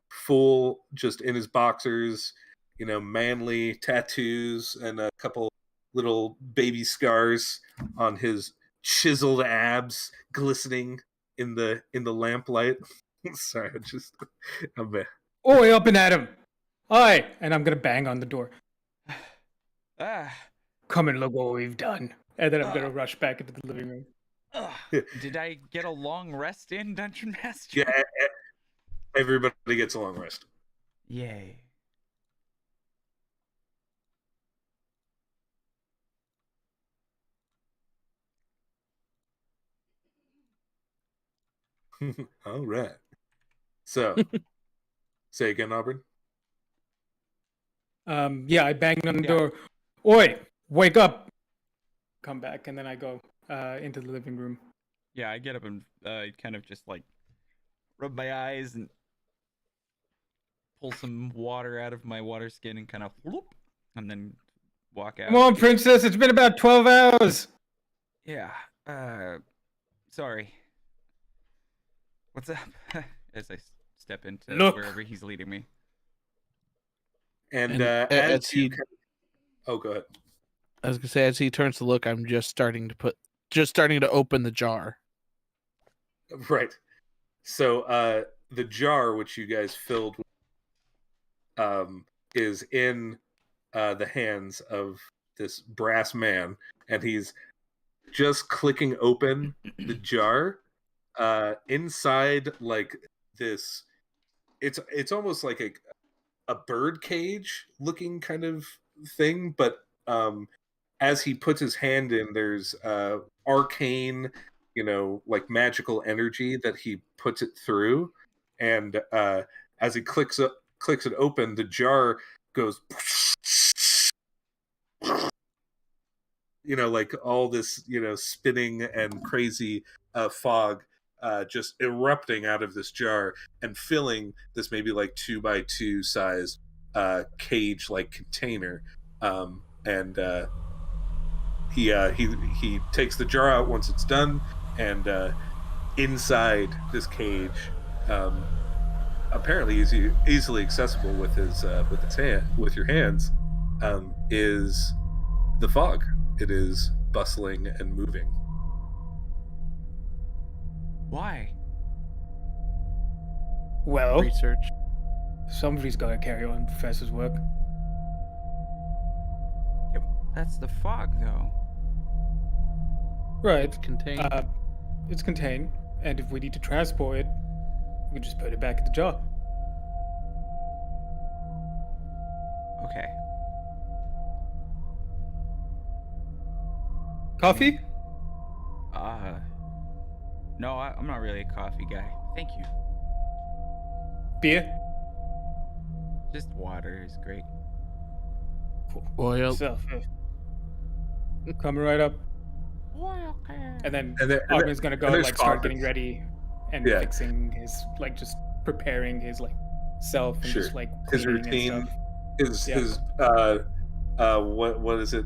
full, just in his boxers, manly tattoos and a couple little baby scars on his chiseled abs, glistening in the lamplight. Sorry, I'm Oi, up and at him! Hi! And I'm gonna bang on the door. Ah, Come and look what we've done. And then I'm gonna rush back into the living room. did I get a long rest in, Dungeon Master? yeah, everybody gets a long rest. Yay. All right. So, say again, Auburn. Yeah, I banged on the Yeah. door. Oi, wake up! Come back, and then I go into the living room. Yeah, I get up and kind of just like rub my eyes and pull some water out of my water skin and kind of whoop, and then walk out. Come on, princess! It's been about 12 hours! Yeah. Sorry. What's up? As I step into Look. wherever he's leading me. And, And as as you he- kind of... Oh, go ahead. I was gonna say, as he turns to look, I'm just starting to open the jar. Right. So, the jar which you guys filled with, is in the hands of this brass man, and he's just clicking open the jar. Inside, like this, it's almost like a bird cage looking kind of thing, but as he puts his hand in, there's arcane, like magical energy that he puts it through, and as he clicks it open, the jar goes, like all this, spinning and crazy fog just erupting out of this jar and filling this maybe like 2x2 sized cage like container. And he takes the jar out once it's done, and inside this cage, apparently easily accessible with with your hands, is the fog. It is bustling and moving. Why? Well, Research. somebody's gotta carry on Professor's work. Yep. That's the fog, though. Right. It's contained. It's contained, and if we need to transport it, we can just put it back in the jar. Okay. Coffee? No, I'm not really a coffee guy. Thank you. Beer? Just water is great. Cool. Oil. Yourself, coming right up. And then Augment's gonna go there's like start getting coffins. ready and Yeah. fixing his just preparing his self and Sure. just His cleaning routine. and stuff. His what is it?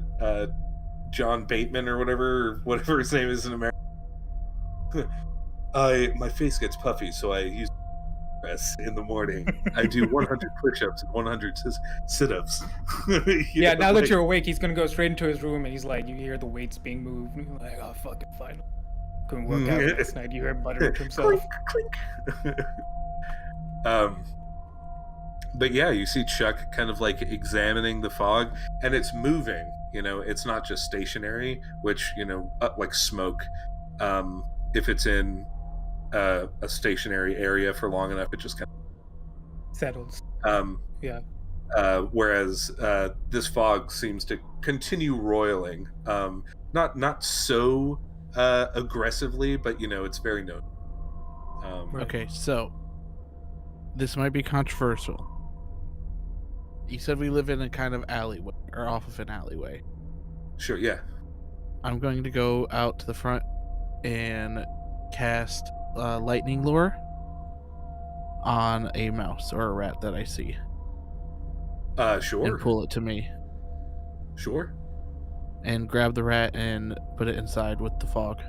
John Bateman or whatever his name is in America. My face gets puffy, so I use press in the morning. I do 100 push-ups and 100 sit-ups. Yeah, now that you're awake, he's gonna go straight into his room and he's like, you hear the weights being moved, and you're like, oh fucking fine. Couldn't work out last night. You heard muttering to himself. Clink. But yeah, you see Chuck kind of like examining the fog, and it's moving. It's not just stationary, which like smoke. If it's in a stationary area for long enough, it just kind Settles. of Yeah. Whereas this fog seems to continue roiling, not so aggressively, but it's very noticeable. Right. Okay, so this might be controversial. You said we live in a kind of alleyway, or off of an alleyway. Sure, yeah. I'm going to go out to the front and cast lightning lure on a mouse or a rat that I see, Sure, and pull it to me, sure. and grab the rat and put it inside with the fog.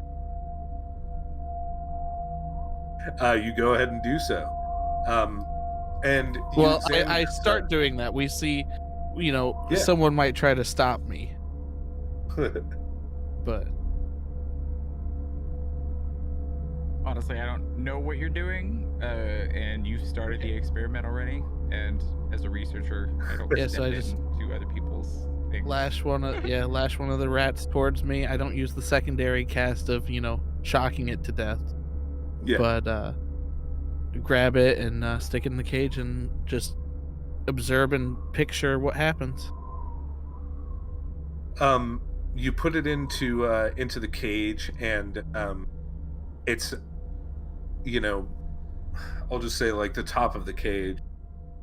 You go ahead and do so. And you Well, examine I your start doing that. We see, Yeah. someone might try to stop me, but Honestly, I don't know what you're doing, and you've started the experiment already. And as a researcher, I don't Yeah, so step I just into other people's things. lash one of the rats towards me. I don't use the secondary cast of shocking it to death, Yeah. but grab it and stick it in the cage and just observe and picture what happens. You put it into the cage, and it's I'll just say like the top of the cage.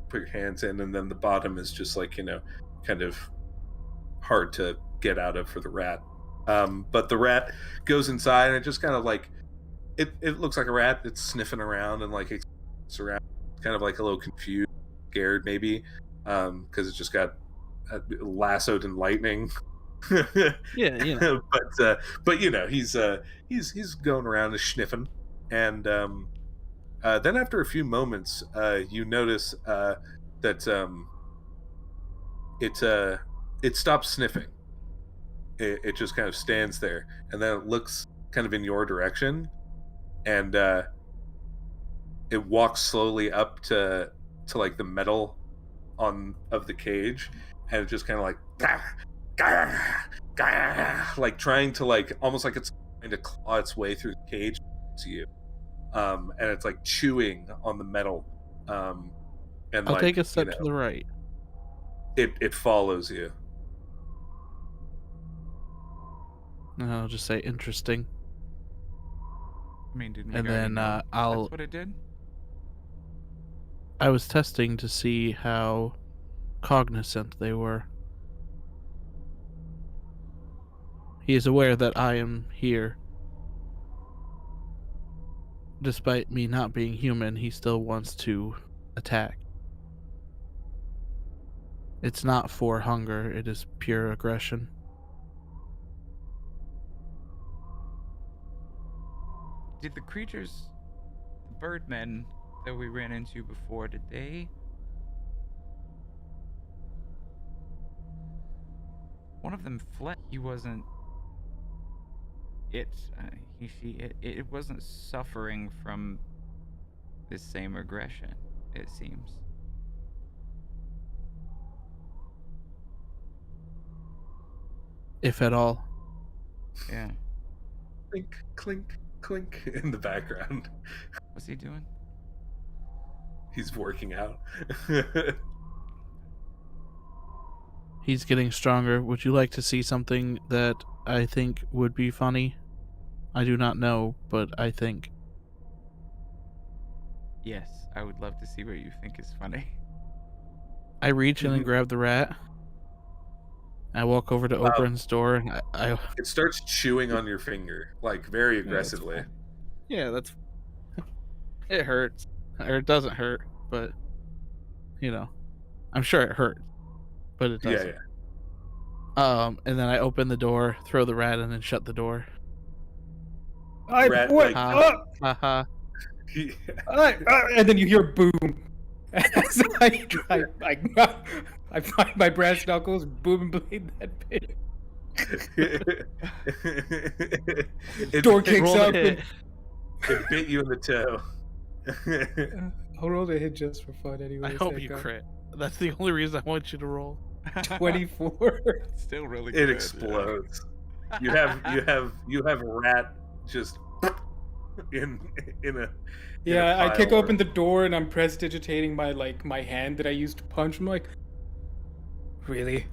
Put your hands in, and then the bottom is just like kind of hard to get out of for the rat. But the rat goes inside, and it just kind of like it looks like a rat that's sniffing around and like it's around, kind of like a little confused, scared maybe, because it just got lassoed in lightning. Yeah, but he's going around and sniffing, and then after a few moments, you notice that it stops sniffing. It just kind of stands there, and then it looks kind of in your direction, and it walks slowly up to like the metal of the cage, and it just kind of like like trying to like almost like it's trying to claw its way through the cage to you. And it's like chewing on the metal. And I'll like, take a step to the right. It follows you. And I'll just say interesting. I mean, didn't we And already then know I'll that's what it did? I was testing to see how cognizant they were. He is aware that I am here. Despite me not being human, he still wants to attack. It's not for hunger, it is pure aggression. Did the creatures, the birdmen that we ran into before, did they? One of them fled. He wasn't. It wasn't suffering from this same aggression, it seems. If at all. Yeah. Clink, clink, clink in the background. What's he doing? He's working out. He's getting stronger. Would you like to see something that I think would be funny? I do not know, but I think. Yes, I would love to see what you think is funny. I reach in and grab the rat. I walk over to Oberon's door, and I it starts chewing on your finger, like very aggressively. that's it hurts, or it doesn't hurt, but I'm sure it hurt, but it doesn't. Yeah. And then I open the door, throw the rat in, and shut the door. Rat, What? like- Haha. And then you hear boom. As I find my brass knuckles, boom and blade that bit. Door kicks Roll up. to hit. It bit you in the toe. I'll roll to hit just for fun anyway. I hope you crit. That's the only reason I want you to roll. 24. Still really It good. explodes. You have a rat just in a Yeah, I kick pile open the door and I'm prestidigitating my hand that I used to punch. I'm like, Really?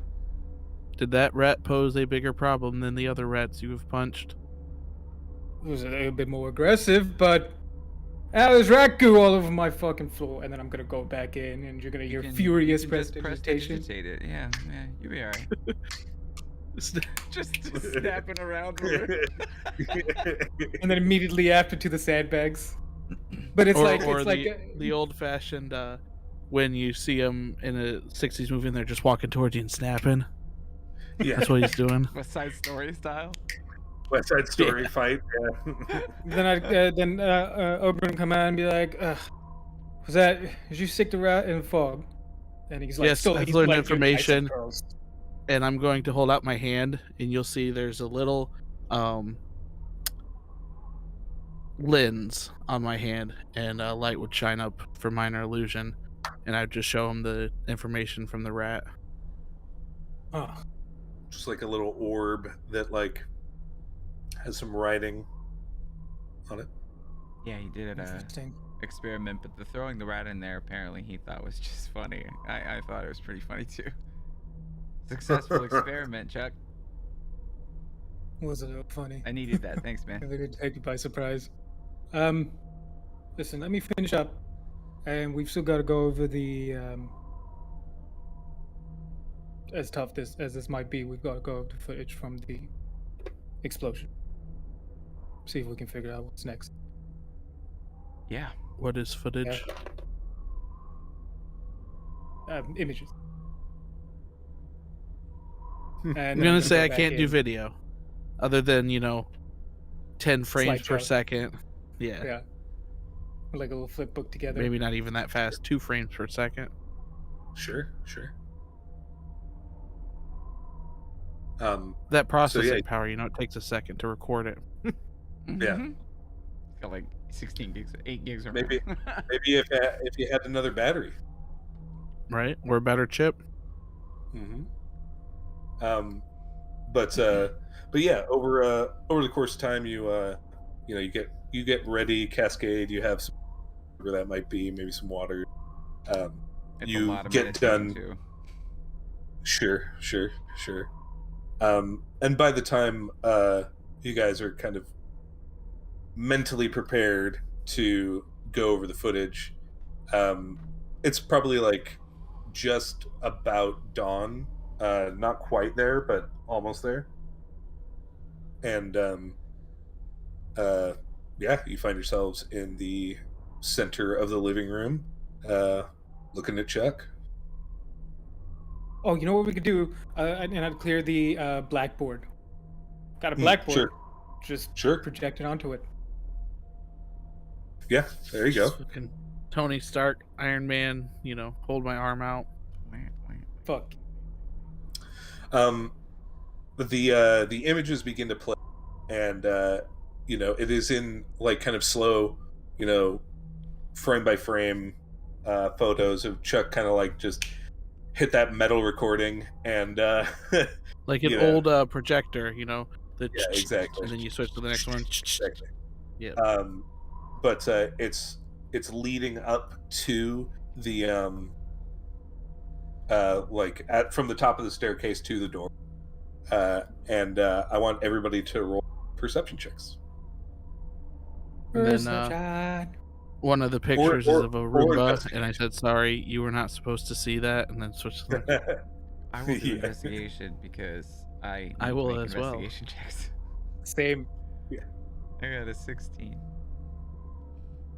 Did that rat pose a bigger problem than the other rats you have punched? It was a little bit more aggressive, but there's rat goo all over my fucking floor. And then I'm gonna go back in, and you're gonna hear furious you can just prestidigitation. prestidigitate it. Yeah, you'll be alright. just snapping around from her. And then immediately after to the sandbags. But it's like or it's like the old fashioned when you see them in a '60s movie and they're just walking towards you and snapping. Yeah. That's what he's doing. West Side Story style. West Side Story fight. Yeah. then Oberon come out and be like, did you stick the rat in the fog? And he's like, Yes, still I've he's learned like, information. "Your eyes are closed." And I'm going to hold out my hand, and you'll see there's a little lens on my hand, and a light would shine up for minor illusion, and I'd just show him the information from the rat. Oh, Just like a little orb that like has some writing on it. Yeah, he did it interesting. experiment, but the throwing the rat in there apparently he thought was just funny. I thought it was pretty funny too. Successful experiment, Chuck. Was it funny? I needed that. Thanks, man. They're gonna take you by surprise. Listen, let me finish up, and we've still got to go over the as tough as this might be. We've got to go over the footage from the explosion. See if we can figure out what's next. Yeah. What is footage? Images. I'm And gonna then say go I back can't do in. video, other than 10 frames per Slideshow. second. Yeah, Yeah. Like a little flip book together. maybe not even that fast. 2 frames per second. Sure. That processing yeah. power, it takes a second to record it. Yeah. Mhm. It's got like 16 gigs, 8 gigs or Maybe if you had another battery. Right? Or a better chip. Mm-hmm. But yeah, over the course of time, you get ready, Cascade. You have some, whatever that might be, maybe some water. It's You a lot of get meditation done. too. Sure. And by the time you guys are kind of mentally prepared to go over the footage, it's probably like just about dawn. Not quite there, but almost there. And you find yourselves in the center of the living room, looking at Chuck. Oh, you know what we could do? And I'd clear the blackboard. Got a blackboard. Sure. Just Sure. project it onto it. Yeah, there you go. Just fucking Tony Stark, Iron Man, hold my arm out. Fuck. The images begin to play, and it is in like kind of slow, frame by frame photos of Chuck kind of like just hit that metal recording and Like an old projector, yeah, exactly. and then you switch to the next one. Exactly. Yeah. But it's leading up to the from the top of the staircase to the door, and I want everybody to roll perception checks. And then one of the pictures is of a Roomba, and I said, "Sorry, you were not supposed to see that," and then switch to the I will do Yeah. investigation because I will make as well. investigation checks. Same. I got a 16.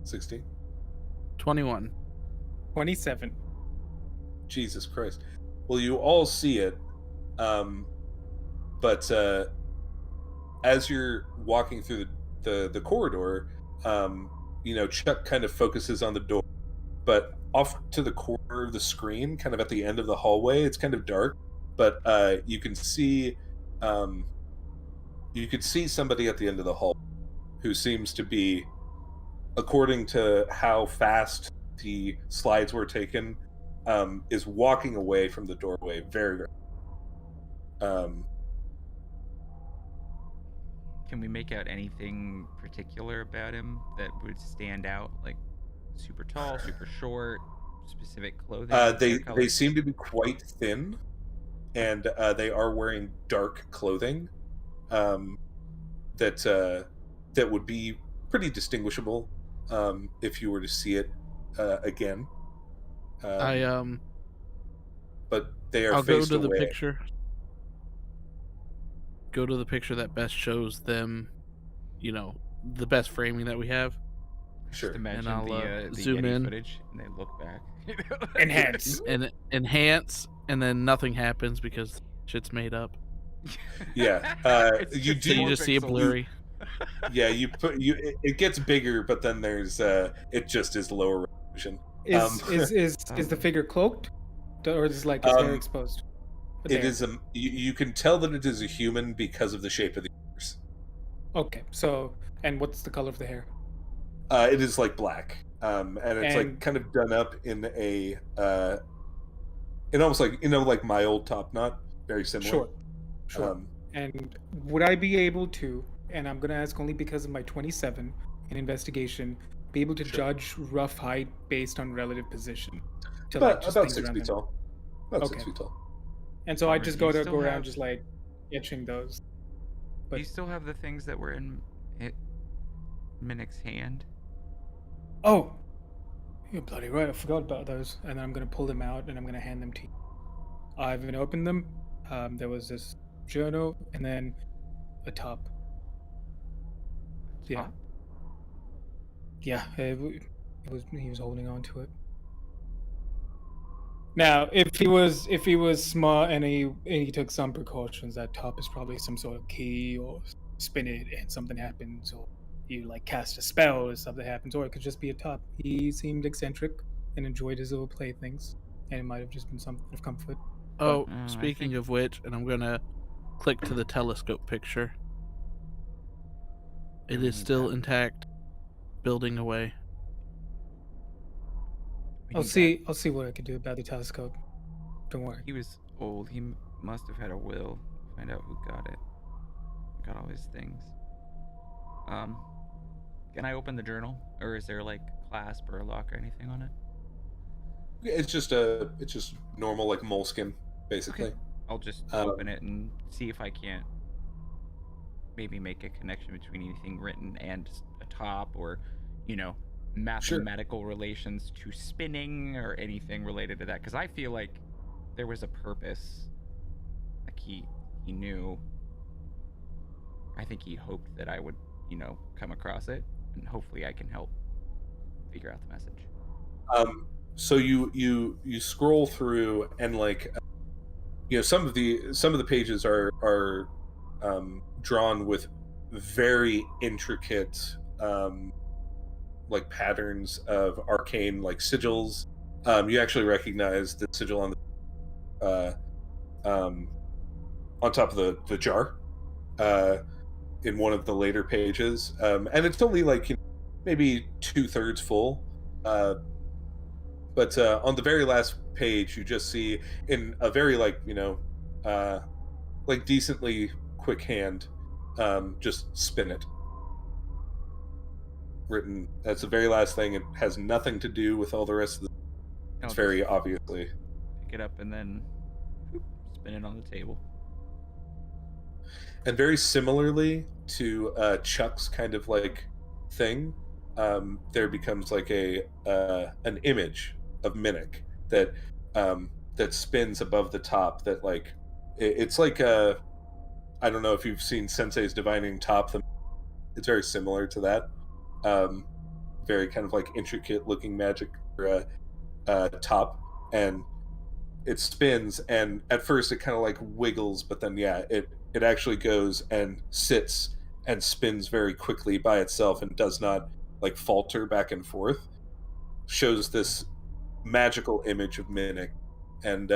16. 21. 27. Jesus Christ. Well, you all see it, but as you're walking through the corridor, Chuck kind of focuses on the door, but off to the corner of the screen, kind of at the end of the hallway, it's kind of dark, but you can see somebody at the end of the hall who seems to be, according to how fast the slides were taken, is walking away from the doorway very, very. Can we make out anything particular about him that would stand out? Like super tall, super short, specific clothing? hair They color? seem to be quite thin, and they are wearing dark clothing um, that would be pretty distinguishable if you were to see it again. I But they are I'll go faced to the away. picture. Go to the picture that best shows them, the best framing that we have. Sure. Just imagine I'll, the zoom Yeti in. footage and they look back. Enhance. And enhance, and then nothing happens because shit's made up. Yeah, It's you just do. So you more just see it pixels. blurry. Yeah, it gets bigger, but then there's it just is lower resolution. Is the figure cloaked, or is like his hair exposed? It There. is you can tell that it is a human because of the shape of the ears. Okay, so and what's the color of the hair? It is like black, and it's like And- kind of done up in in almost like like my old top knot, very similar. Sure, sure. Um, And would I be able to, and I'm gonna ask only because of my 27 in investigation, be able to Sure. judge rough height based on relative position? To like just about things 6 around feet him. tall. About Okay. 6 feet tall. And so I Palmer, just do you go still around have- just like etching those. Do But you still have the things that were in Minnick's hand? oh, you're bloody right. I forgot about those. And then I'm gonna pull them out and I'm gonna hand them to you. I haven't opened them. There was this journal and then a top. Yeah. Top? Yeah, he was holding on to it. Now, if he was smart and he took some precautions, that top is probably some sort of key, or spin it and something happens, or you like cast a spell or something happens, or it could just be a top. He seemed eccentric and enjoyed his little playthings, and it might have just been something of comfort. Oh, I speaking think- of which, and I'm gonna click to the telescope picture. Yeah, It we is need still that. intact, building away. We I'll need that. see. I'll see what I can do about the telescope. Don't worry. He was old. He must have had a will. Find out who got it. Got all his things. Can I open the journal, or is there like clasp or a lock or anything on it? It's just normal like moleskin, basically. Okay. I'll just Um, open it and see if I can't maybe make a connection between anything written and a top, or mathematical relations to spinning or anything related to that. Because I feel like there was a purpose. Like he knew. I think he hoped that I would, come across it, and hopefully I can help figure out the message. So you scroll through, and like some of the pages are drawn with very intricate like patterns of arcane like sigils. You actually recognize the sigil on the on top of the jar in one of the later pages, and it's only like maybe 2/3 full. But on the very last page, you just see in a very like decently quick hand, just spin it. Written. That's the very last thing. It has nothing to do with all the rest of the. I'll It's very just obviously. pick it up and then spin it on the table. And very similarly to Chuck's kind of like thing, there becomes like an image of Minnick that that spins above the top. That like it's like I don't know if you've seen Sensei's Divining Top. It's very similar to that. Very kind of like intricate looking magic top, and it spins, and at first it kind of like wiggles, but then it actually goes and sits and spins very quickly by itself and does not like falter back and forth. Shows this magical image of Minnick, and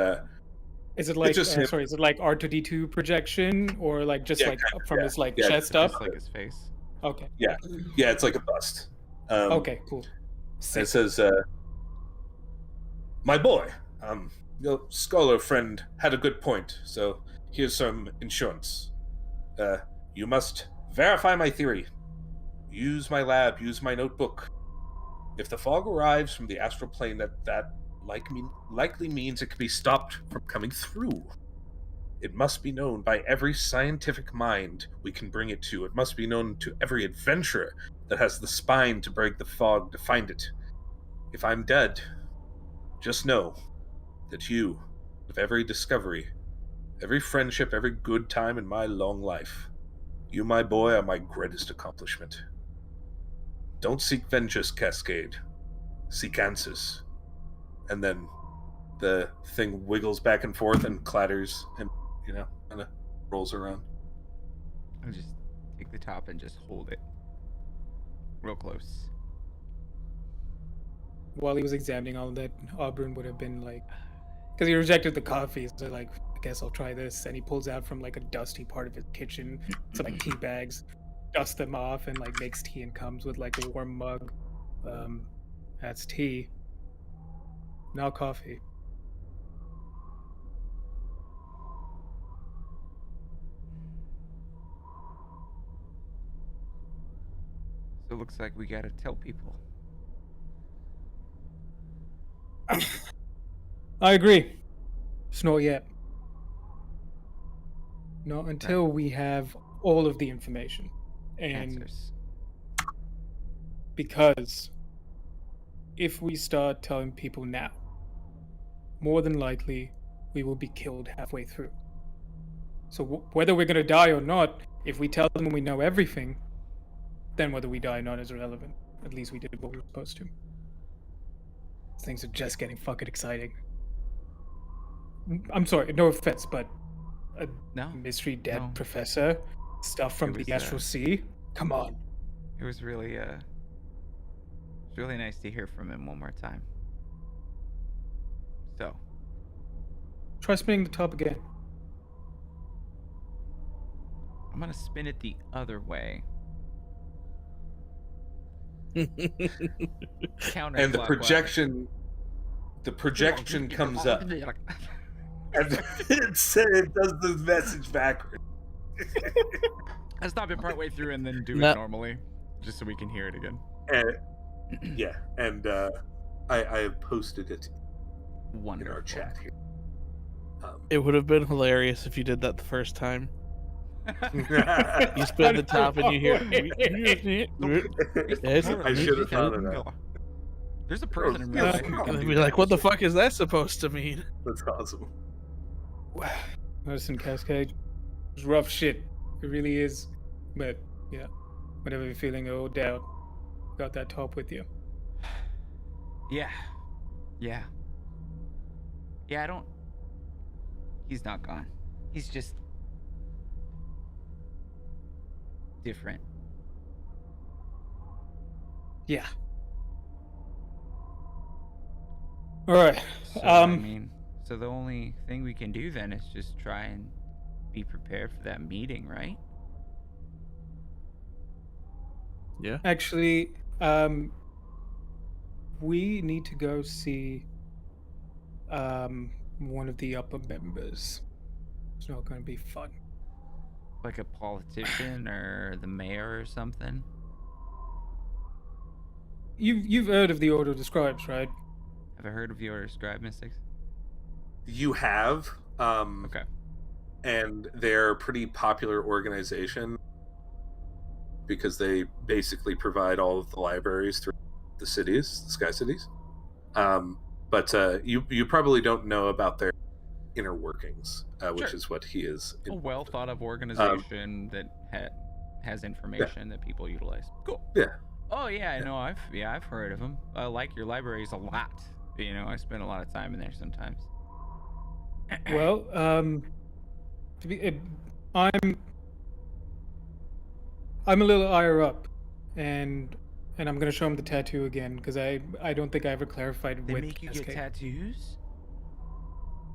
Is it like just him. sorry? Is it like R2D2 projection, or like just Yeah, like kind of, from yeah. his like Yeah, chest up? Just like his face. Okay. yeah, it's like a bust. Okay. Cool. And Sick. it says, "My boy, your scholar friend had a good point. So here's some insurance. You must verify my theory. Use my lab. Use my notebook. If the fog arrives from the astral plane, that likely means it can be stopped from coming through. It must be known by every scientific mind we can bring it to. It must be known to every adventurer that has the spine to break the fog to find it. If I'm dead, just know that you, with every discovery, every friendship, every good time in my long life, you, my boy, are my greatest accomplishment. Don't seek vengeance, Cascade. Seek answers. And then the thing wiggles back and forth and clatters and, kind of rolls around. I'll just take the top and just hold it real close. While he was examining all that, Auburn would have been like, because he rejected the coffee, so like, I guess I'll try this. And he pulls out from like a dusty part of his kitchen some like tea bags, dusts them off, and like makes tea and comes with like a warm mug. That's tea, not coffee. So it looks like we gotta tell people. I agree. It's not yet. Not until we have all of the information. And Answers. because if we start telling people now, more than likely we will be killed halfway through. So whether we're going to die or not, if we tell them we know everything, then whether we die or not is irrelevant. At least we did what we were supposed to. Things are just getting fucking exciting. I'm sorry, no offense, but a No. mystery dead no. professor, stuff from It was, the Astral Sea. Come on. It was really it's really nice to hear from him one more time. So, Try spinning the top again. I'm gonna spin it the other way. Counter. And the projection comes up. And it does the message backwards. I stop it partway through and then do No. it normally, just so we can hear it again. And I have posted it in Wonderful. our chat here. It would have been hilarious if you did that the first time. You spin the top and you hear. I should have thought of that. There's a person in real life who can And do be that like, what the bullshit. fuck is that supposed to mean? That's awesome. Listen, Cascade, it's rough shit. It really is. But yeah, whenever you're feeling old doubt, got that top with you. Yeah. Yeah. Yeah, I don't. He's not gone. He's just different. Yeah. All right. So, I mean, so the only thing we can do then is just try and be prepared for that meeting, right? Yeah. Actually, we need to go see one of the upper members. It's not going to be fun. Like a politician or the mayor or something. You've heard of the Order of the Scribes, right? Have I heard of your scribe mystics? You have, Okay. and they're a pretty popular organization because they basically provide all of the libraries through the cities, the Sky Cities. But you probably don't know about their inner workings, which Sure. is what he is. A well thought of organization that has information that people utilize. Cool. Yeah. Oh yeah, I know. I've heard of them. I like your libraries a lot. You know, I spend a lot of time in there sometimes. Well, I'm a little higher up, and I'm gonna show him the tattoo again because I don't think I ever clarified They with make you get Cascade. tattoos?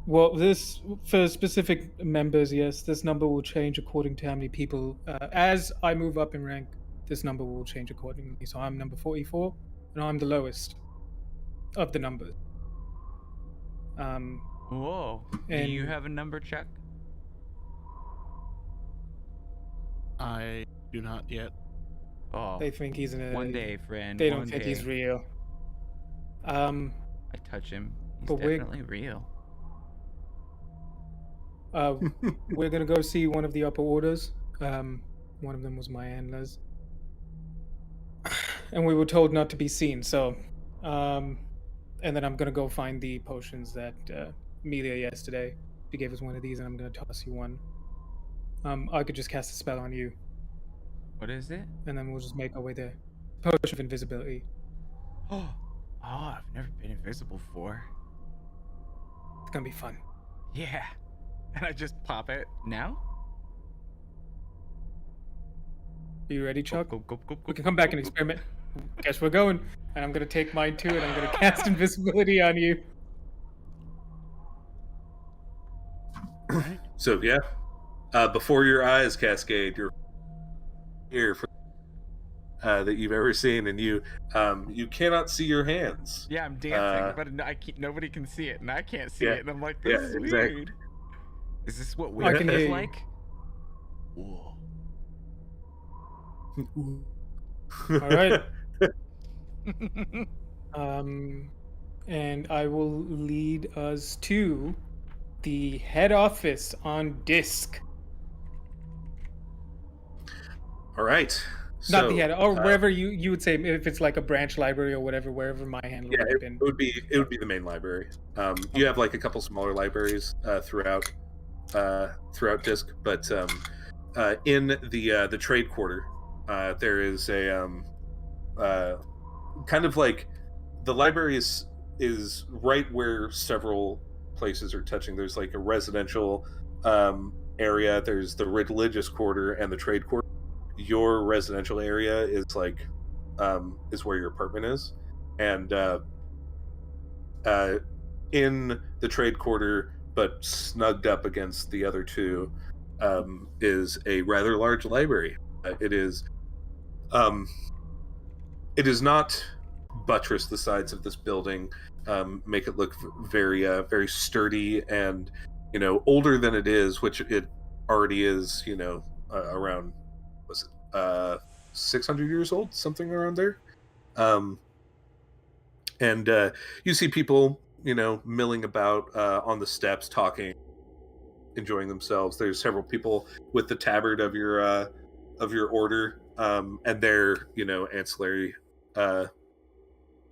Well, this for specific members, yes. This number will change according to how many people. As I move up in rank, this number will change accordingly. So I'm number 44, and I'm the lowest of the numbers. Whoa. Do you And- have a number, Chuck? I do not yet. Oh. They think he's in a. One day, friend. They don't one think day. he's real. I touch him. He's But we're- definitely real. we're gonna go see one of the upper orders. One of them was my handlers, and we were told not to be seen. So, and then I'm gonna go find the potions that Amelia yesterday. She gave us one of these, and I'm gonna toss you one. I could just cast a spell on you, What is it? and then we'll just make our way there. Potion of invisibility. Oh, I've never been invisible before. It's gonna be fun. Yeah. And I just pop it now? Are you ready, Chuck? Go, go, go, go, We can come back and experiment. Guess we're going. And I'm gonna take mine too, and I'm gonna cast invisibility on you. So yeah, before your eyes, Cascade, you're here for that you've ever seen, and you cannot see your hands. Yeah, I'm dancing, but nobody can see it, and I can't see Yeah. it, and I'm like, this is exactly. weird. Is this what I weird can hear is you. like? Whoa. All right. And I will lead us to the head office on Disc. All right. Not So, the head, or wherever you would say, if it's like a branch library or whatever, wherever my handler yeah, would have it been. would be the main library. You have like a couple smaller libraries throughout Disc, but in the trade quarter, there is a kind of like the library is right where several places are touching. There's like a residential area. There's the religious quarter and the trade quarter. Your residential area is like is where your apartment is, and in the trade quarter, but snugged up against the other two, is a rather large library. It is not buttress the sides of this building, make it look very very sturdy and older than it is, which it already is. Around, was it 600 years old, something around there. And you see people milling about on the steps, talking, enjoying themselves. There's several people with the tabard of your order, and they're ancillary,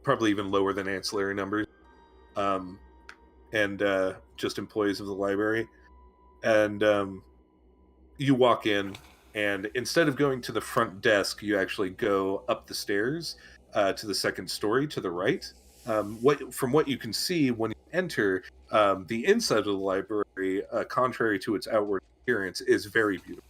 probably even lower than ancillary numbers, and just employees of the library. And you walk in, and instead of going to the front desk, you actually go up the stairs to the second story to the right. From what you can see when you enter, the inside of the library, contrary to its outward appearance, is very beautiful.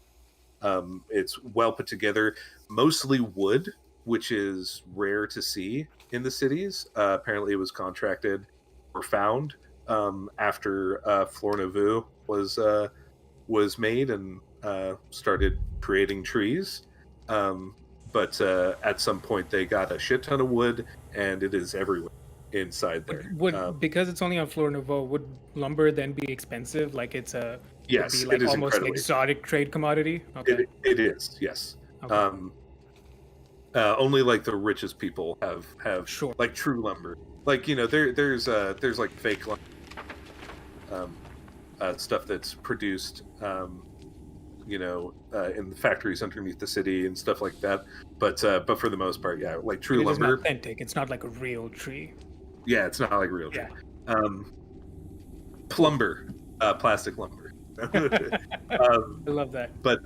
It's well put together, mostly wood, which is rare to see in the cities. Apparently, it was contracted or found after Flor Nouveau was made and started creating trees. But at some point, they got a shit ton of wood, and it is everywhere inside there. Because it's only on Flor Nouveau, would lumber then be expensive? Like it's yes, would be like it is almost an incredibly exotic trade commodity. Okay. It is, yes. Okay. Only like the richest people have Sure. like true lumber. Like there's like fake lumber, stuff that's produced in the factories underneath the city and stuff like that. But for the most part, yeah, like true It is lumber. authentic. It's not like a real tree. Yeah, it's not like real tree. Yeah. Plumber, plastic lumber. I love that. But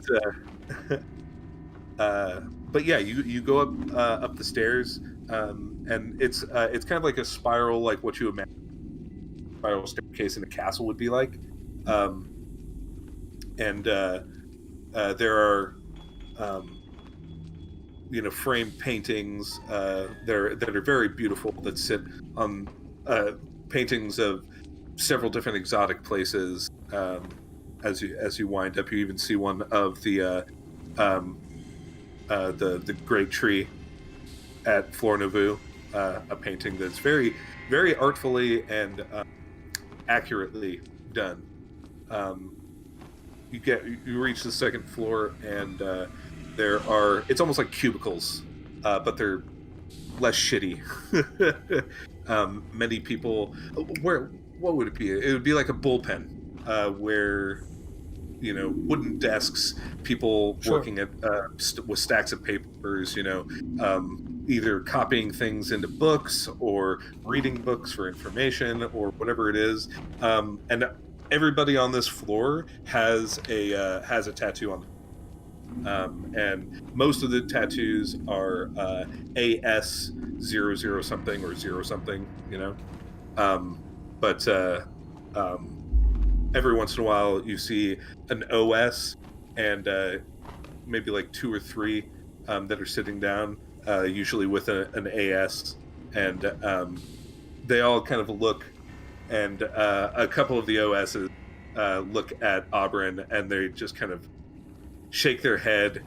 yeah, you go up the stairs, and it's kind of like a spiral, like what you imagine a spiral staircase in a castle would be like. And there are framed paintings that are very beautiful, that sit on paintings of several different exotic places. As you wind up, you even see one of the great tree at Flor Nouveau, a painting that's very, very artfully and accurately done. You reach the second floor, and it's almost like cubicles, but they're less shitty. Many people, what would it be? It would be like a bullpen, where wooden desks, people Sure. working at with stacks of papers, either copying things into books or reading books for information or whatever it is. And everybody on this floor has a tattoo on them. And most of the tattoos are AS 00 something or 0 something, but every once in a while you see an OS and maybe like 2 or 3 that are sitting down, usually with an AS, and they all kind of look, and a couple of the OSs look at Auburn, and they just kind of shake their head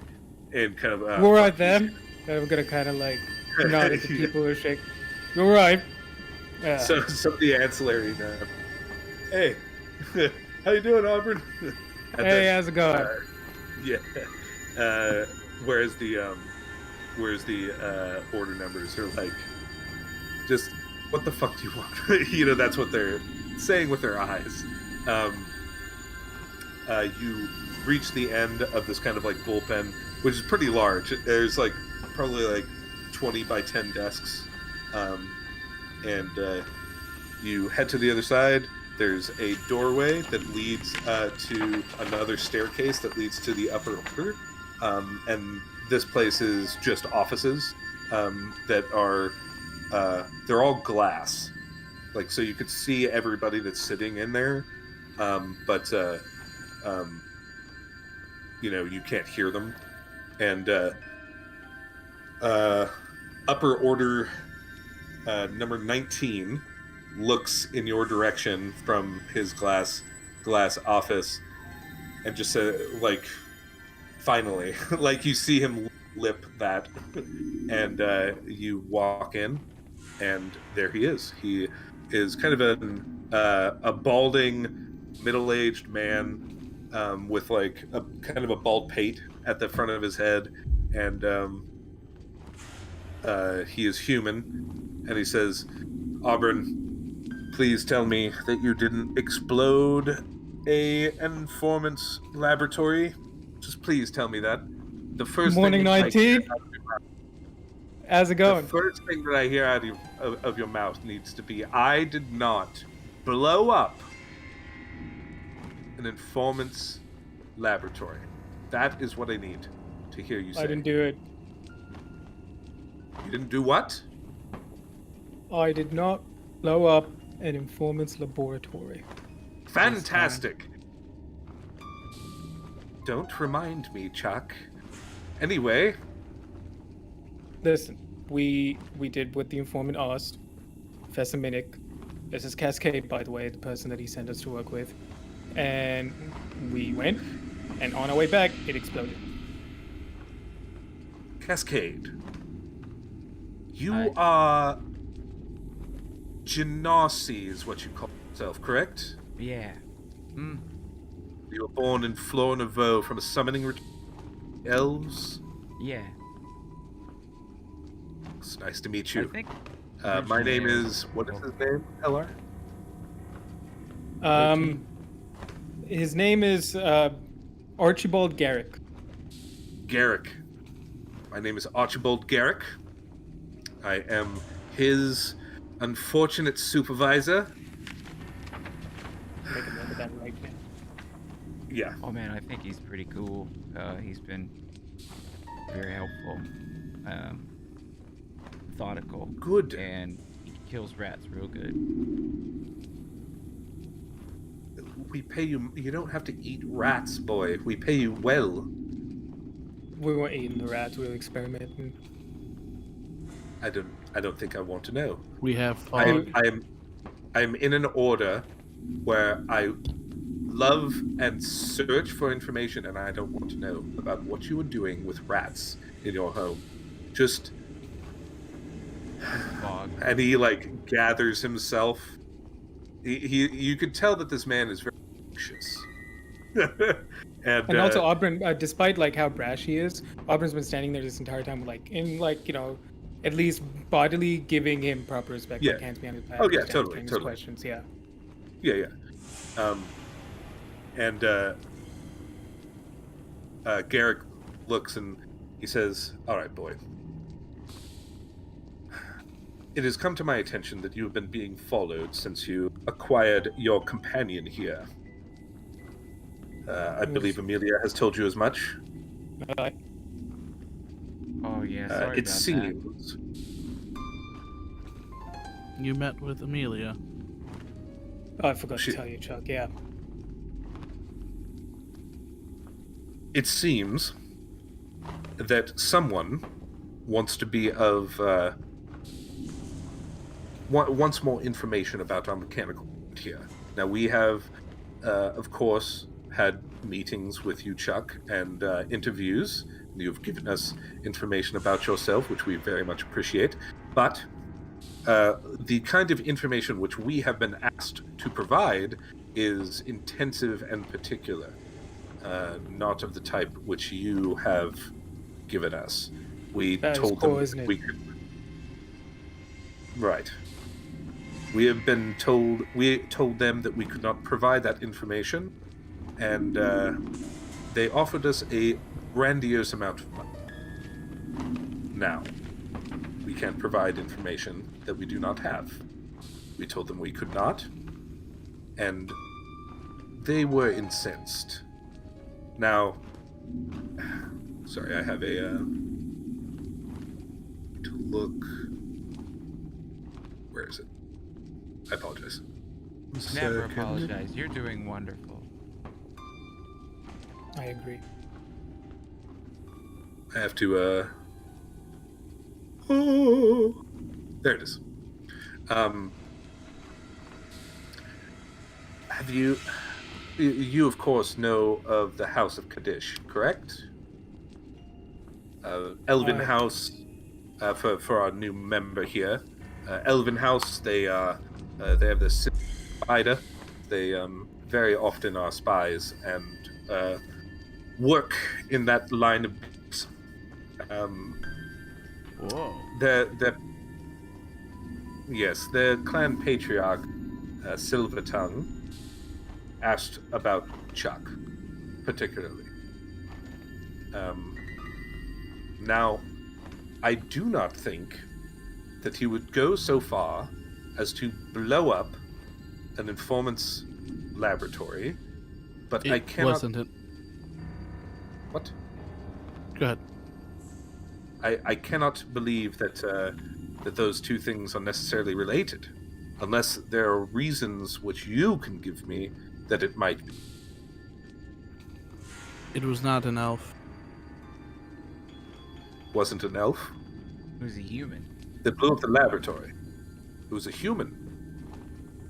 and kind of We're right then. I'm gonna kind of like nod at the people who are shaking. You're right. Yeah. So some of the ancillary hey, how you doing, Auburn? And Hey, how's it going? Yeah. Whereas the order numbers are like, just what the fuck do you want? That's what they're saying with their eyes. You reach the end of this kind of like bullpen, which is pretty large. There's like probably like 20 by 10 desks, and you head to the other side. There's a doorway that leads to another staircase that leads to the upper order, and this place is just offices that are they're all glass, like, so you could see everybody that's sitting in there, but you can't hear them. And upper order number 19 looks in your direction from his glass office and just like, finally, like, you see him lip that, and you walk in, and there he is. He is kind of a balding, middle-aged man, with like a kind of a bald pate at the front of his head, and he is human, and he says, "Auburn, please tell me that you didn't explode an informant's laboratory. Just please tell me that." The first Morning, thing 19. How's it going? The first thing that I hear out of your mouth needs to be, "I did not blow up an informant's laboratory." That is what I need to hear you say. I didn't do it. You didn't do what? I did not blow up an informant's laboratory. Fantastic. Don't remind me, Chuck. Anyway, Listen, we did what the informant asked. Professor Minnick. This is Cascade, by the way, the person that he sent us to work with. And we went, and on our way back, it exploded. Cascade, you are Genasi is what you call yourself, correct? Yeah. You were born in Flor Nouveau from a summoning elves. Yeah. It's nice to meet I you. think My name originally- is, what is his name, LR? His name is Archibald Garrick. Garrick. My name is Archibald Garrick. I am his unfortunate supervisor. Make a note of that right now. Yeah. Oh man, I think he's pretty cool. He's been very helpful, methodical, Good. and he kills rats real good. We pay you. You don't have to eat rats, boy. We pay you well. We weren't eating the rats, we were experimenting. I don't think I want to know. We have I'm in an order where I love and search for information, and I don't want to know about what you are doing with rats in your home. Just Fog. and he like gathers himself. He you could tell that this man is very anxious. And also Auburn, despite like how brash he is, Auburn's been standing there this entire time, like in like at least bodily giving him proper respect. Yeah. Like hands behind his back. Oh, yeah, just totally, answering his totally. Questions, yeah. Yeah. And Garrick looks and he says, "All right, boy. It has come to my attention that you have been being followed since you acquired your companion here. I believe Amelia has told you as much. Oh yeah, sorry It about seems. You met with Amelia. Oh, I forgot to tell you, Chuck. Yeah. It seems that someone wants to be of wants more information about our mechanical here. Now we have, of course, had meetings with you, Chuck, and interviews. You've given us information about yourself, which we very much appreciate. But the kind of information which we have been asked to provide is intensive and particular, not of the type which you have given us. We That is told cool, them isn't it? we could. Right. We have been told. We told them that we could not provide that information, and they offered us a grandiose amount of money. Now, we can't provide information that we do not have. We told them we could not, and they were incensed. Now, sorry, I have a to look. Where is it? I apologize. Never Second. apologize. You're doing wonderful. I agree. I have to. Oh, there it is. Have you? You of course know of the House of Kaddish, correct? Elven House, for our new member here. Elven House, they have this spider. They very often are spies and work in that line of business. Whoa. Yes, the clan patriarch, Silvertongue, asked about Chuck, particularly. Now, I do not think that he would go so far as to blow up an informant's laboratory, but I cannot... Wasn't it? What? Go ahead. I cannot believe that that those two things are necessarily related, unless there are reasons which you can give me that it might be. It was not an elf. Wasn't an elf Who's a human? that blew up the laboratory. It was a human.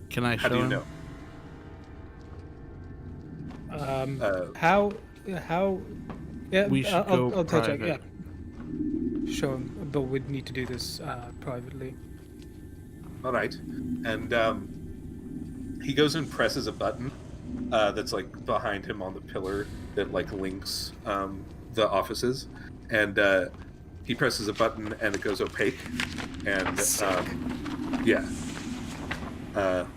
Can I show How do you him? know? How? Yeah, We should I'll go tell Chuck. private. Yeah. Show him, but we'd need to do this privately. All right, and he goes and presses a button that's like behind him on the pillar that like links the offices, and he presses a button and it goes opaque, and yeah.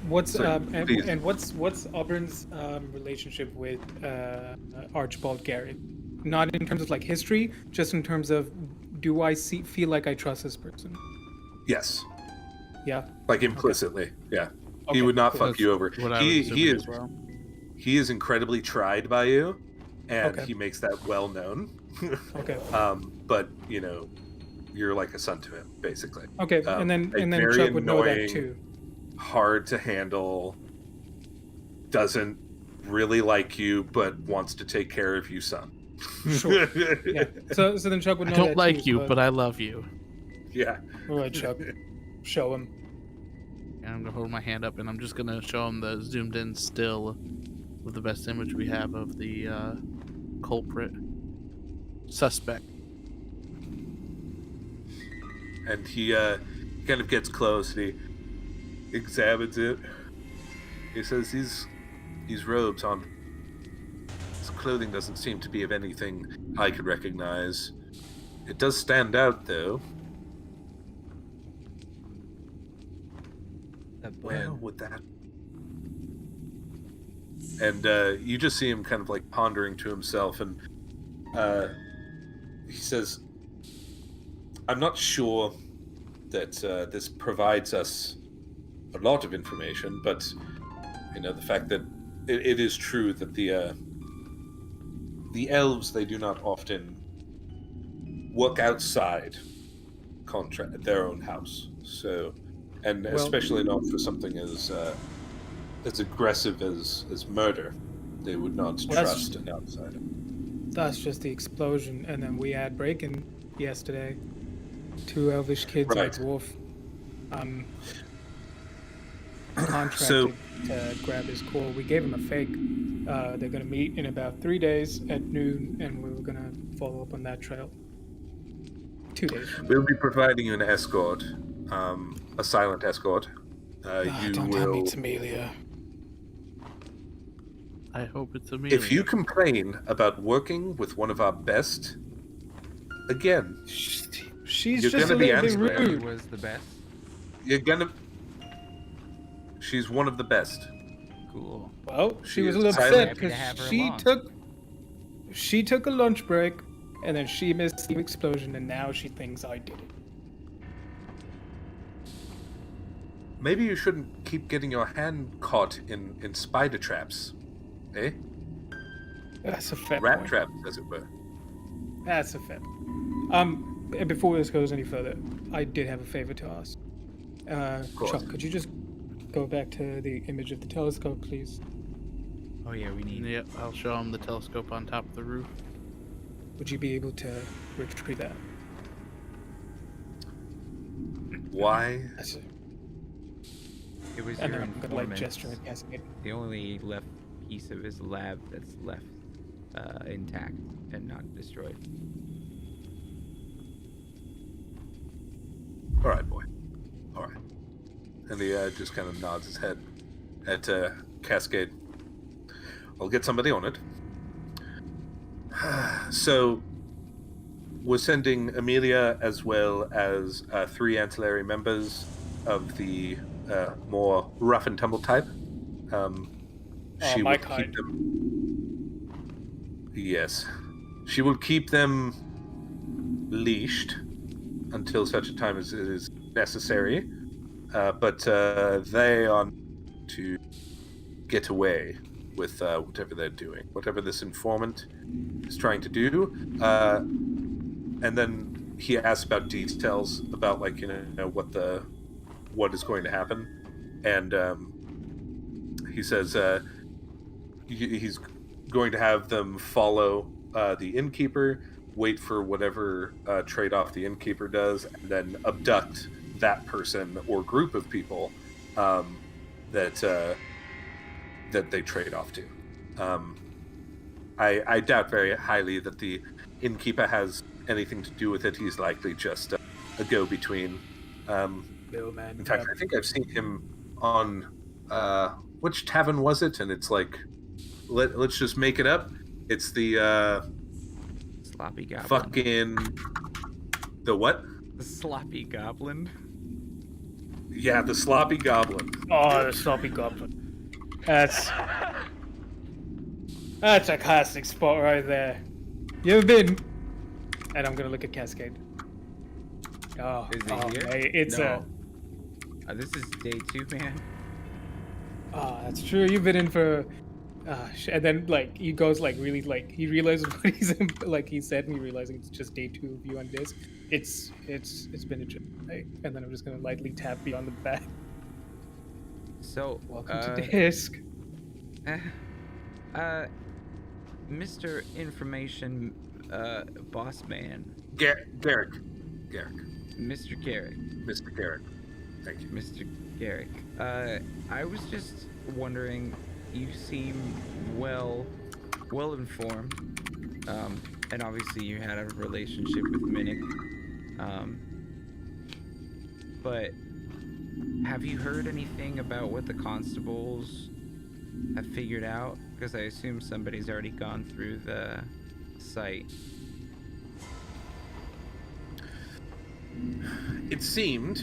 What's so please. and what's Auburn's relationship with Archibald Garrett? Not in terms of like history, just in terms of do I feel like I trust this person? Yes, Yeah. like implicitly. Yeah, he Okay, would not cool. fuck you over. What I was He assuming is as well. he is incredibly tried by you, and Okay. he makes that well known. Okay. But you know, you're like a son to him, basically. Okay, and then very Chuck would know that annoying, too. Hard to handle, doesn't really like you, but wants to take care of you, son. Sure. Yeah. So then Chuck would know I that don't like too, you, but I love you. Yeah. all right, Chuck, show him. And I'm gonna hold my hand up, and I'm just gonna show him the zoomed in still with the best image we have of the culprit suspect. And he kind of gets close and he examines it. He says these robes on his clothing doesn't seem to be of anything I could recognize. It does stand out though. Where would that? And you just see him kind of like pondering to himself, and he says, I'm not sure that this provides us a lot of information, but the fact that it is true that the elves, they do not often work outside their own house. So, and Well- especially not for something as aggressive as murder, they would not trust an outsider. That's just the explosion, and then we had break-in yesterday. 2 elvish kids Right. and a dwarf. Contracted to grab his core. We gave him a fake. They're gonna meet in about 3 days at noon, and we were gonna follow up on that trail. 2 days from now. We'll be providing you an escort, a silent escort. You Don't tell me will. it's Amelia. I hope it's Amelia. If you complain about working with one of our best, again, She's You're just a gonna be little bit answering. He rude. was the best. you're gonna. She's one of the best. Cool. Well, she She was a is little silent. upset Happy to because have her she along. took a lunch break, and then she missed the explosion, and now she thinks I did it. Maybe you shouldn't keep getting your hand caught in spider traps, eh? That's a fair Rat point. traps, as it were. That's a fair point. And before this goes any further, I did have a favor to ask. course. Chuck, could you just go back to the image of the telescope, please? Oh yeah, we need. Yep, I'll show him the telescope on top of the roof. Would you be able to retrieve that? Why? That's it. It was And your then I'm gonna like informant. gesture at Cascade. The only left piece of his lab that's left intact and not destroyed. All right, boy. All right. And he just kind of nods his head at Cascade. I'll get somebody on it. So, we're sending Amelia as well as 3 ancillary members of the more rough and tumble type. She my will kind. keep them. Yes, she will keep them leashed until such a time as it is necessary. But they are to get away with whatever they're doing, whatever this informant is trying to do. And then he asks about details about, like, what is going to happen, and he says he's going to have them follow the innkeeper, wait for whatever trade-off the innkeeper does, and then abduct that person or group of people that they trade off to. I doubt very highly that the innkeeper has anything to do with it. He's likely just a go-between. Middleman. In fact, I think I've seen him on which tavern was it? And it's like, let's just make it up. It's the Sloppy goblin. fucking the what? The sloppy goblin. Yeah, the sloppy goblin. Oh, the sloppy goblin. That's a classic spot right there. You ever been? And I'm gonna look at Cascade. Oh, Is it oh, here? mate, it's No. This is day 2, man. that's true. You've been in for. And then like he goes like really like he realizes what he's in, like he said, and he realizes it's just day 2 of you on this. It's been a trip, right? And then I'm just gonna lightly tap you on the back. So, Welcome to Disc. Mr. Information, boss man, Garrick. Mr. Garrick, Mr. Garrick. Thank you. Mr. Garrick. I was just wondering, you seem well informed, and obviously you had a relationship with Minnick, but have you heard anything about what the constables have figured out? Because I assume somebody's already gone through the site. It seemed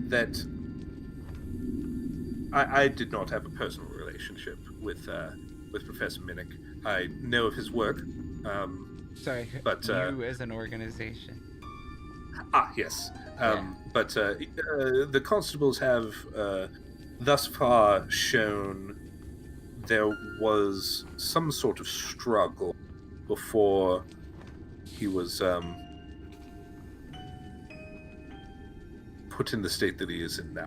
that I did not have a personal relationship with Professor Minnick. I know of his work. Sorry, But, you as an organization. Yes. Yeah. But the constables have thus far shown there was some sort of struggle before he was put in the state that he is in now.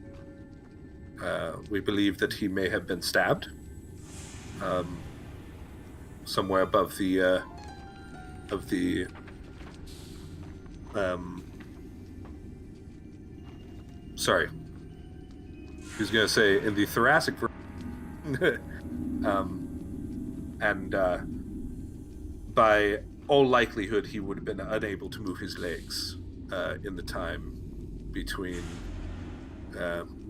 We believe that he may have been stabbed somewhere above the sorry, he was going to say in the thoracic and by all likelihood he would have been unable to move his legs in the time between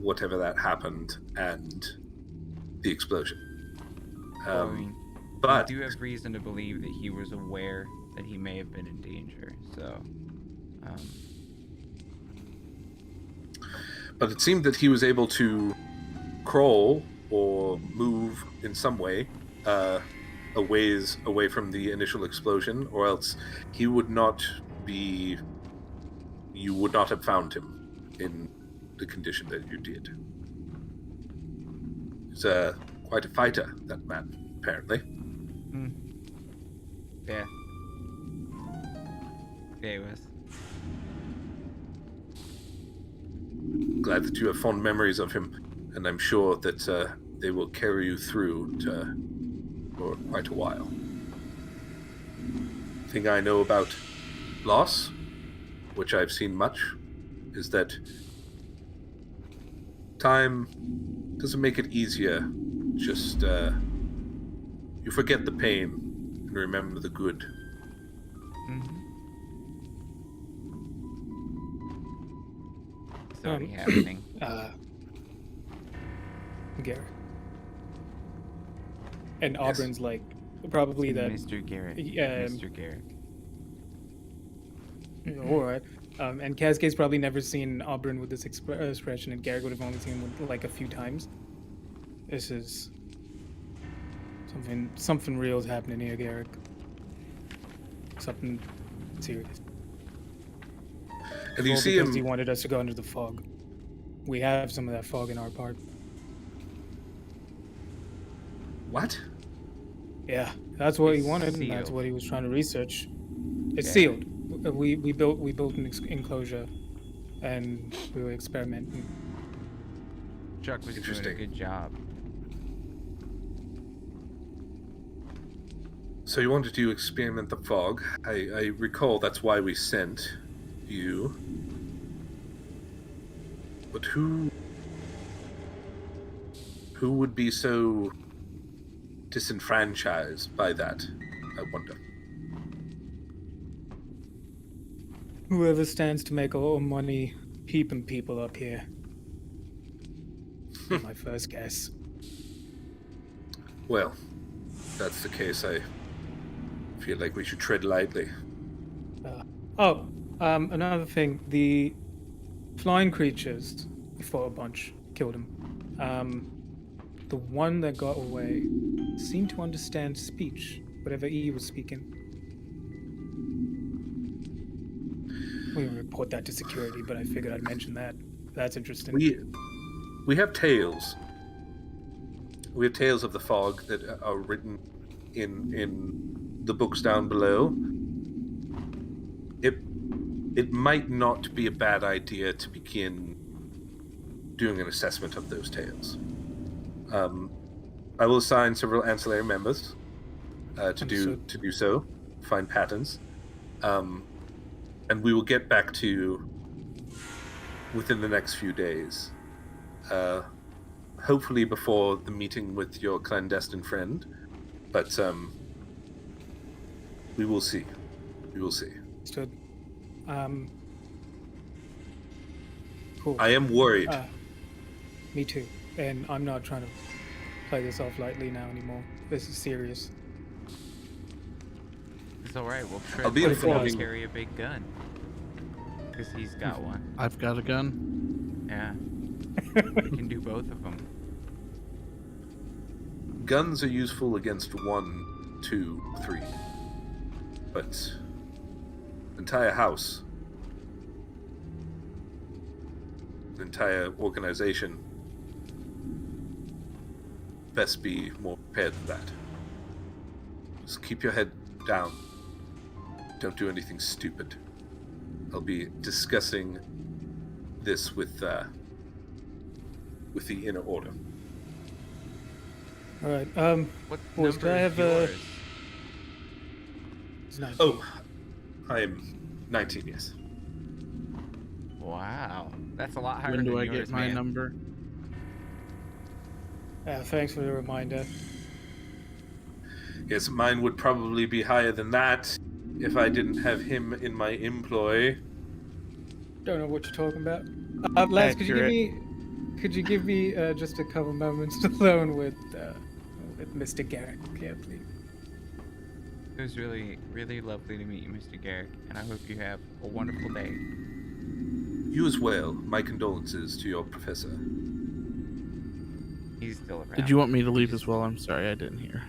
whatever that happened and the explosion. I mean, But we do have reason to believe that he was aware that he may have been in danger. So, but it seemed that he was able to crawl or move in some way a ways away from the initial explosion, or else he would not be. You would not have found him in the condition that you did. He's quite a fighter, that man, apparently. yeah. Yeah, he was. Glad that you have fond memories of him, and I'm sure that they will carry you through for quite a while. Thing I know about loss, which I've seen much, is that time doesn't make it easier. Just you forget the pain and remember the good. It's already happening. Garrett. And Yes. Auburn's like, probably that. Mr. Garrett. Yeah. Mr. Garrett. All right. And Cascade's probably never seen Auburn with this expression, and Garrett would have only seen him with, like, a few times. This is something real is happening here, Garrett. Something serious. And you All see because him. he wanted us to go under the fog. We have some of that fog in our part. What? Yeah, that's what he It's wanted, and that's sealed. what he was trying to research. It's Yeah. sealed. We built an enclosure, and we were experimenting. Chuck was doing a Interesting. good job. So you wanted to experiment the fog. I recall that's why we sent you. But who would be so disenfranchised by that, I wonder? Whoever stands to make a little money peeping people up here. My first guess. Well, if that's the case, I feel like we should tread lightly. Another thing. The flying creatures, we fought a bunch, killed them. The one that got away seemed to understand speech, whatever he was speaking. We will report that to security, but I figured I'd mention that. That's interesting. We have tales. We have tales of the fog that are written in the books down below. It might not be a bad idea to begin doing an assessment of those tales. I will assign several ancillary members to do so, find patterns, and we will get back to you within the next few days. Hopefully before the meeting with your clandestine friend, but we will see. We will see. Understood. Cool. I am worried. Me too. And I'm not trying to play this off lightly now anymore. This is serious. It's alright, we'll I'll be Trip informing- carry a big gun. Because he's got one. I've got a gun. Yeah. We can do both of them. Guns are useful against 1, 2, 3. but the entire house, the entire organization, best be more prepared than that. Just keep your head down. Don't do anything stupid. I'll be discussing this with the inner order. All right. What Boys, number can I is have, yours? It's 19. Oh, I'm 19, yes. Wow, that's a lot higher When than do I yours, get my man. number? Thanks for the reminder. Yes, mine would probably be higher than that if I didn't have him in my employ. Don't know what you're talking about. Lance, Accurate. could you give me just a couple moments alone with Mr. Garrick, yeah, please? It was really, really lovely to meet you, Mr. Garrick, and I hope you have a wonderful day. You as well. My condolences to your professor. He's still around. Did you want me to leave as well? I'm sorry, I didn't hear.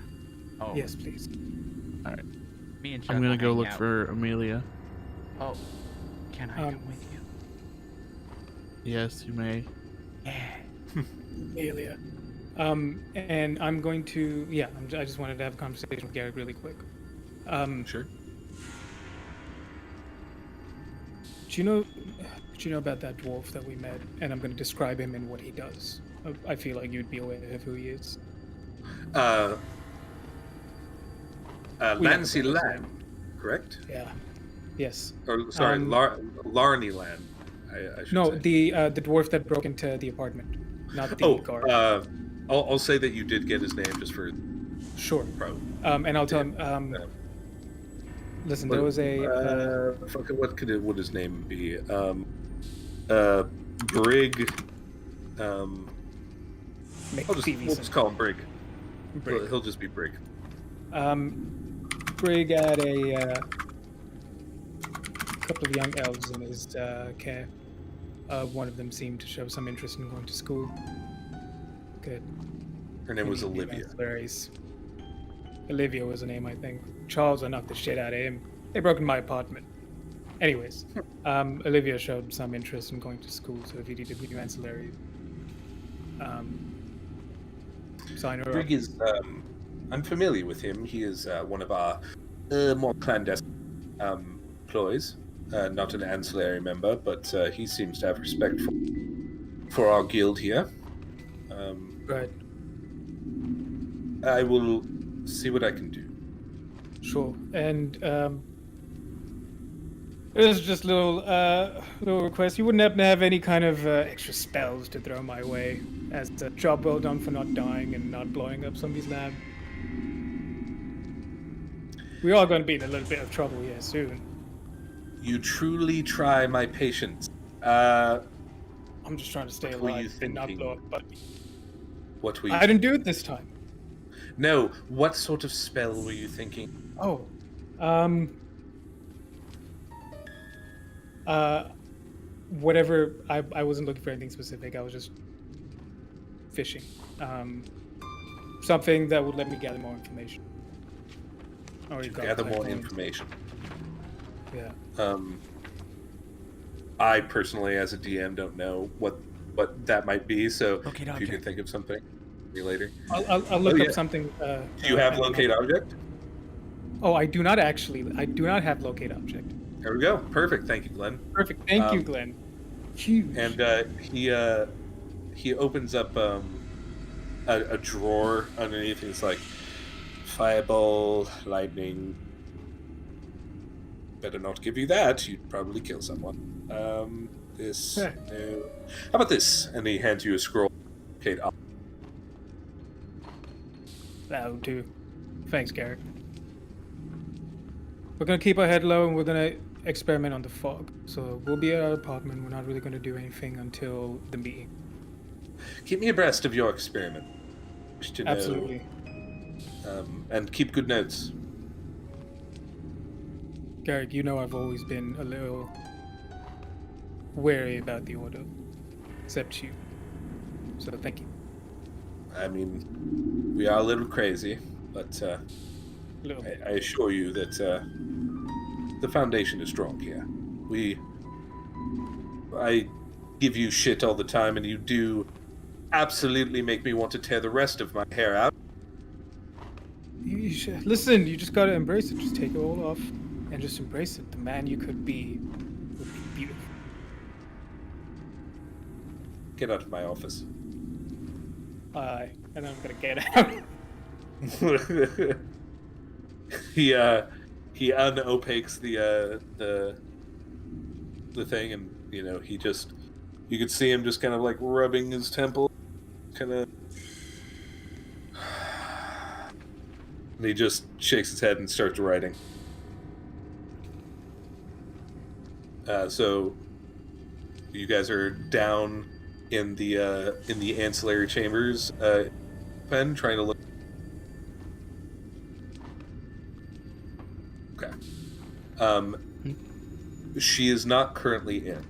Oh, Yes, please. me and Chuck I'm gonna will go hang look out. for Amelia. Oh, can I come with you? Yes, you may. Yeah. Amelia. And I'm going to, I just wanted to have a conversation with Garrick really quick. Sure. Do you know about that dwarf that we met? And I'm going to describe him and what he does. I feel like you'd be aware of who he is. Lancy Land, correct? Yeah. Yes. Or sorry, Um, Larney Land. I should No, say. the dwarf that broke into the apartment, not the guard. I'll say that you did get his name just for Sure. pro. And I'll tell him. Listen, there was a. Fucking would his name be? Brig. We'll just call him Brig. Brig. He'll just be Brig. Brig had a couple of young elves in his care. One of them seemed to show some interest in going to school. Good. Her name was Maybe Olivia. ancillaries. Olivia was the name, I think. Charles, I knocked the shit out of him. They broke in my apartment. Anyways, Olivia showed some interest in going to school, so if you need to do ancillary, sign her up. Brig is. I'm familiar with him. He is one of our more clandestine employees. Not an ancillary member, but he seems to have respect for our guild here. Right. I will see what I can do. Sure. And there's just a little request. You wouldn't happen to have any kind of extra spells to throw my way as a job well done for not dying and not blowing up somebody's lab. We are going to be in a little bit of trouble here soon. You truly try my patience. I'm just trying to stay What were you alive and not thinking? blow up. But What were you? I didn't do it this time. No. What sort of spell were you thinking? Oh, whatever. I wasn't looking for anything specific. I was just fishing. Something that would let me gather more information. To gather more information. Yeah. I personally, as a DM, don't know what that might be. So Locate if you can object. think of something, me later. I'll look yeah. up something. Do you have and then locate object? Oh, I do not actually. I do not have locate object. There we go. Perfect. Thank you, Glenn. Perfect. Thank you, Glenn. Huge. And he opens up a drawer underneath, and it's like fireball, lightning. Better not give you that. You'd probably kill someone. This. Huh. No. How about this? And he hands you a scroll. Okay. That'll do. Thanks, Garrick. We're gonna keep our head low and we're gonna experiment on the fog. So we'll be at our apartment. We're not really gonna do anything until the meeting. Keep me abreast of your experiment. Wish to know, Absolutely. and keep good notes. Garrick, you know I've always been a little wary about the order. Except you. So thank you. I mean, we are a little crazy, but A little bit. I assure you that the foundation is strong here. I give you shit all the time, and you do absolutely make me want to tear the rest of my hair out. Listen, you just gotta embrace it. Just take it all off and just embrace it. The man you could be would be beautiful. Get out of my office. And I'm gonna get out. He unopaques the thing, and you could see him just kind of like rubbing his temple, kind of. And he just shakes his head and starts writing. So you guys are down in the ancillary chambers, pen, trying to look. Okay. She is not currently in.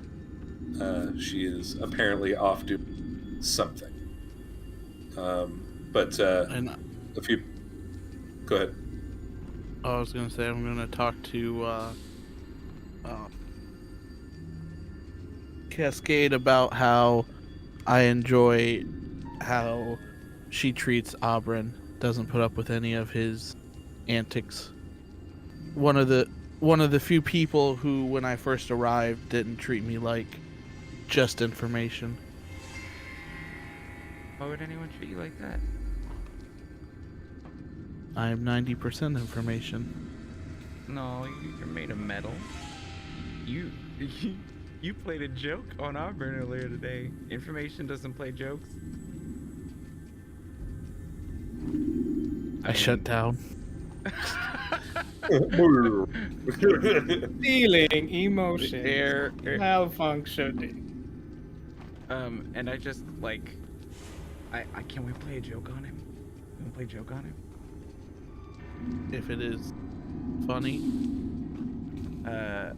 She is apparently off doing something. But if you go ahead. I was gonna say I'm gonna talk to Cascade about how I enjoy how she treats Auburn. Doesn't put up with any of his antics. One of the few people who, when I first arrived, didn't treat me like just information. Why would anyone treat you like that? I am 90% information. No, you're made of metal. You played a joke on Auburn earlier today. Information doesn't play jokes. I shut down. Feeling emotion. Malfunctioning. And I just like, can we play a joke on him? Can we play a joke on him? If it is funny. I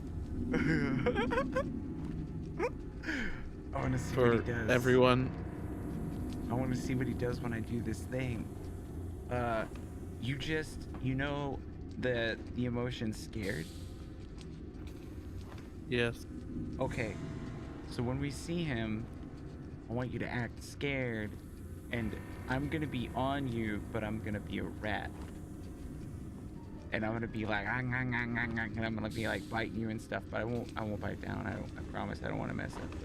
want to see For what he does. everyone. I want to see what he does when I do this thing. You know the emotion scared? Yes. Okay. So when we see him, I want you to act scared, and I'm gonna be on you, but I'm gonna be a rat. And I'm gonna be like, and I'm gonna be like biting you and stuff, but I won't bite down. I promise. I don't want to mess up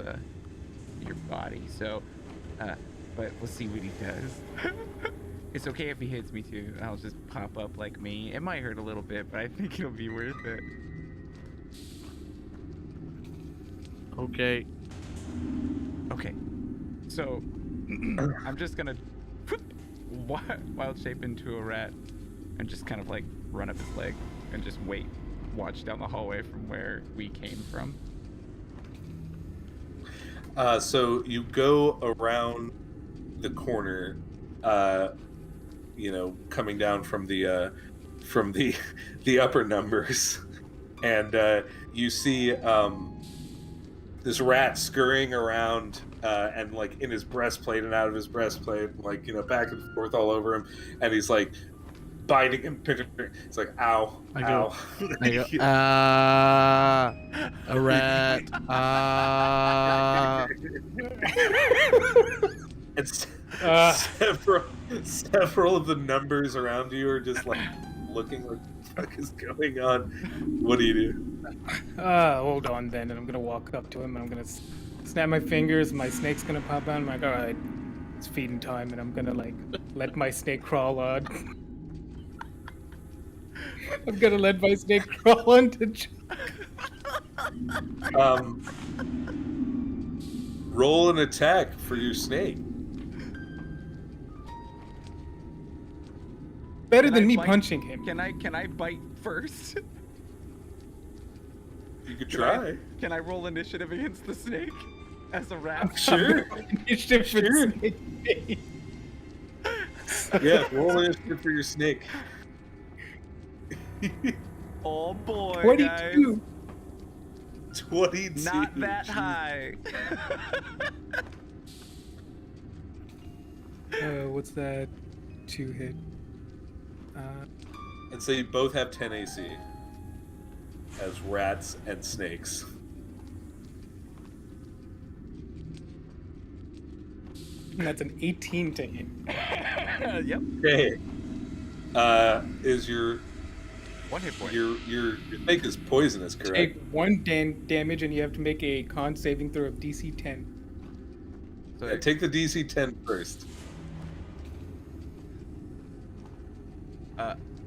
your body. So, but we'll see what he does. It's okay if he hits me too. I'll just pop up like me. It might hurt a little bit, but I think it'll be worth it. Okay. Okay. So, I'm just gonna wild shape into a rat and just kind of like run up his leg and just watch down the hallway from where we came from. So you go around the corner, coming down from the upper numbers, and you see this rat scurrying around, and like in his breastplate and out of his breastplate, like back and forth all over him, and he's like biting him. It's like ow, ow. I go, a rat. And several of the numbers around you are just like looking like, what the fuck is going on? What do you do? Hold on then, and I'm gonna walk up to him, and I'm gonna snap my fingers, my snake's gonna pop out, I'm like, alright, it's feeding time, and I'm gonna like let my snake crawl on. I'm gonna let my snake crawl onto Roll an attack for your snake. Better Can than I me bite- punching him. Can I bite first? You could try. Can I roll initiative against the snake as a rat? Sure. Initiative for the Sure. snake. Yeah, roll initiative for your snake. Oh boy, 22. 22. Not that high. What's that? 2 hit. And so you both have 10 AC. as rats and snakes. And that's an 18 to hit. Yep. Okay. Is your 1 hit point. your snake is poisonous, correct? Take 1 damage, and you have to make a con saving throw of DC 10. So Yeah, take the DC 10 first.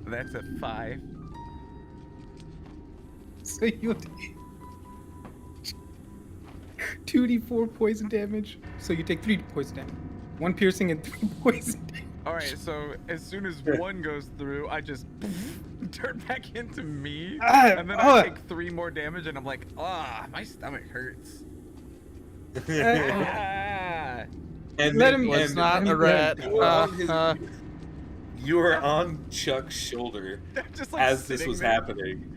that's a 5. So you'll take 2d4 poison damage. So you take 3 poison damage. 1 piercing and 3 poison damage. All right, so as soon as 1 goes through, I just turn back into me, and then I take 3 more damage, and I'm like, my stomach hurts. Ah. And Let him- It's not a rat. You are on Chuck's shoulder Just like as this sitting was there. happening.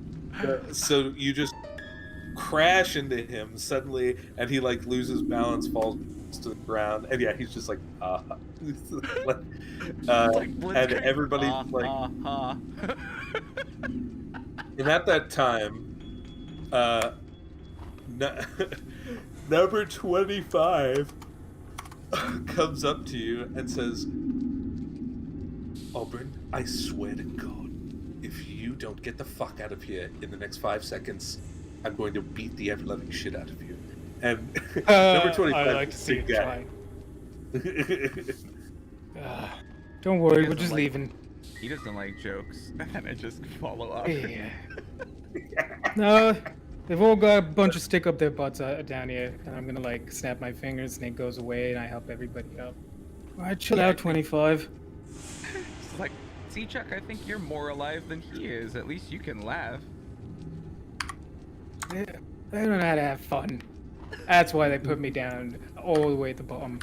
So you just crash into him suddenly, and he like loses balance, falls to the ground, and yeah, he's just like, Like and Blitzkrieg. everybody's like, and at that time, number 25 comes up to you and says, Auburn, I swear to God, if you don't get the fuck out of here in the next 5 seconds, I'm going to beat the ever-loving shit out of you. And number 25 I like to is a see big it guy. try. Don't worry, we're doesn't just like- leaving. He doesn't like jokes, and I just follow up. Yeah. No, they've all got a bunch of stick up their butts down here, and I'm gonna like snap my fingers, snake goes away, and I help everybody up. All right, chill out, 25. It's like, see, Chuck, I think you're more alive than he is. At least you can laugh. They don't know how to have fun. That's why they put me down all the way at the bottom.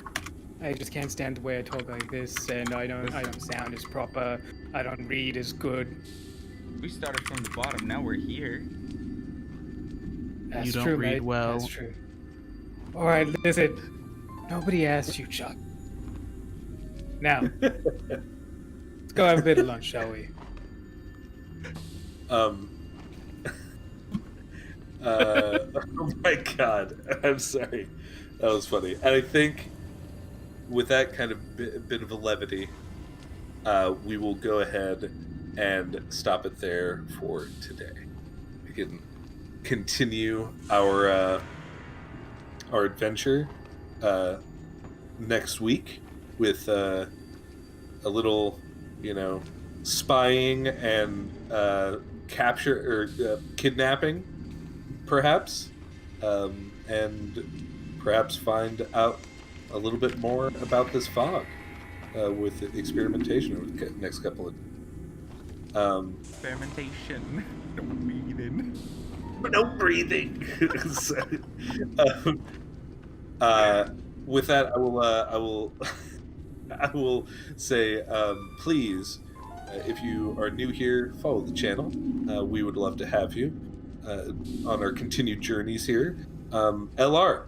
I just can't stand the way I talk like this, and I don't sound as proper. I don't read as good. We started from the bottom. Now we're here. That's You don't true, read mate. well. That's true. All right, listen. Nobody asked you, Chuck. Now, let's go have a bit of lunch, shall we? Oh my God, I'm sorry. That was funny. And I think with that kind of bit of a levity, we will go ahead and stop it there for today. We can continue our adventure next week with a little, spying and capture or kidnapping, perhaps, and perhaps find out a little bit more about this fog with experimentation over the next couple of. Fermentation. No breathing. No breathing. With that, I will say, please, if you are new here, follow the channel. We would love to have you on our continued journeys here. LR,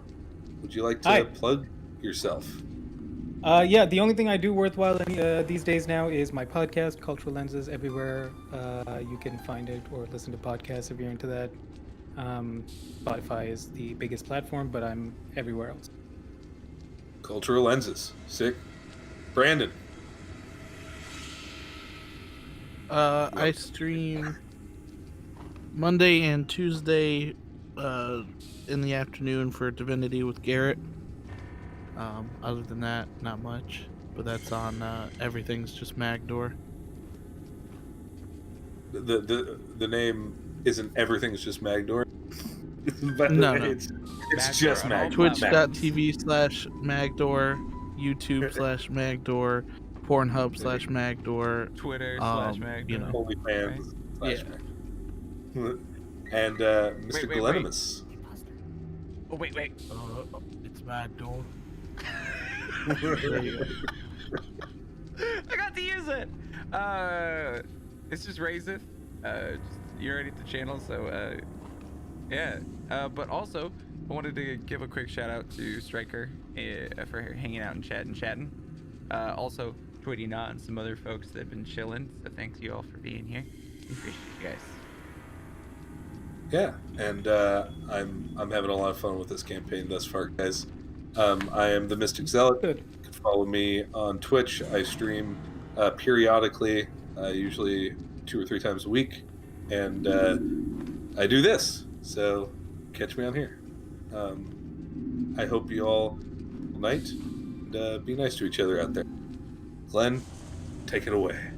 would you like to Hi. plug yourself? Yeah, the only thing I do worthwhile these days now is my podcast, Cultural Lenses, everywhere you can find it or listen to podcasts if you're into that. Spotify is the biggest platform, but I'm everywhere else. Cultural Lenses. Sick. Brandon. I stream Monday and Tuesday in the afternoon for Divinity with Garrett. Other than that, not much. But that's on Everything's Just Magdor. The name isn't Everything's Just Magdor. But No. it's Magdor just on all Magdor. Twitch.tv/Magdor, YouTube/Magdor, Pornhub/Magdor. Twitter / Mag. you know. OnlyFans. Yeah. And Mr. Wait. Galenimus. Oh, wait. It's Magdor. I got to use it. It's just Razeth. You're already at the channel, so yeah. But also, I wanted to give a quick shout out to Striker for hanging out and chatting. Also, Twitty and some other folks that have been chilling. So thanks you all for being here. Appreciate you guys. Yeah, and I'm having a lot of fun with this campaign thus far, guys. I am the Mystic Zealot. Good. You can follow me on Twitch. I stream periodically, usually 2 or 3 times a week, and I do this. So catch me on here. I hope you all night and be nice to each other out there. Glenn, take it away.